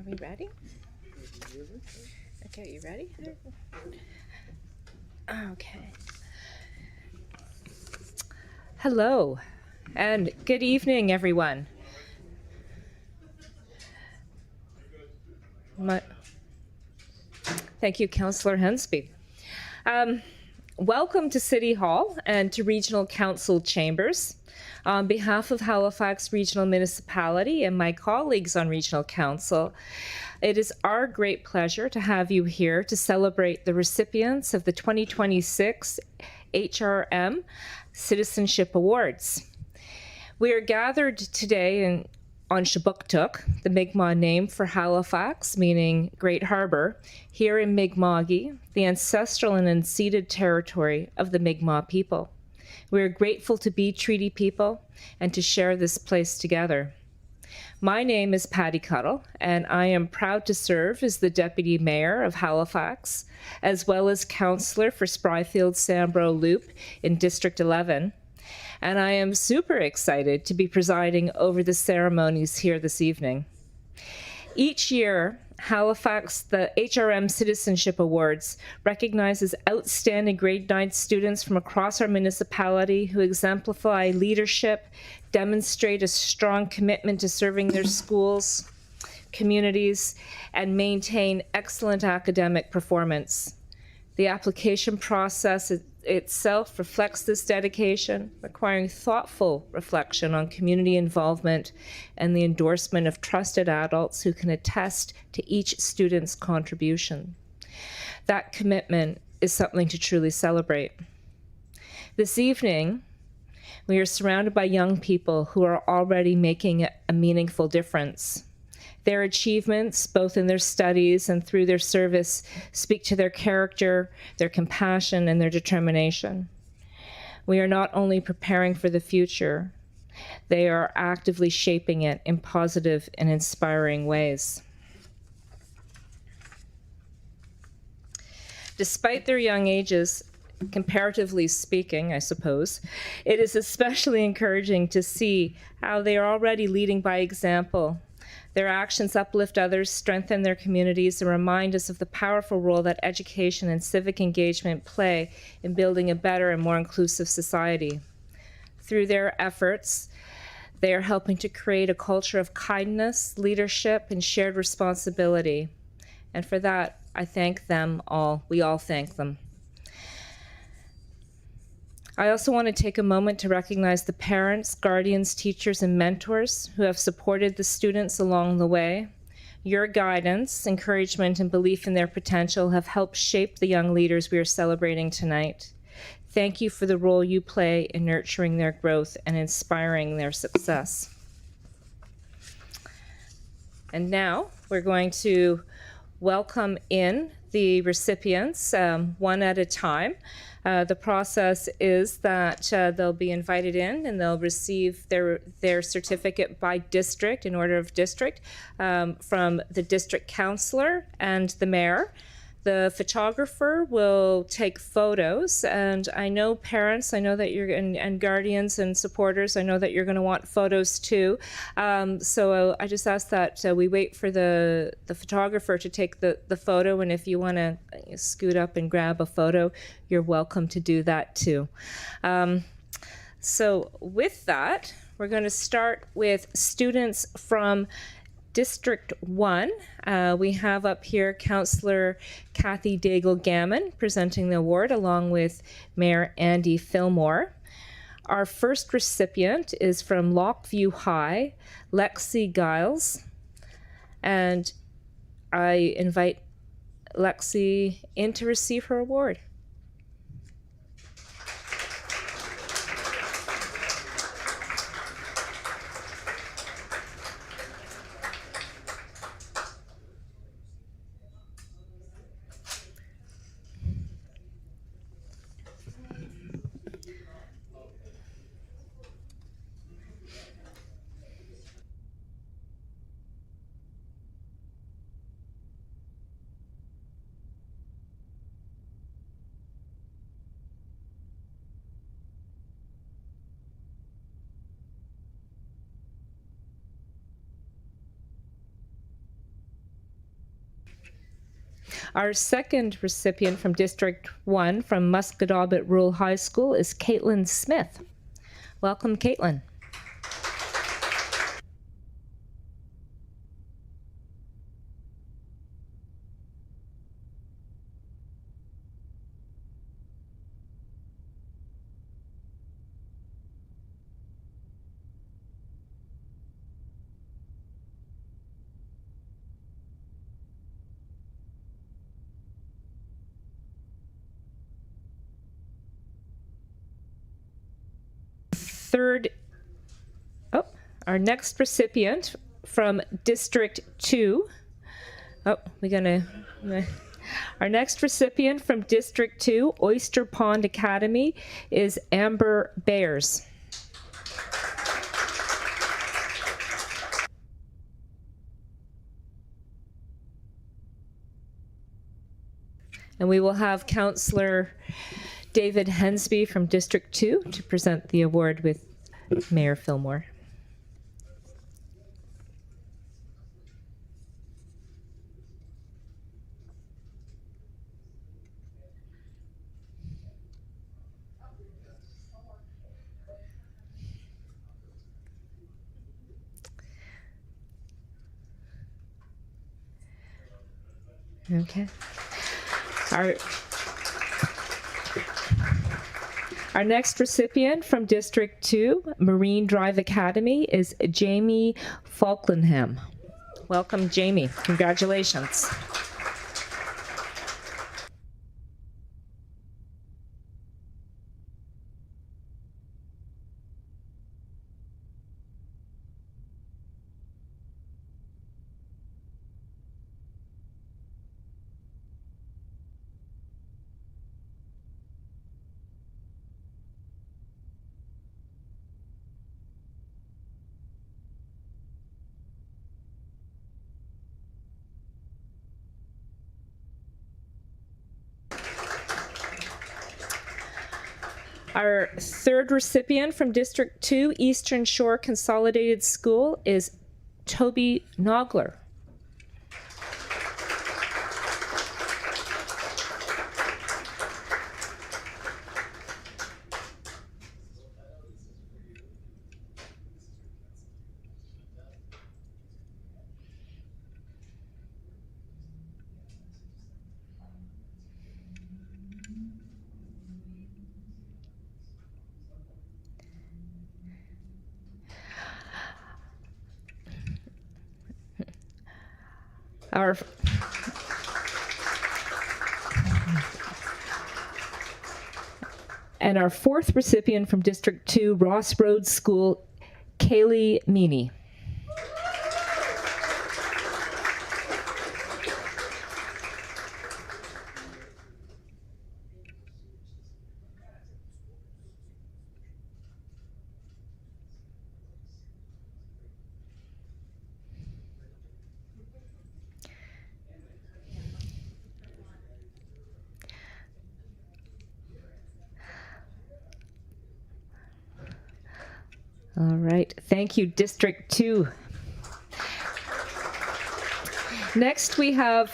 we ready? Okay, you ready? Okay. Hello, and good evening, everyone. Thank you, Councillor Hensby. Welcome to City Hall and to Regional Council Chambers. On behalf of Halifax Regional Municipality and my colleagues on Regional Council, it is our great pleasure to have you here to celebrate the recipients of the 2026 HRM Citizenship Awards. We are gathered today on Shabuktuk, the Mi'kmaq name for Halifax, meaning Great Harbor, here in Mi'kma'ki, the ancestral and unceded territory of the Mi'kmaq people. We are grateful to be Treaty people and to share this place together. My name is Patty Cuddle, and I am proud to serve as the Deputy Mayor of Halifax, as well as Councillor for Spryfield-Sambro Loop in District 11. And I am super excited to be presiding over the ceremonies here this evening. Each year, Halifax, the HRM Citizenship Awards recognizes outstanding grade 9 students from across our municipality who exemplify leadership, demonstrate a strong commitment to serving their schools, communities, and maintain excellent academic performance. The application process itself reflects this dedication, requiring thoughtful reflection on community involvement and the endorsement of trusted adults who can attest to each student's contribution. That commitment is something to truly celebrate. This evening, we are surrounded by young people who are already making a meaningful difference. Their achievements, both in their studies and through their service, speak to their character, their compassion, and their determination. We are not only preparing for the future, they are actively shaping it in positive and inspiring ways. Despite their young ages, comparatively speaking, I suppose, it is especially encouraging to see how they are already leading by example. Their actions uplift others, strengthen their communities, and remind us of the powerful role that education and civic engagement play in building a better and more inclusive society. Through their efforts, they are helping to create a culture of kindness, leadership, and shared responsibility. And for that, I thank them all. We all thank them. I also want to take a moment to recognize the parents, guardians, teachers, and mentors who have supported the students along the way. Your guidance, encouragement, and belief in their potential have helped shape the young leaders we are celebrating tonight. Thank you for the role you play in nurturing their growth and inspiring their success. And now we're going to welcome in the recipients one at a time. The process is that they'll be invited in and they'll receive their certificate by district, in order of district, from the district councillor and the mayor. The photographer will take photos, and I know parents, I know that you're, and guardians and supporters, I know that you're going to want photos too. So I just ask that we wait for the photographer to take the photo, and if you want to scoot up and grab a photo, you're welcome to do that too. So with that, we're going to start with students from District 1. We have up here Councillor Kathy Daigle-Gammon presenting the award along with Mayor Andy Fillmore. Our first recipient is from Lockview High, Lexi Giles. And I invite Lexi in to receive her award. Our second recipient from District 1 from Musquodoboit Rural High School is Caitlin Smith. Welcome, Caitlin. Our next recipient from District 2. Our next recipient from District 2, Oyster Pond Academy, is Amber Bayers. And we will have Councillor David Hensby from District 2 to present the award with Mayor Fillmore. Okay. Our next recipient from District 2, Marine Drive Academy, is Jamie Falklandham. Welcome, Jamie. Congratulations. Our third recipient from District 2, Eastern Shore Consolidated School, is Toby Nogler. Our fourth recipient from District 2, Ross Road School, Kaylee Meany. All right, thank you, District 2. Next we have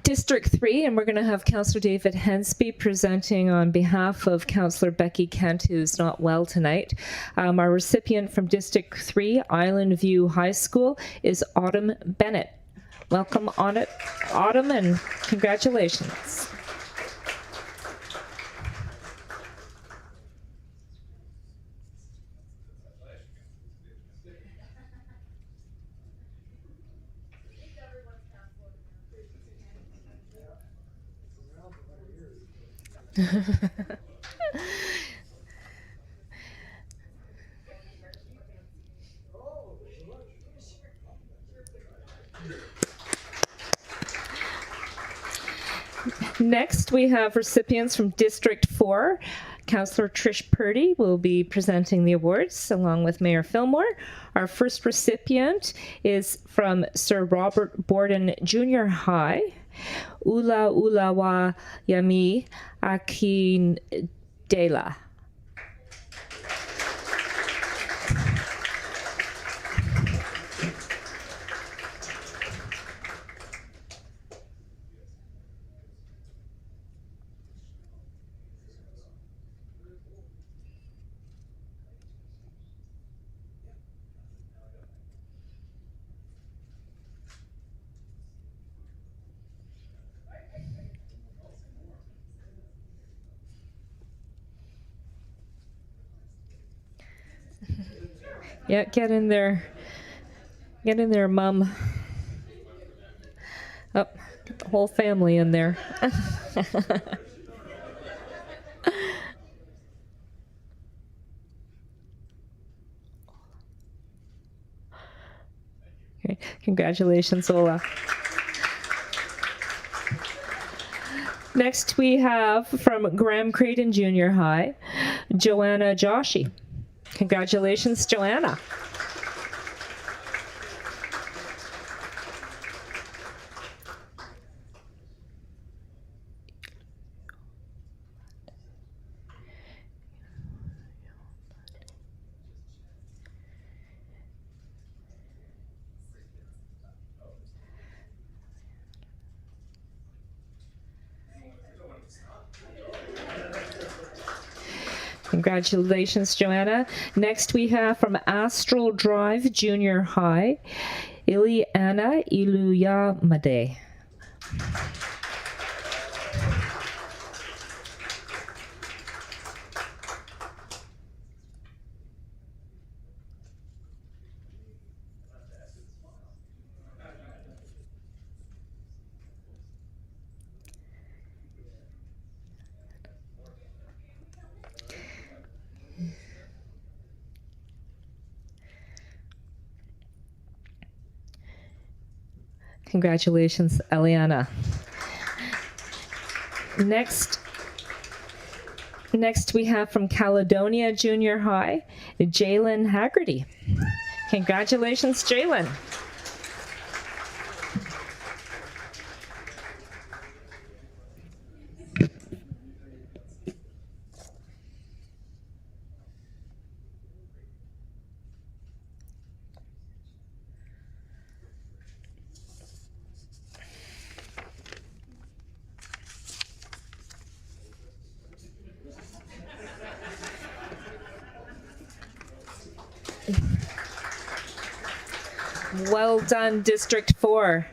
District 3, and we're going to have Councillor David Hensby presenting on behalf of Councillor Becky Kent, who's not well tonight. Our recipient from District 3, Island View High School, is Autumn Bennett. Welcome, Autumn, and congratulations. Next, we have recipients from District 4. Councillor Trish Purdy will be presenting the awards along with Mayor Fillmore. Our first recipient is from Sir Robert Borden Junior High. Ula Ulawa Yami Akindela. Yeah, get in there. Get in there, Mum. Oh, get the whole family in there. Okay. Congratulations, Ola. Next, we have from Graham Creighton Junior High, Joanna Joshi. Congratulations, Joanna. Congratulations, Joanna. Next, we have from Astral Drive Junior High, Ileana Iluyamade. Congratulations, Eliana. Next we have from Caledonia Junior High, Jalen Haggerty. Congratulations, Jalen. Well done, District 4.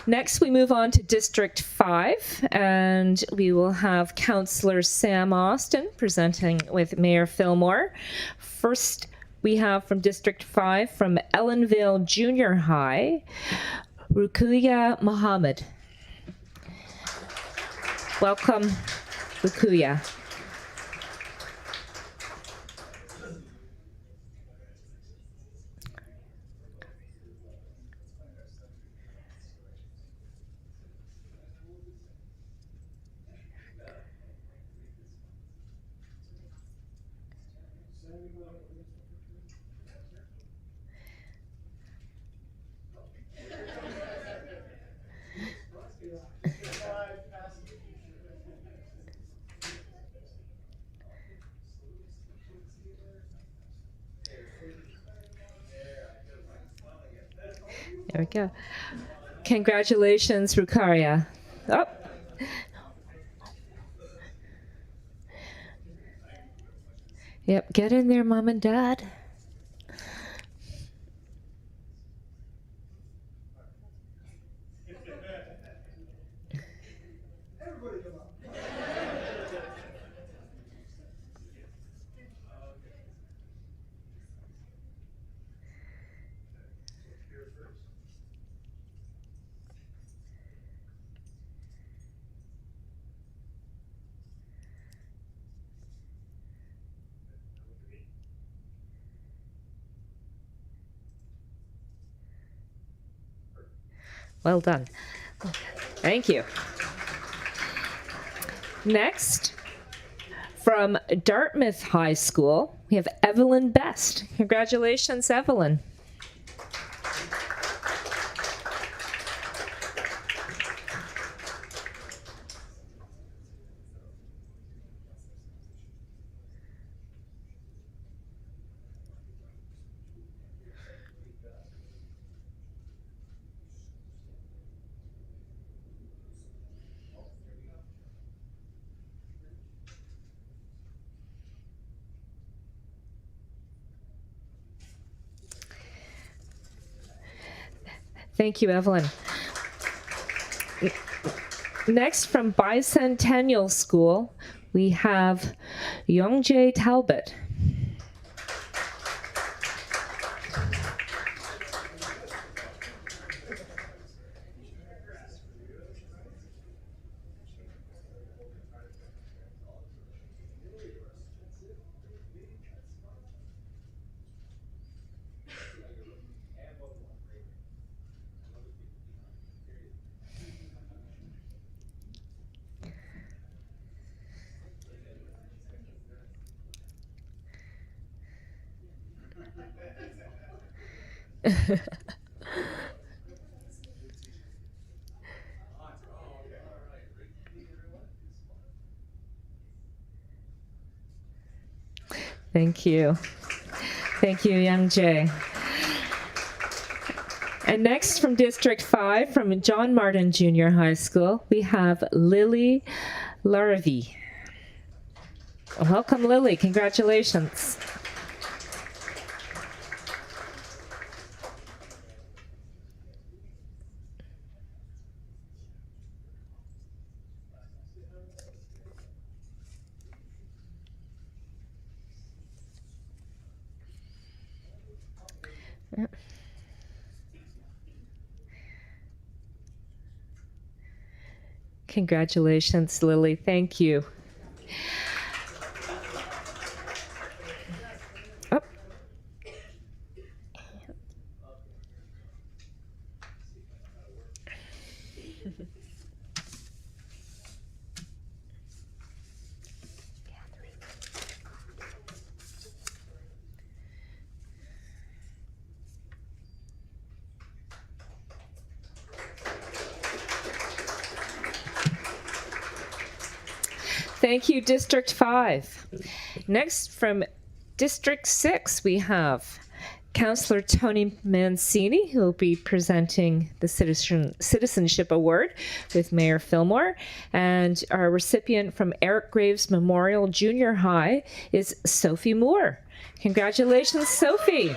Next, we move on to District 5, and we will have Councillor Sam Austin presenting with Mayor Fillmore. First, we have from District 5, from Ellenville Junior High, Rukuya Mohammed. Welcome, Rukuya. There we go. Congratulations, Rukaria. Oh. Yep, get in there, Mom and Dad. Well done. Thank you. Next, from Dartmouth High School, we have Evelyn Best. Congratulations, Evelyn. Thank you, Evelyn. Next, from Bicentennial School, we have Youngjae Talbot. Thank you. Thank you, Young Jae. And next from District 5, from John Martin Junior High School, we have Lily Laravi. Welcome, Lily. Congratulations. Congratulations, Lily. Thank you. Oh. Thank you, District 5. Next, from District 6, we have Councillor Tony Mancini, who will be presenting the Citizenship Award with Mayor Fillmore. And our recipient from Eric Graves Memorial Junior High is Sophie Moore. Congratulations, Sophie.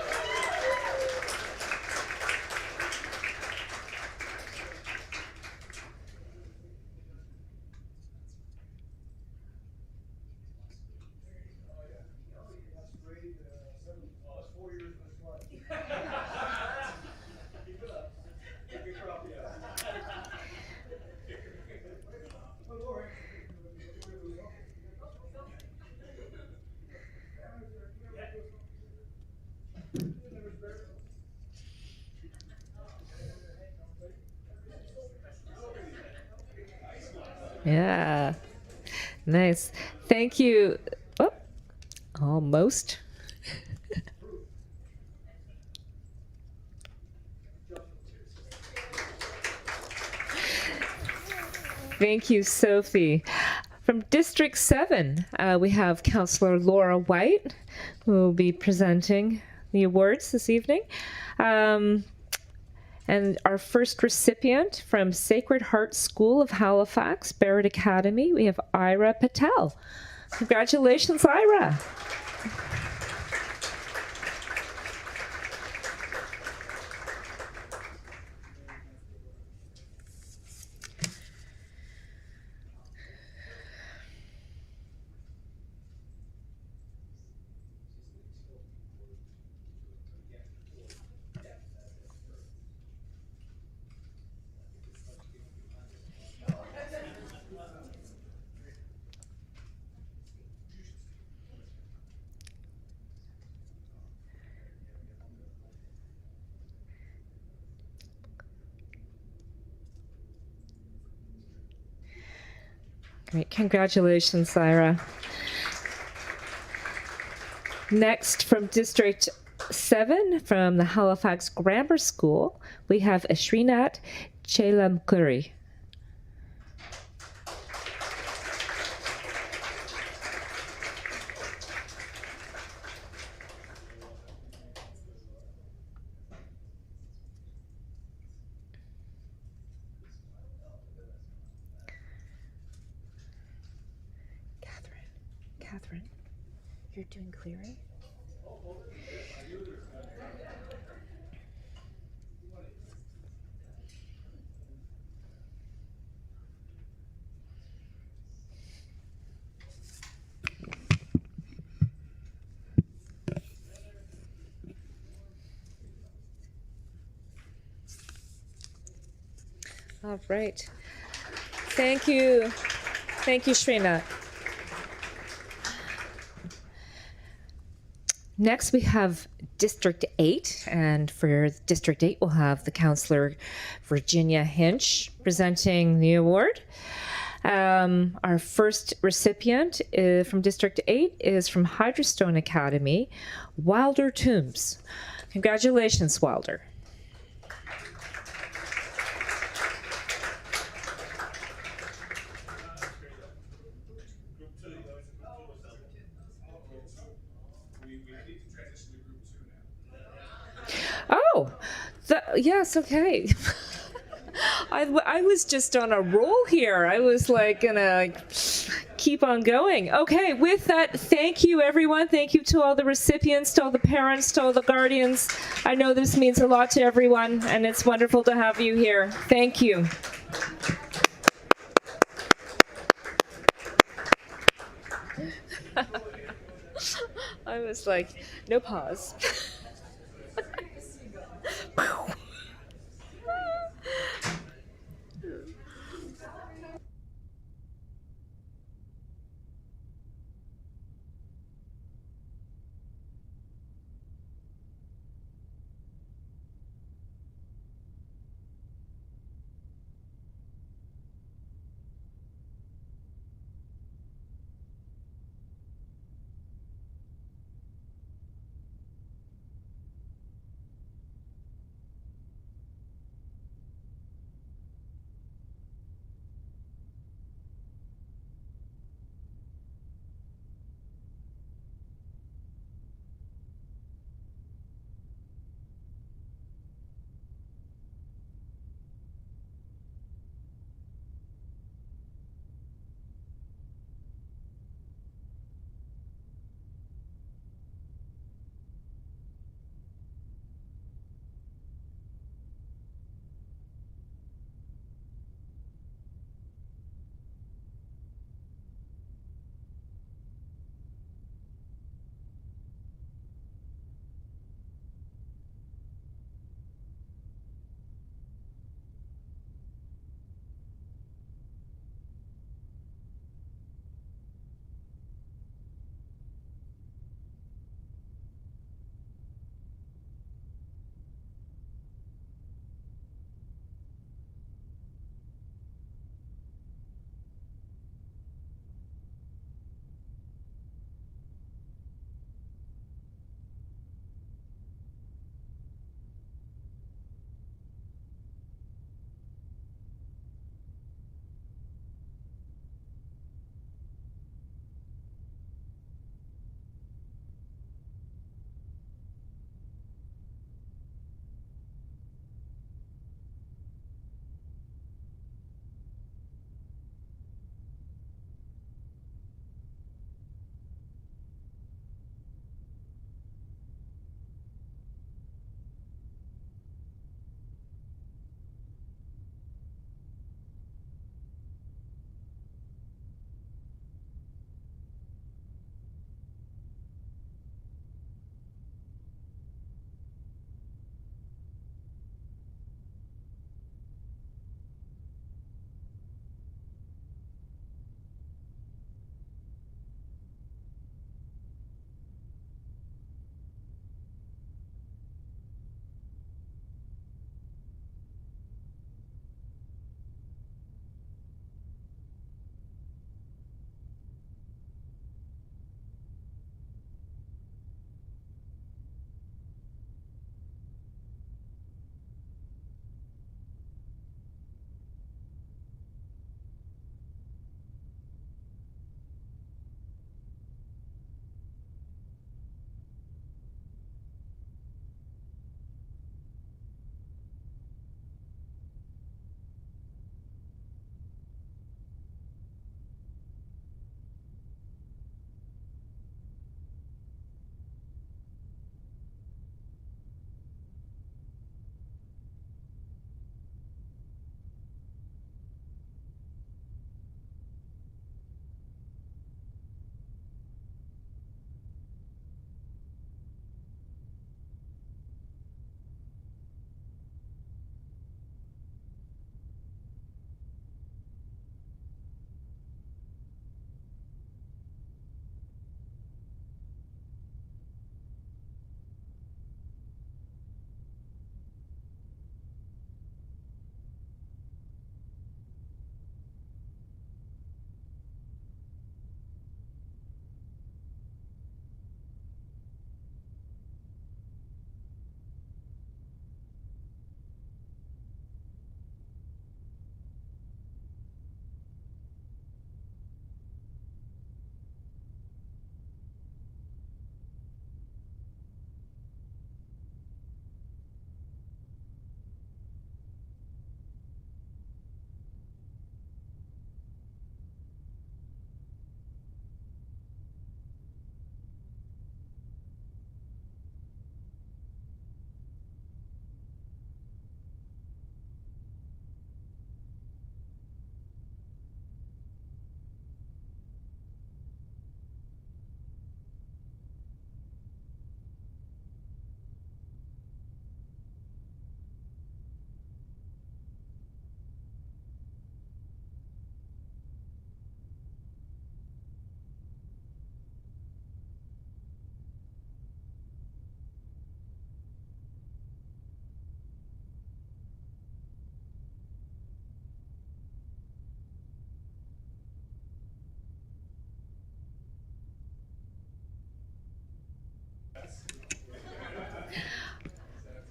Yeah, nice. Thank you. Oh, almost. Thank you, Sophie. From District 7, we have Councillor Laura White, who will be presenting the awards this evening. And our first recipient from Sacred Heart School of Halifax, Barrett Academy, we have Ira Patel. Congratulations, Ira. Great, congratulations, Ira. Next, from District 7, from the Halifax Grammar School, we have Ashrinat Chelamkuri. Catherine, you're doing clearing? All right. Thank you. Thank you, Shrina. Next, we have District 8, and for District 8, we'll have the Councillor Virginia Hinch presenting the award. Our first recipient from District 8 is from Hydrostone Academy, Wilder Toombs. Congratulations, Wilder. Oh, yes, okay. I was just on a roll here. I was like gonna keep on going. Okay, with that, thank you everyone. Thank you to all the recipients, to all the parents, to all the guardians. I know this means a lot to everyone, and it's wonderful to have you here. Thank you. I was like, no pause.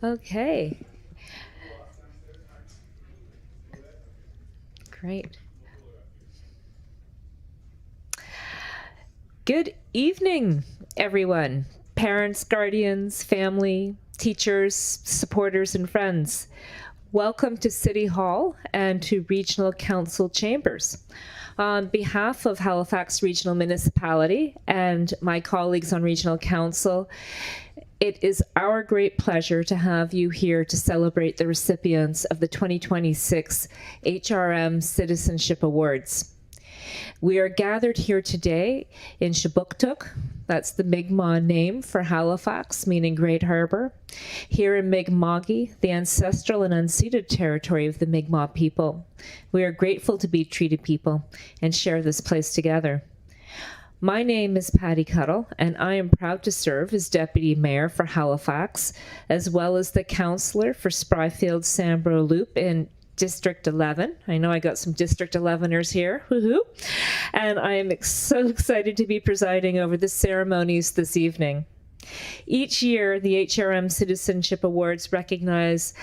Okay. Great. Good evening, everyone. Parents, guardians, family, teachers, supporters, and friends. Welcome to City Hall and to Regional Council Chambers. On behalf of Halifax Regional Municipality and my colleagues on Regional Council, it is our great pleasure to have you here to celebrate the recipients of the 2026 HRM Citizenship Awards. We are gathered here today in Shabuktuk, that's the Mi'kmaq name for Halifax, meaning Great Harbor, here in Mi'kma'ki, the ancestral and unceded territory of the Mi'kmaq people. We are grateful to be Treaty People and share this place together. My name is Patty Cuddle, and I am proud to serve as Deputy Mayor for Halifax, as well as the Councillor for Spryfield-Sambro Loop in District 11. I know I got some District 11ers here, woohoo! And I am so excited to be presiding over the ceremonies this evening. Each year, the HRM Citizenship Awards recognize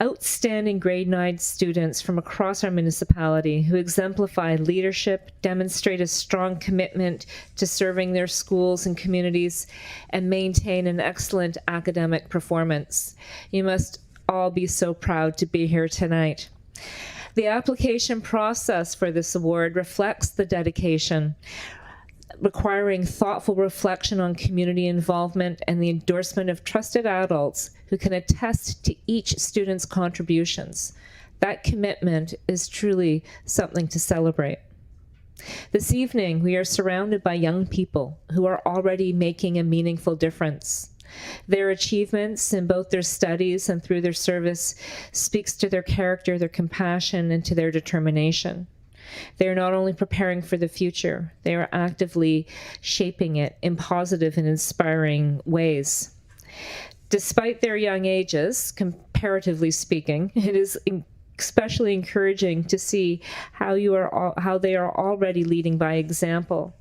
outstanding grade 9 students from across our municipality who exemplify leadership, demonstrate a strong commitment to serving their schools and communities, and maintain an excellent academic performance. You must all be so proud to be here tonight. The application process for this award reflects the dedication, requiring thoughtful reflection on community involvement and the endorsement of trusted adults who can attest to each student's contributions. That commitment is truly something to celebrate. This evening, we are surrounded by young people who are already making a meaningful difference. Their achievements in both their studies and through their service speaks to their character, their compassion, and to their determination. They are not only preparing for the future, they are actively shaping it in positive and inspiring ways. Despite their young ages, comparatively speaking, it is especially encouraging to see how they are already leading by example.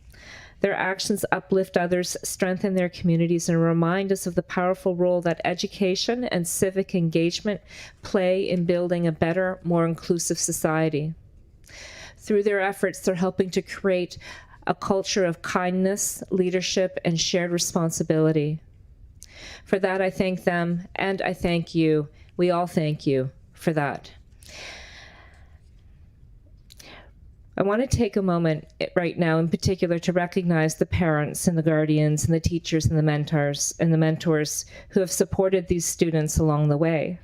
Their actions uplift others, strengthen their communities, and remind us of the powerful role that education and civic engagement play in building a better, more inclusive society. Through their efforts, they're helping to create a culture of kindness, leadership, and shared responsibility. For that, I thank them, and I thank you. We all thank you for that. I want to take a moment right now in particular to recognize the parents and the guardians and the teachers and the mentors who have supported these students along the way.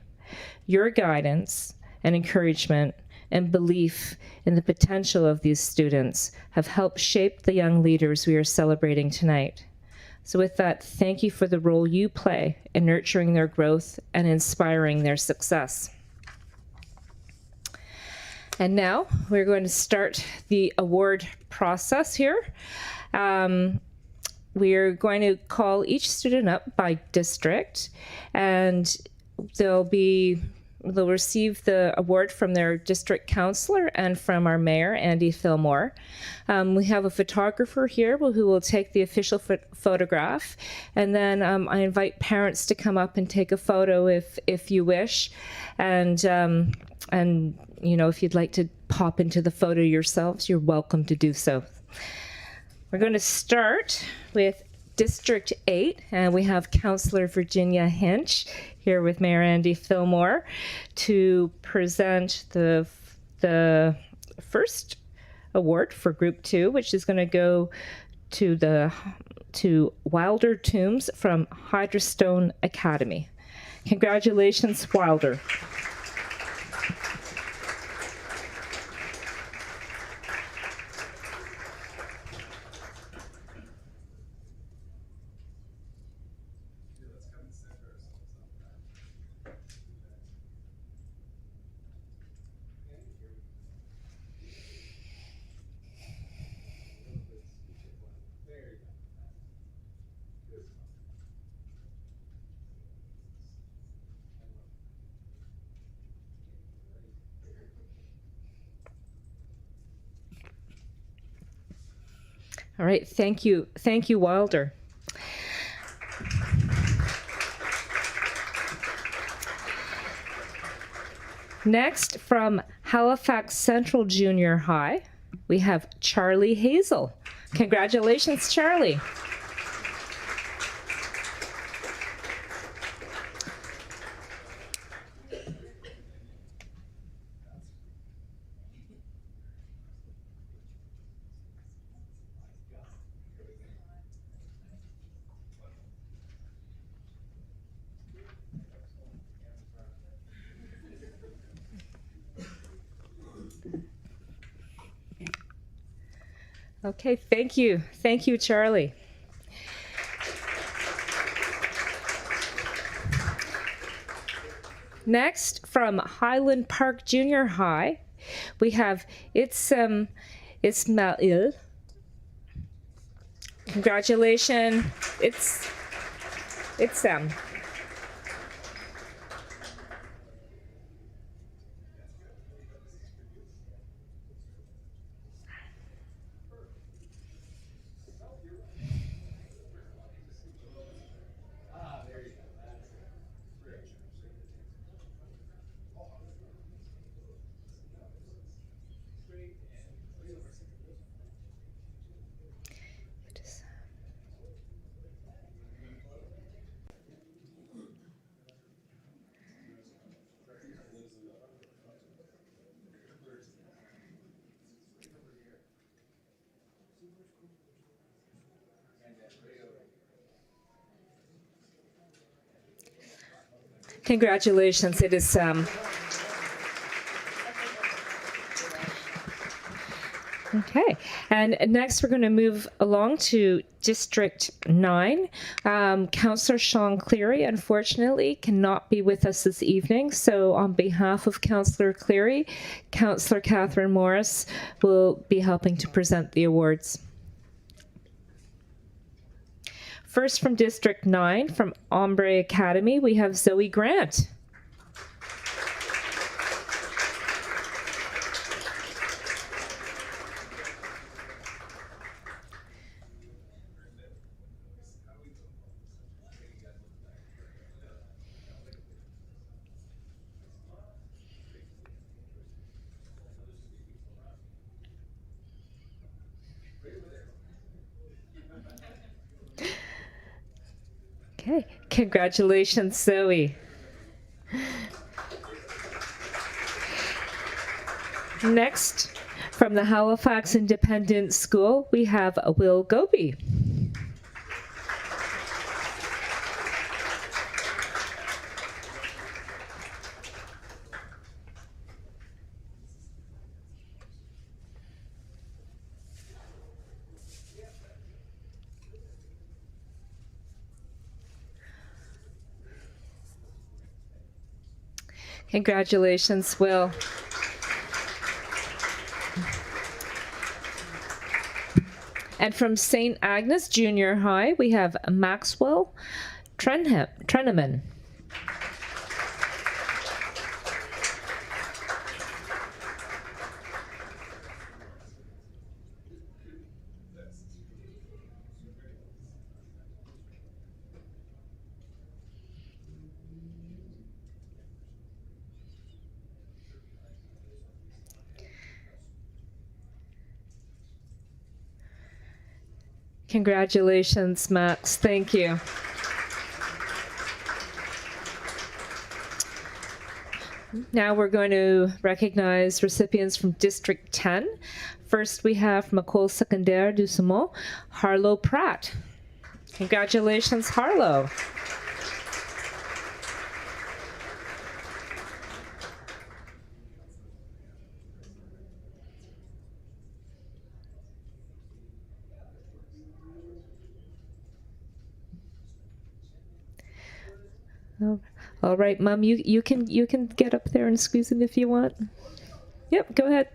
Your guidance and encouragement and belief in the potential of these students have helped shape the young leaders we are celebrating tonight. So with that, thank you for the role you play in nurturing their growth and inspiring their success. And now we're going to start the award process here. We're going to call each student up by district, and they'll receive the award from their district counselor and from our mayor, Andy Fillmore. We have a photographer here who will take the official photograph, and then I invite parents to come up and take a photo if you wish, and you know, if you'd like to pop into the photo yourselves, you're welcome to do so. We're going to start with District 8, and we have Councillor Virginia Hinch here with Mayor Andy Fillmore to present the first award for Group 2, which is going to go to Wilder Toombs from Hydrostone Academy. Congratulations, Wilder. All right, thank you, Wilder. Next, from Halifax Central Junior High, we have Charlie Hazel. Congratulations, Charlie. Okay, thank you. Thank you, Charlie. Next, from Highland Park Junior High, we have Ismail. Congratulations. It's Congratulations. It is okay. And next we're going to move along to District 9. Councillor Sean Cleary, unfortunately, cannot be with us this evening. So on behalf of Councillor Cleary, Councillor Catherine Morris will be helping to present the awards. First, from District 9, from Ombre Academy, we have Zoe Grant. Okay, congratulations, Zoe. Next, from the Halifax Independent School, we have Will Goby. Congratulations, Will. And from St. Agnes Junior High, we have Maxwell Treneman. Congratulations, Max. Thank you. Now we're going to recognize recipients from District 10. First, we have from École Secondaire du Saumon, Harlow Pratt. Congratulations, Harlow. All right, Mom, you can get up there and squeeze in if you want. Yep, go ahead.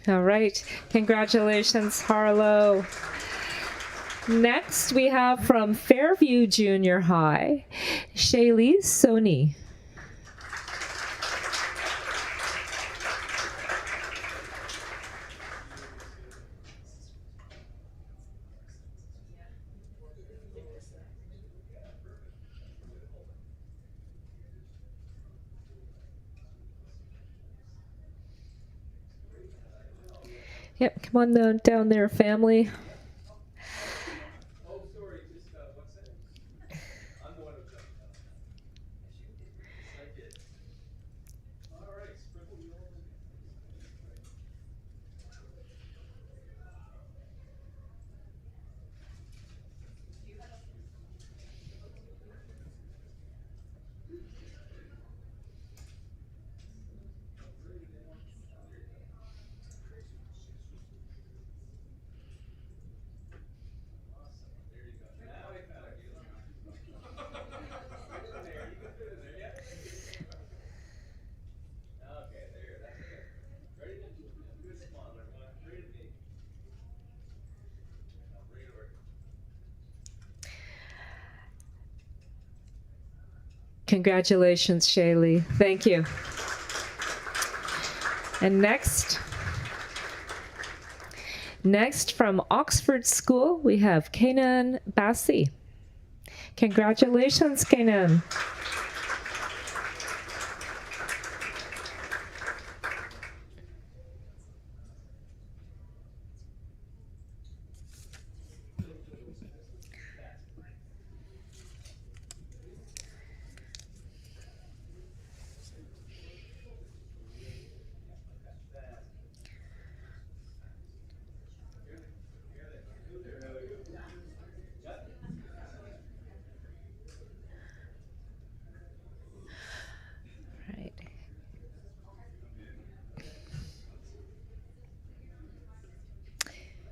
All right, congratulations, Harlow. Next, we have from Fairview Junior High, Shaylee Soni. Yep, come on down there, family. Congratulations, Shaylee. Thank you. And next from Oxford School, we have Kanan Bassi. Congratulations, Kanan.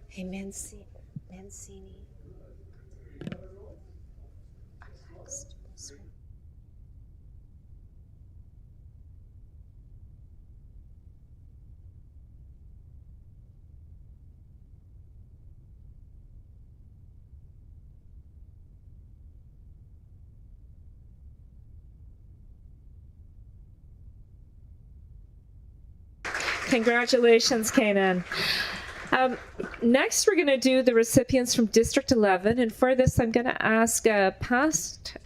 Hey, Mancini. Congratulations, Kanan. Next, we're going to do the recipients from District 11. And for this, I'm going to ask past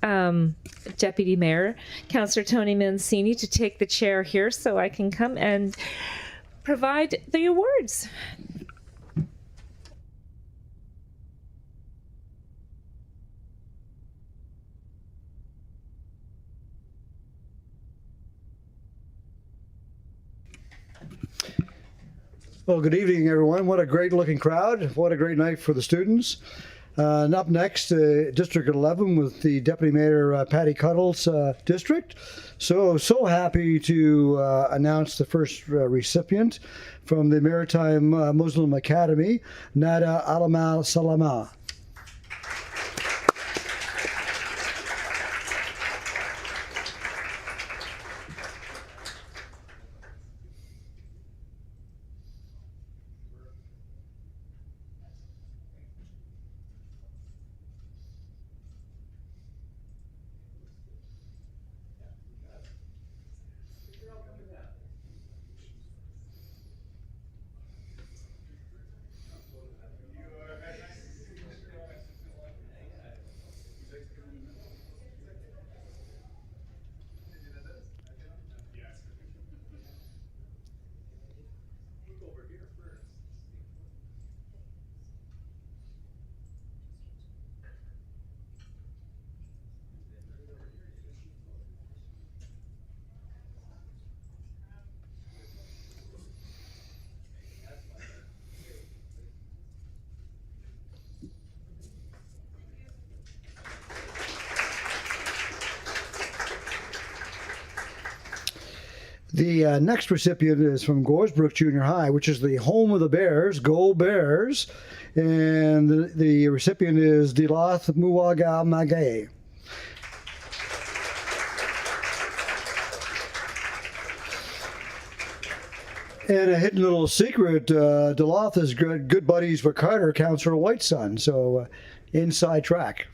Deputy Mayor, Councillor Tony Mancini, to take the chair here so I can come and provide the awards. Well, good evening, everyone. What a great looking crowd. What a great night for the students. And up next, District 11 with the Deputy Mayor Patty Cuddles district. So happy to announce the first recipient from the Maritime Muslim Academy, Nada Alamal Salama. The next recipient is from Goresbrook Junior High, which is the home of the Bears. Go Bears. And the recipient is Dilath Muwaga Magay. And a hidden little secret, Dilath is good buddies with Carter, Councillor White's son. So inside track.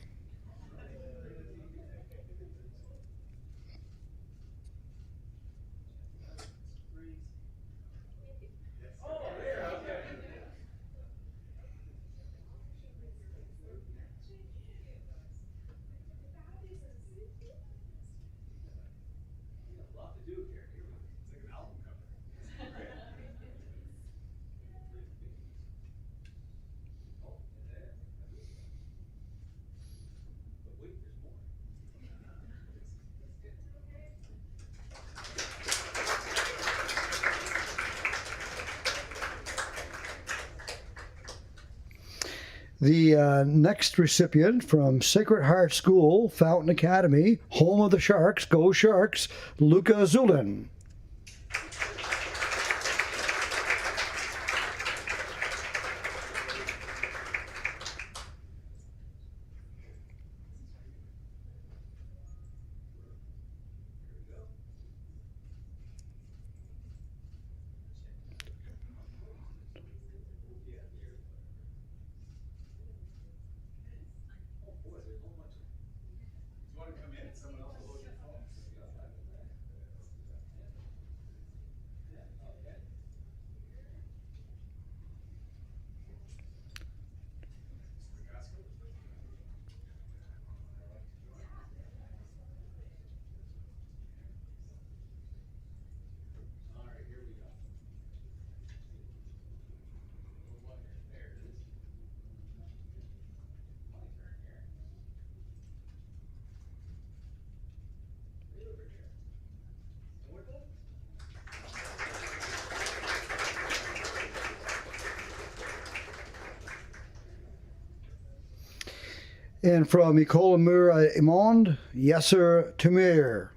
The next recipient from Sacred Heart School, Fountain Academy, home of the Sharks, go Sharks, Luca Zulin. And from Ecole Mur Imond, Yasser Tamir.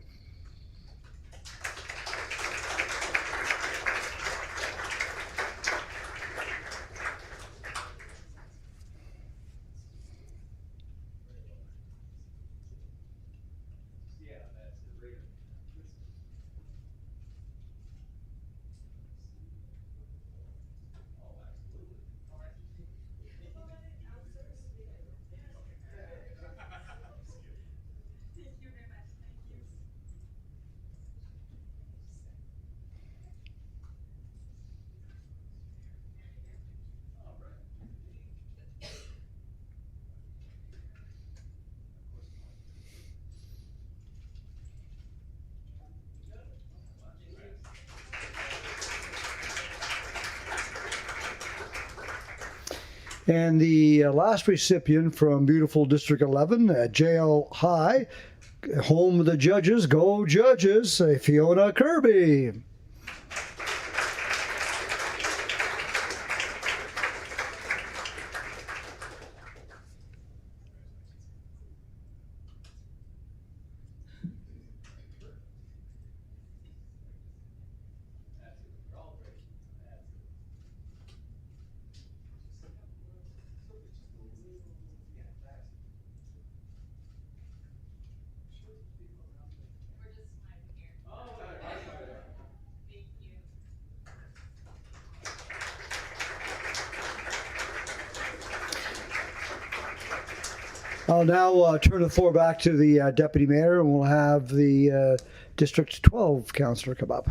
And the last recipient from beautiful District 11, JL High, home of the judges, go Judges, Fiona Kirby. I'll now turn the floor back to the Deputy Mayor, and we'll have the District 12 Councillor come up.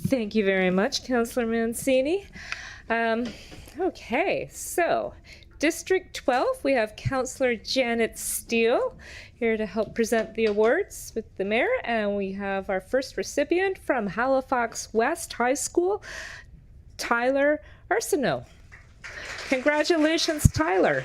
Thank you very much, Councillor Mancini. Okay, so District 12, we have Councillor Janet Steele here to help present the awards with the mayor, and we have our first recipient from Halifax West High School, Tyler Arsenault. Congratulations, Tyler.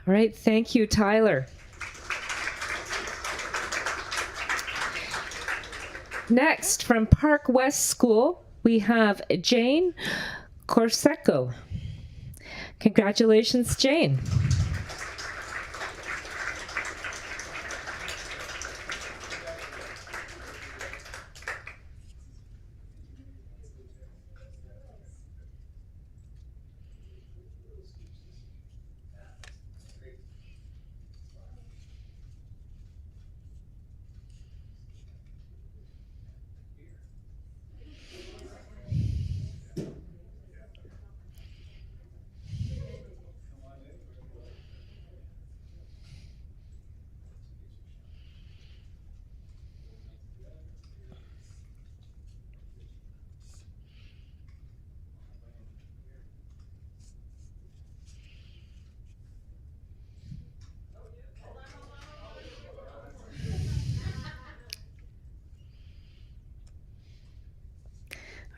All right, thank you, Tyler. Next, from Park West School, we have Jane Corseco. Congratulations, Jane.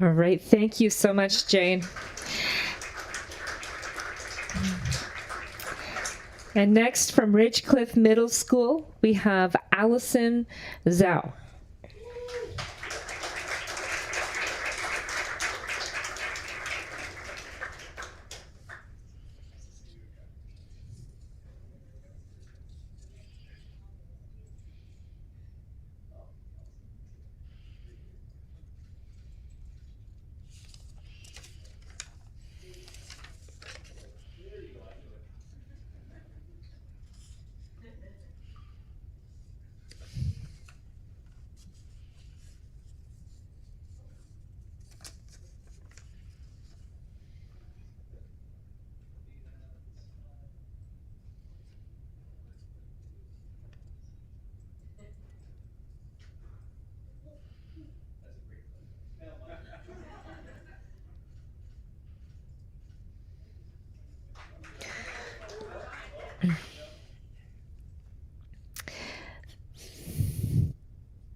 All right, thank you so much, Jane. And next from Ridgecliff Middle School, we have Allison Zhao.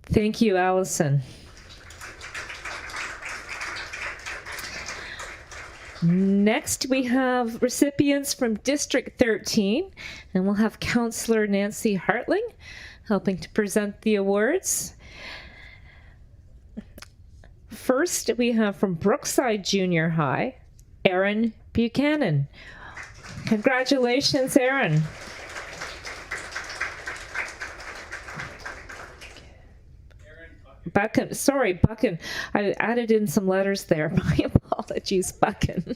Thank you, Allison. Next, we have recipients from District 13, and we'll have Counselor Nancy Hartling helping to present the awards. First, we have from Brookside Junior High, Erin Buchanan. Congratulations, Erin. Buchan, sorry, Buchan. I added in some letters there. My apologies, Buchan.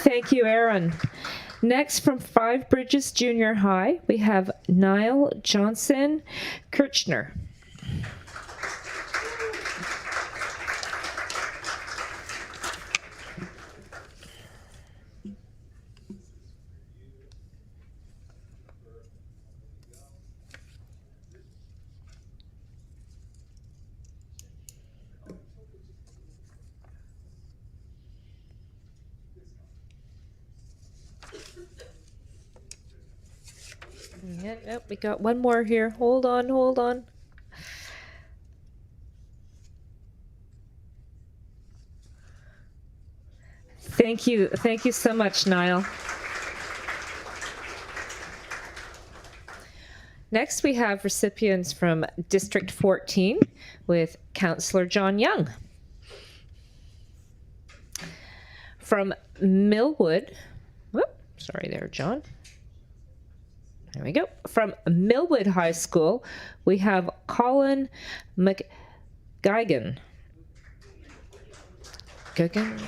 Thank you, Erin. Next, from Five Bridges Junior High, we have Niall Johnson Kirchner. Yeah, nope, we got one more here. Hold on, hold on. Thank you so much, Niall. Next, we have recipients from District 14 with Councillor John Young. From Millwood, whoop, sorry there, John. There we go. From Millwood High School, we have Colin McGuigan. Guigan.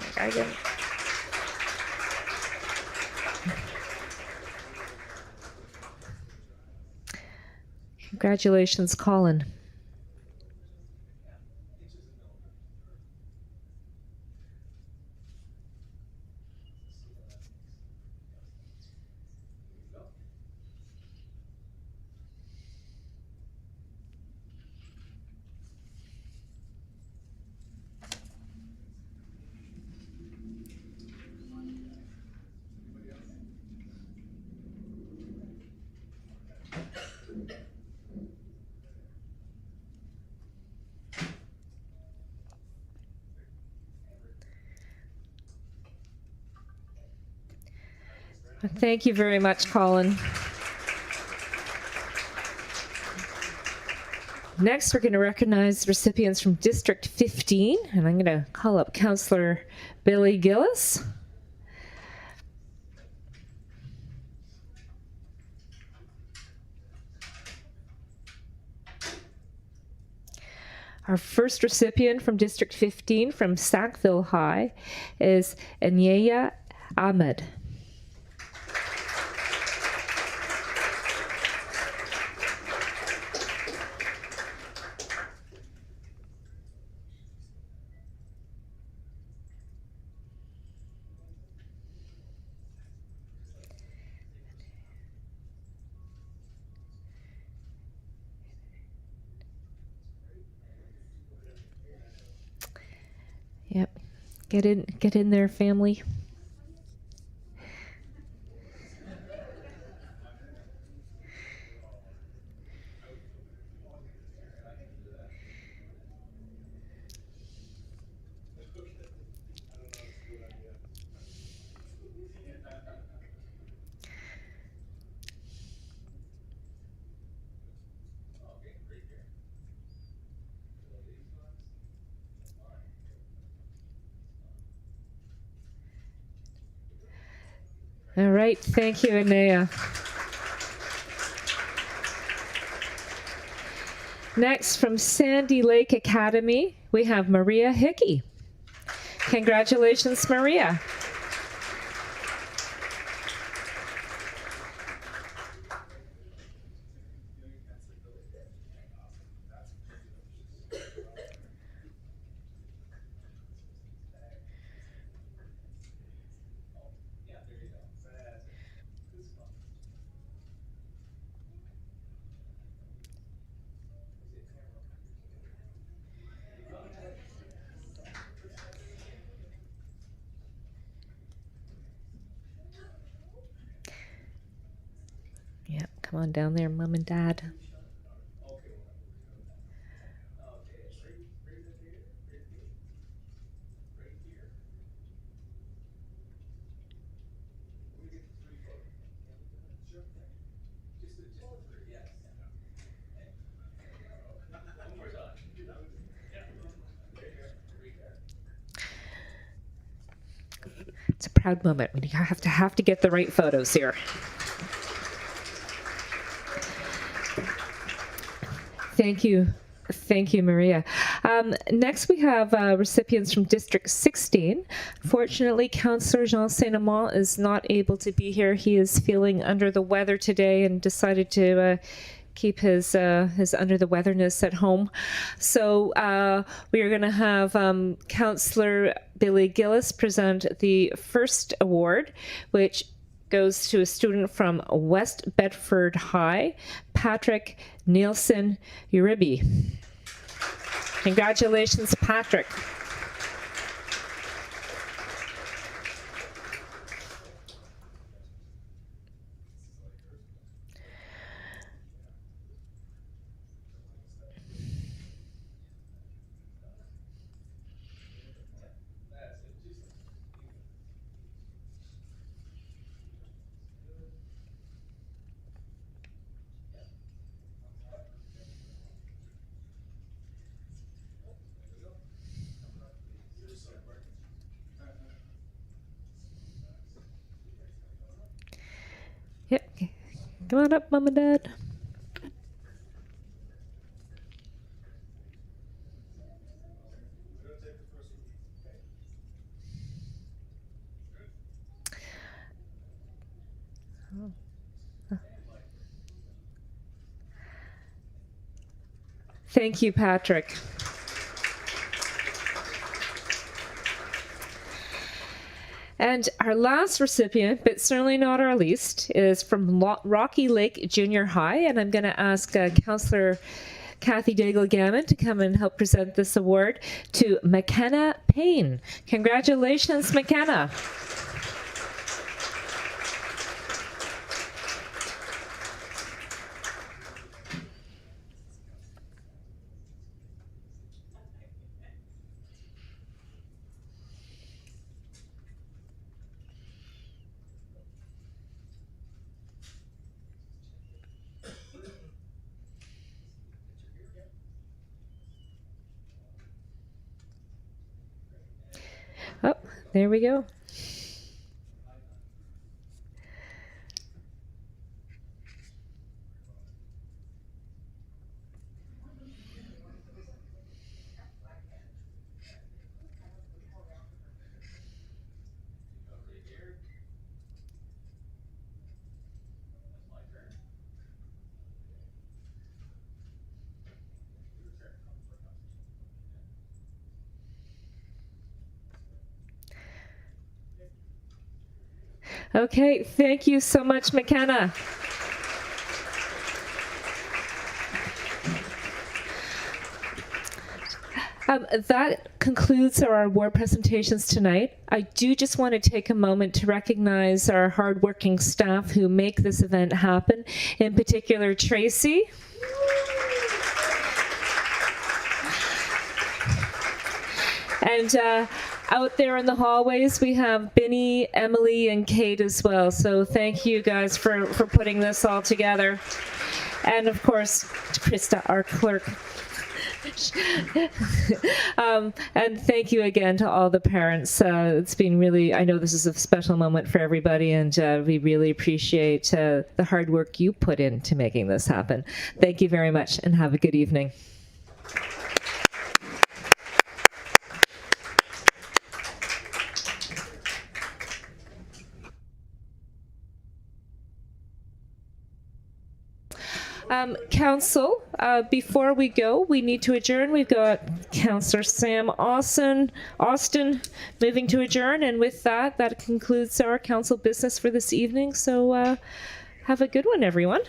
Congratulations, Colin. Thank you very much, Colin. Next, we're going to recognize recipients from District 15, and I'm going to call up Councillor Billy Gillis. Our first recipient from District 15 from Sackville High is Anyaya Ahmed. Get in there, family. All right, thank you, Anea. Next, from Sandy Lake Academy, we have Maria Hickey. Congratulations, Maria. Yep, come on down there, Mom and Dad. It's a proud moment when you have to get the right photos here. Thank you, Maria. Next, we have recipients from District 16. Fortunately, Councillor Jean Saint-Amand is not able to be here. He is feeling under the weather today and decided to keep his under the weatherness at home. So we are going to have Councillor Billy Gillis present the first award, which goes to a student from West Bedford High, Patrick Nielsen Uribe. Congratulations, Patrick. Yep. Come on up, Mom and Dad. Thank you, Patrick. And our last recipient, but certainly not our least, is from Rocky Lake Junior High, and I'm going to ask Councillor Kathy Daigle-Gammon to come and help present this award to McKenna Payne. Congratulations, McKenna. Oh, there we go. Okay, thank you so much, McKenna. That concludes our award presentations tonight. I do just want to take a moment to recognize our hardworking staff who make this event happen, in particular Tracy. And out there in the hallways, we have Binny, Emily, and Kate as well. So thank you guys for putting this all together. And of course, Krista, our clerk. And thank you again to all the parents. It's been really, I know this is a special moment for everybody, and we really appreciate the hard work you put into making this happen. Thank you very much, and have a good evening. Council, before we go, we need to adjourn. We've got Councillor Sam Austin moving to adjourn, and with that, that concludes our council business for this evening. So have a good one, everyone.